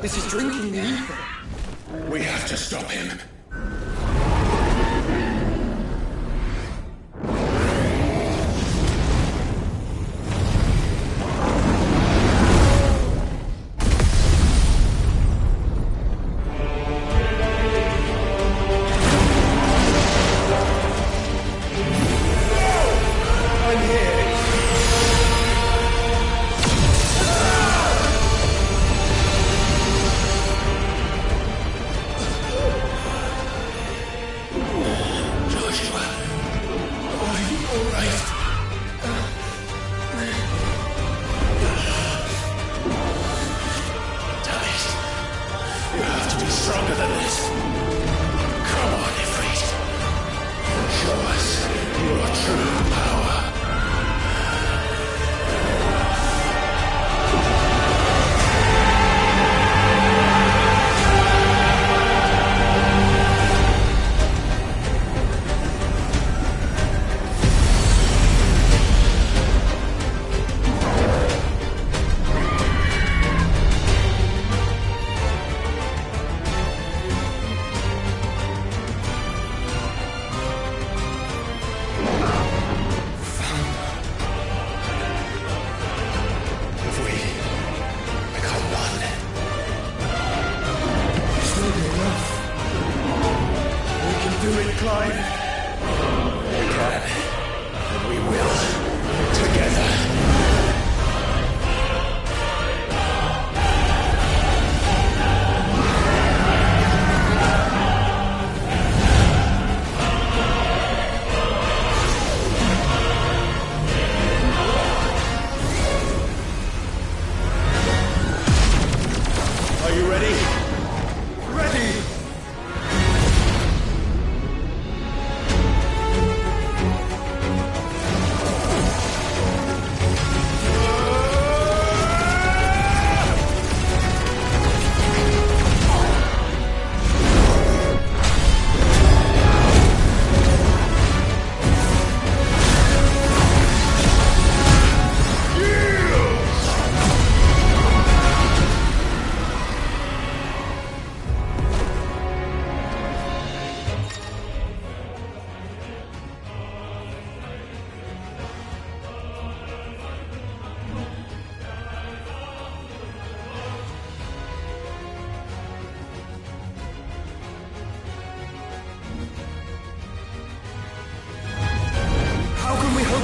This is drinking the ether. We have to stop him.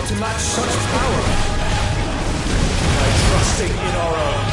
To match such power by trusting in our own.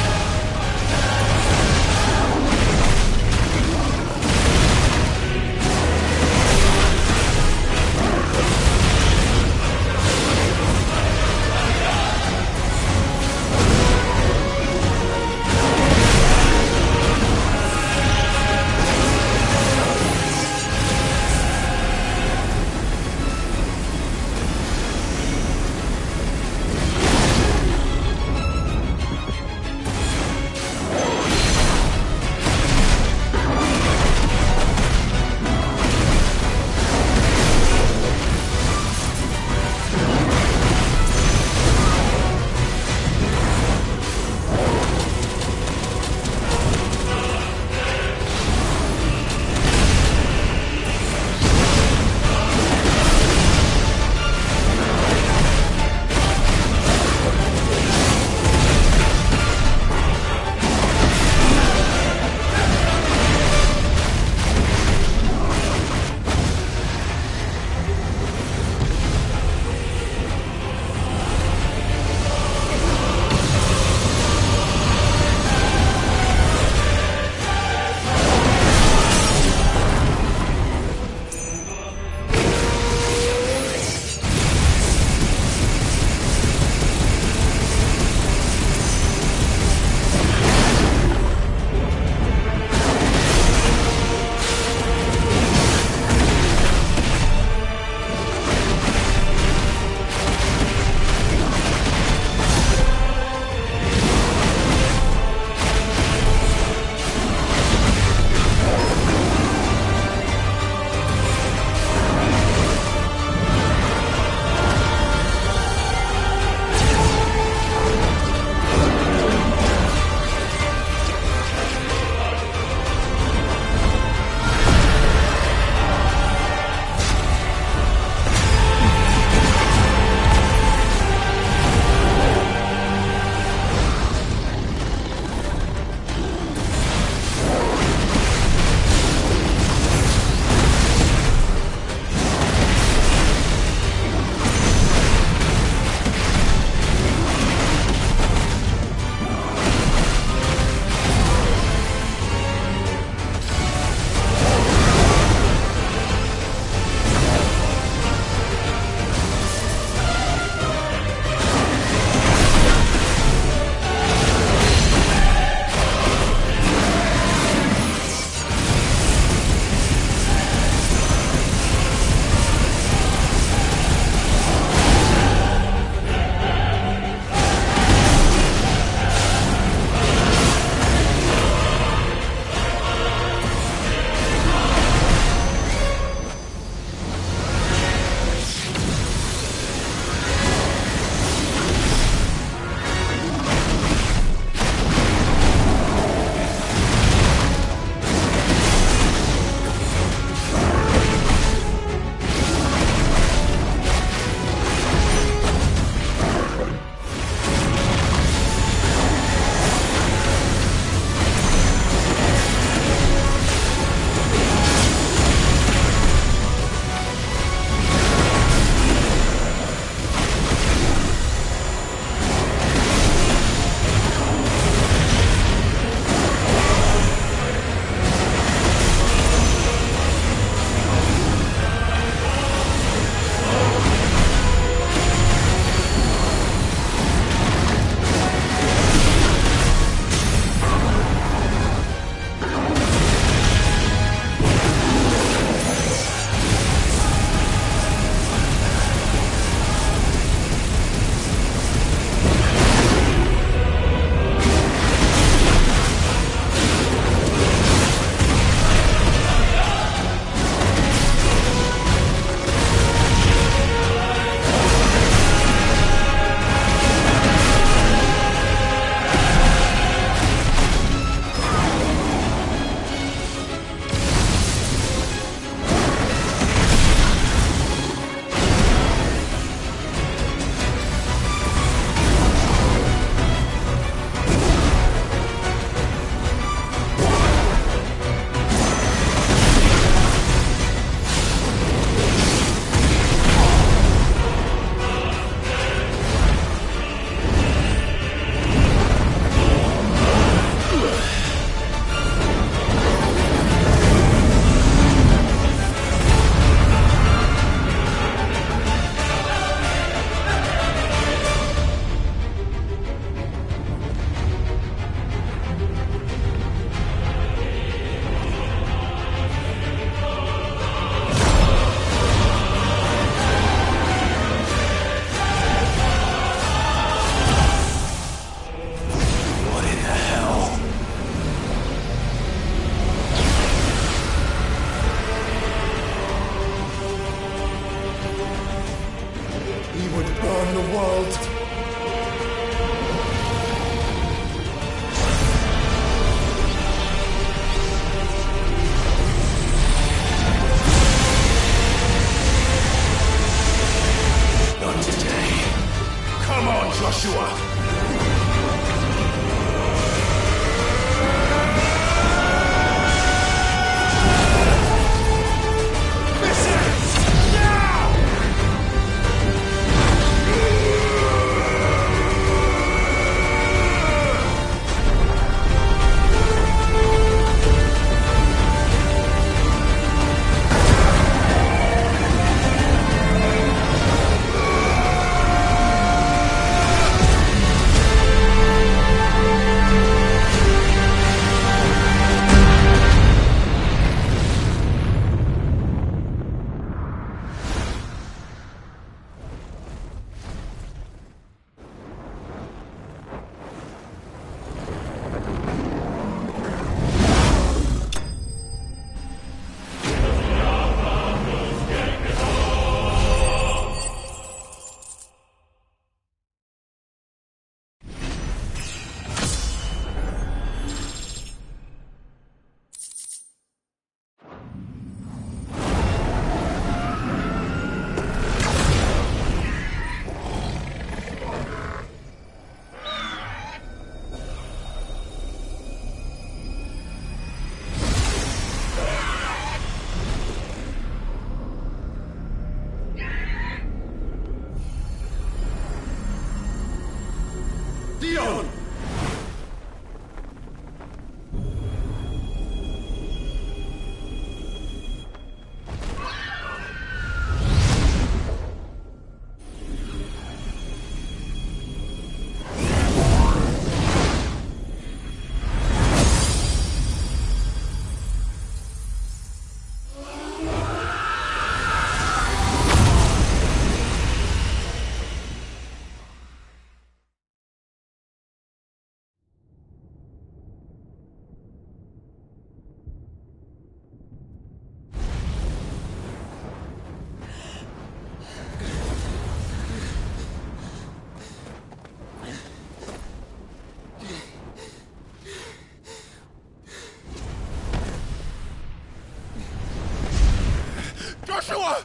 Joshua!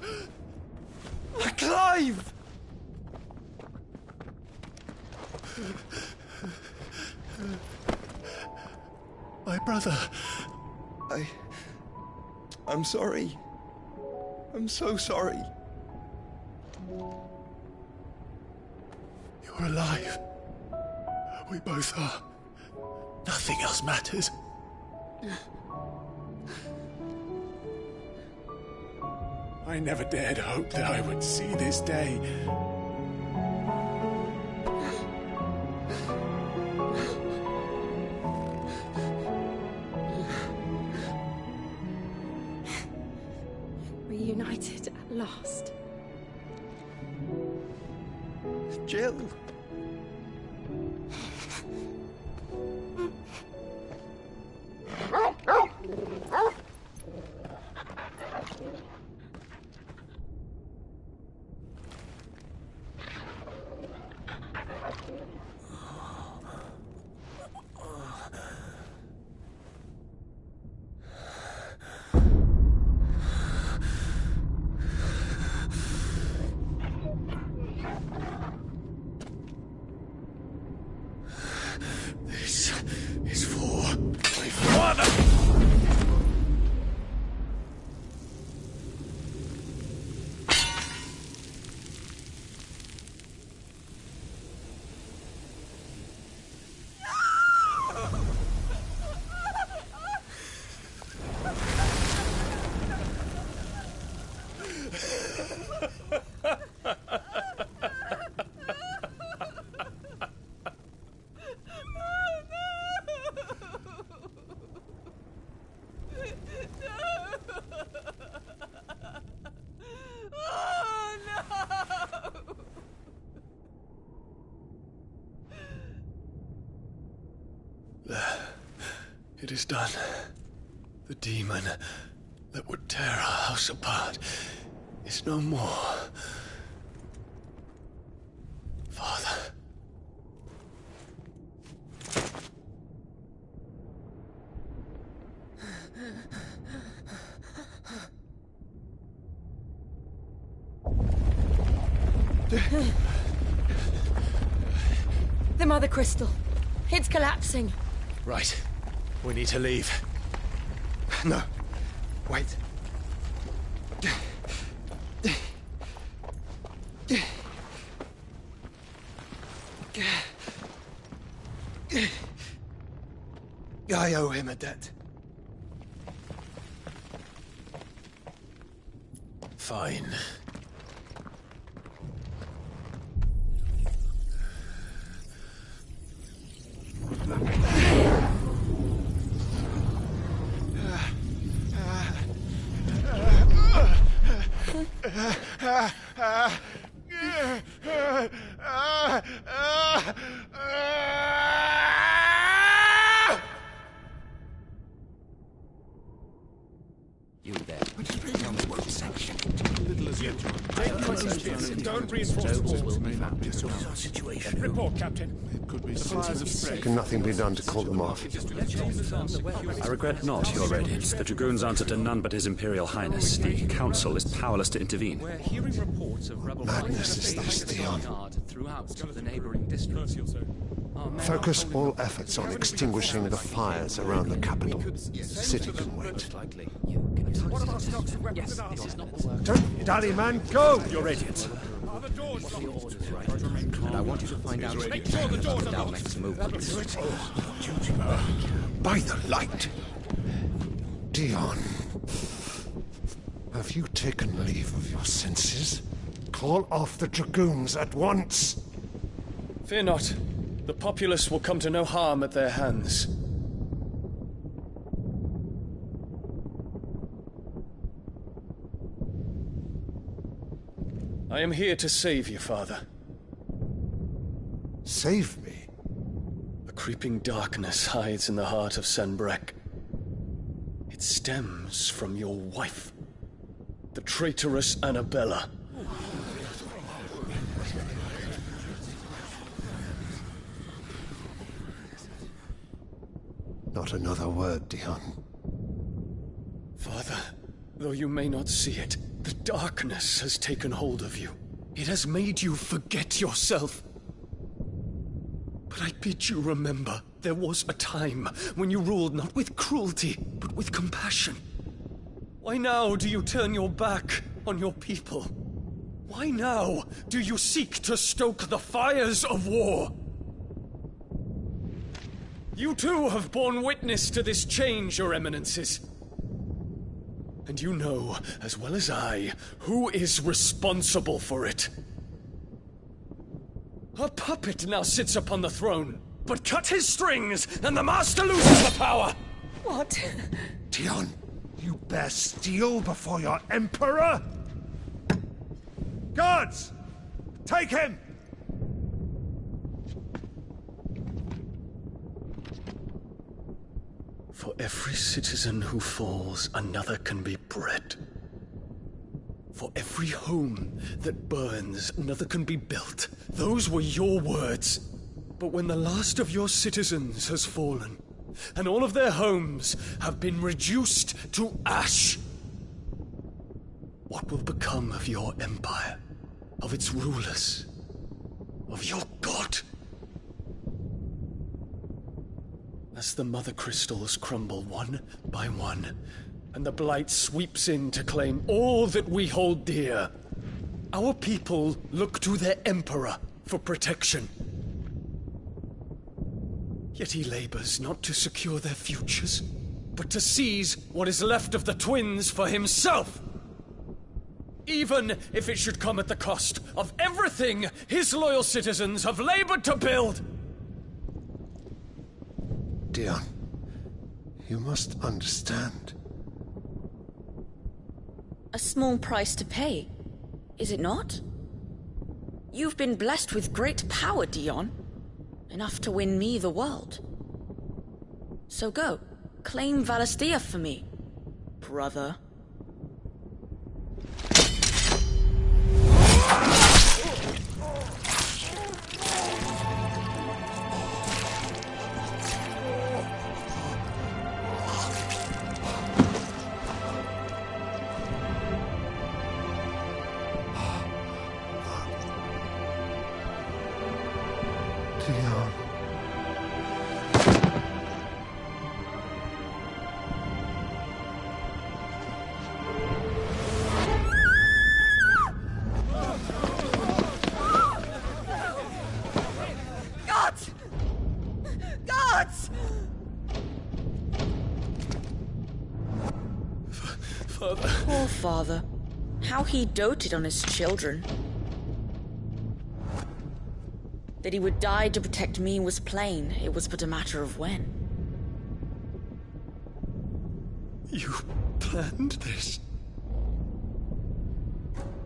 Clive! My brother. I'm sorry. I'm so sorry. You're alive. We both are. Nothing else matters. I never dared hope that I would see this day. Reunited at last. Jill. This is for my father! It is done. The demon that would tear our house apart is no more. Father. The Mother Crystal. It's collapsing. Right. We need to leave. No. Wait. I owe him a debt. Fine. You there. Little as yet. Don't reinforce will be found. situation. Report, Captain. It could be the fires have spread. Can nothing be done to call them off? I regret not, Your Radiance. The Dragoons answer to none but His Imperial Highness. The Council is powerless to intervene. We're hearing reports of rebel Madness is this, Theon. throughout the neighboring districts. Focus all efforts on extinguishing the fires around the capital. City can wait. Don't dally, man, go! Your Radiance. And I want you to find out Make sure the doors are locked. next movements. By the light! Dion, have you taken leave of your senses? Call off the Dragoons at once! Fear not. The populace will come to no harm at their hands. I am here to save you, Father. Save me? A creeping darkness hides in the heart of Sanbrek. It stems from your wife, the traitorous Annabella. Not another word, Dion. Father, Though you may not see it, the darkness has taken hold of you. It has made you forget yourself. But I bid you remember, there was a time when you ruled not with cruelty, but with compassion. Why now do you turn your back on your people? Why now do you seek to stoke the fires of war? You too have borne witness to this change, Your Eminences. And you know, as well as I, who is responsible for it. A puppet now sits upon the throne, but cut his strings, and the master loses the power! What? Dion, you bear steel before your emperor? Guards! Take him! For every citizen who falls, another can be bred. For every home that burns, another can be built. Those were your words. But when the last of your citizens has fallen, and all of their homes have been reduced to ash, what will become of your empire, of its rulers, of your god? As the mother crystals crumble one by one, and the blight sweeps in to claim all that we hold dear, our people look to their emperor for protection. Yet he labors not to secure their futures, but to seize what is left of the twins for himself. Even if it should come at the cost of everything his loyal citizens have labored to build. Dion, you must understand. A small price to pay, is it not? You've been blessed with great power, Dion. Enough to win me the world. So go, claim Valisthea for me, brother. Dion. Gods! Gods! Father. Poor father. How he doted on his children. That he would die to protect me was plain. It was but a matter of when. You planned this?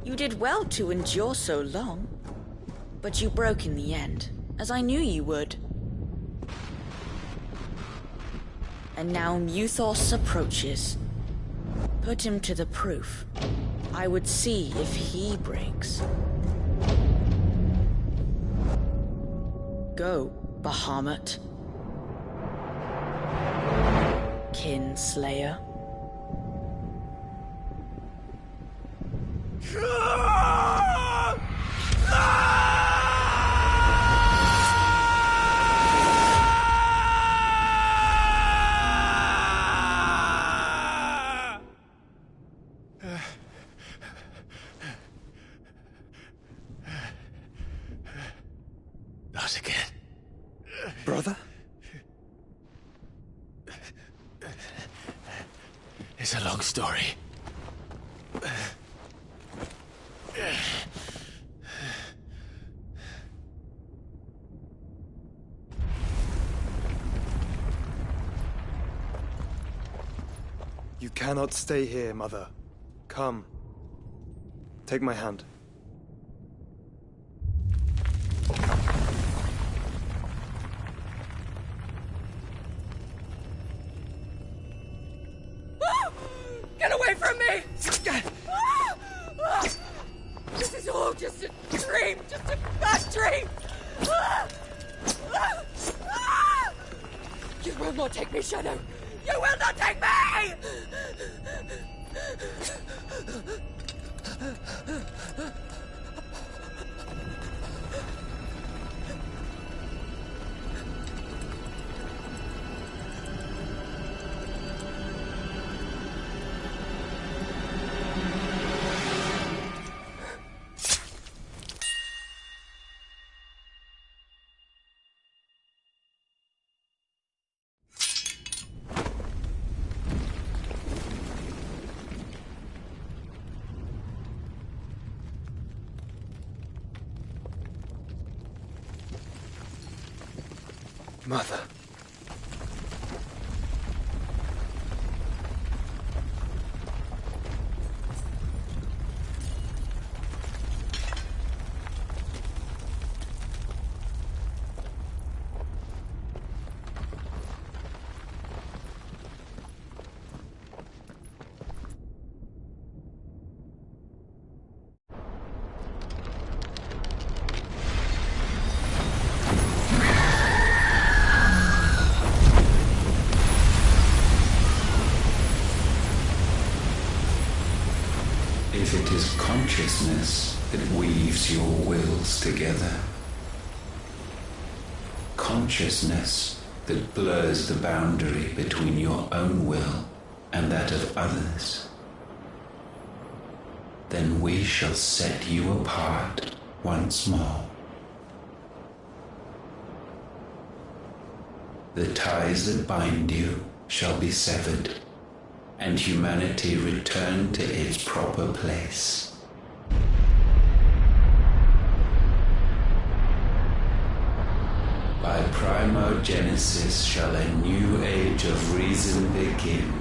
You did well to endure so long. But you broke in the end, as I knew you would. And now Muthos approaches. Put him to the proof. I would see if he breaks. Go, Bahamut. Kinslayer. Not again. Brother? It's a long story. You cannot stay here, Mother. Come. Take my hand. Get away from me! This is all just a dream, just a bad dream! You will not take me, Shadow! You will not take me! Mother. If it is consciousness that weaves your wills together, consciousness that blurs the boundary between your own will and that of others, then we shall set you apart once more. The ties that bind you shall be severed, and humanity return to its proper place. By primogenesis shall a new age of reason begin.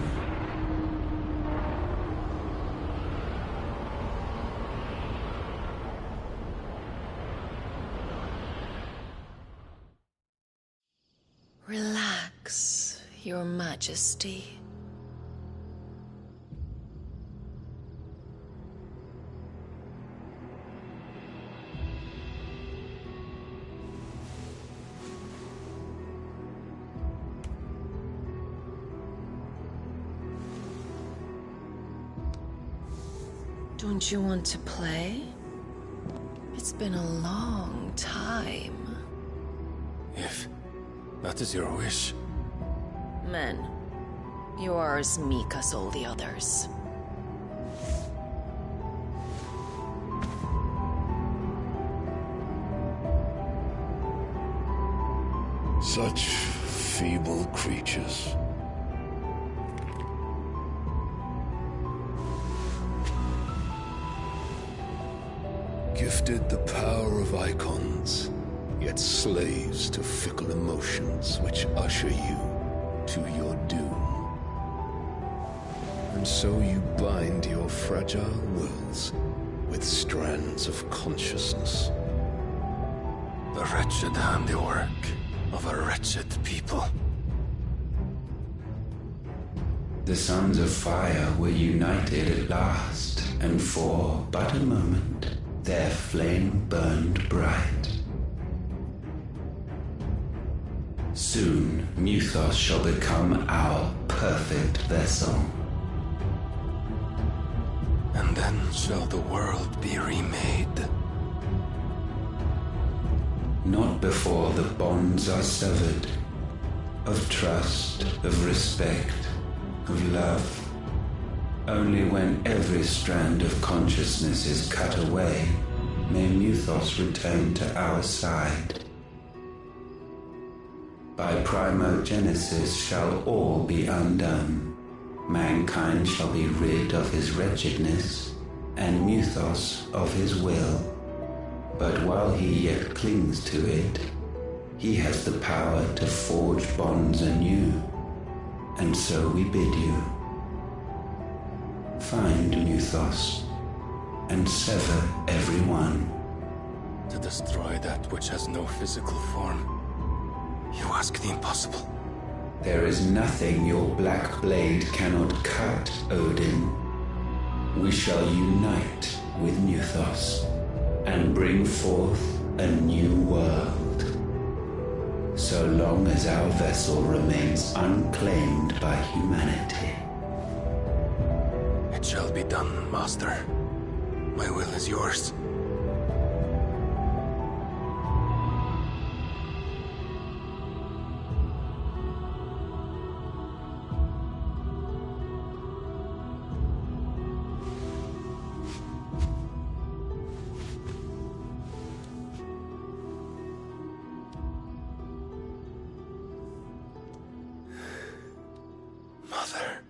Relax, Your Majesty. Don't you want to play? It's been a long time. If that is your wish. Men, you are as meek as all the others. Such feeble creatures. Gifted the power of icons, yet slaves to fickle emotions which usher you to your doom. And so you bind your fragile wills with strands of consciousness. The wretched handiwork of a wretched people. The Sons of Fire were united at last, and for but a moment their flame burned bright. Soon, Muthos shall become our perfect vessel. And then shall the world be remade. Not before the bonds are severed, of trust, of respect, of love. Only when every strand of consciousness is cut away, may Muthos return to our side. By primogenesis shall all be undone. Mankind shall be rid of his wretchedness, and Muthos of his will. But while he yet clings to it, he has the power to forge bonds anew. And so we bid you, find Muthos, and sever every one. To destroy that which has no physical form. You ask the impossible. There is nothing your black blade cannot cut, Odin. We shall unite with Muthos, and bring forth a new world. So long as our vessel remains unclaimed by humanity. It shall be done, Master. My will is yours. Mother.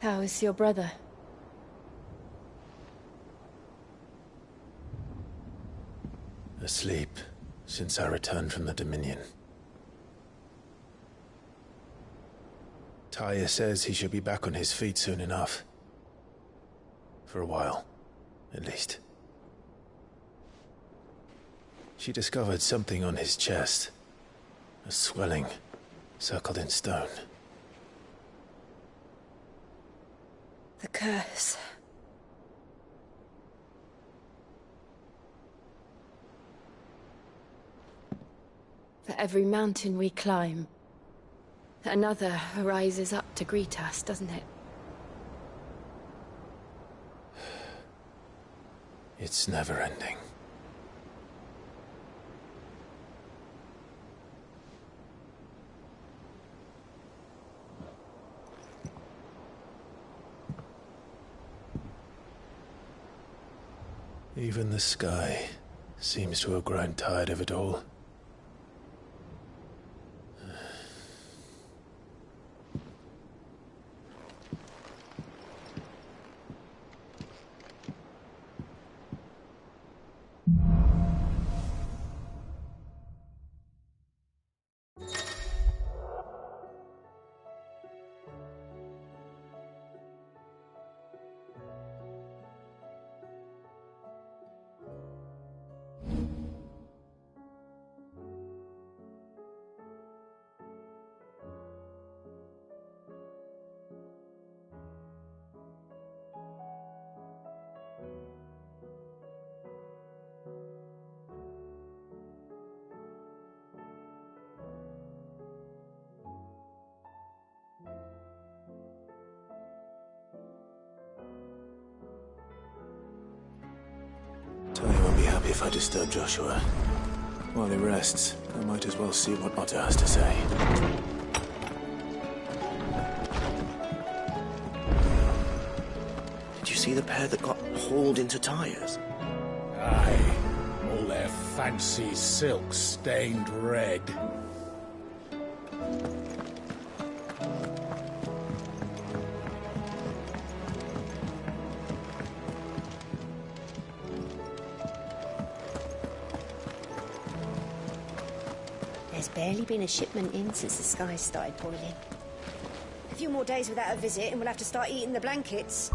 How is your brother? Asleep since I returned from the Dominion. Taya says he should be back on his feet soon enough. For a while, at least. She discovered something on his chest. A swelling, circled in stone. The curse. For every mountain we climb, another rises up to greet us, doesn't it? It's never ending. Even the sky seems to have grown tired of it all. Tony won't be happy if I disturb Joshua. While he rests, I might as well see what Otter has to say. Did you see the pair that got hauled into Tyres? Aye. All their fancy silks stained red. There's barely been a shipment in since the sky started boiling. A few more days without a visit and we'll have to start eating the blankets.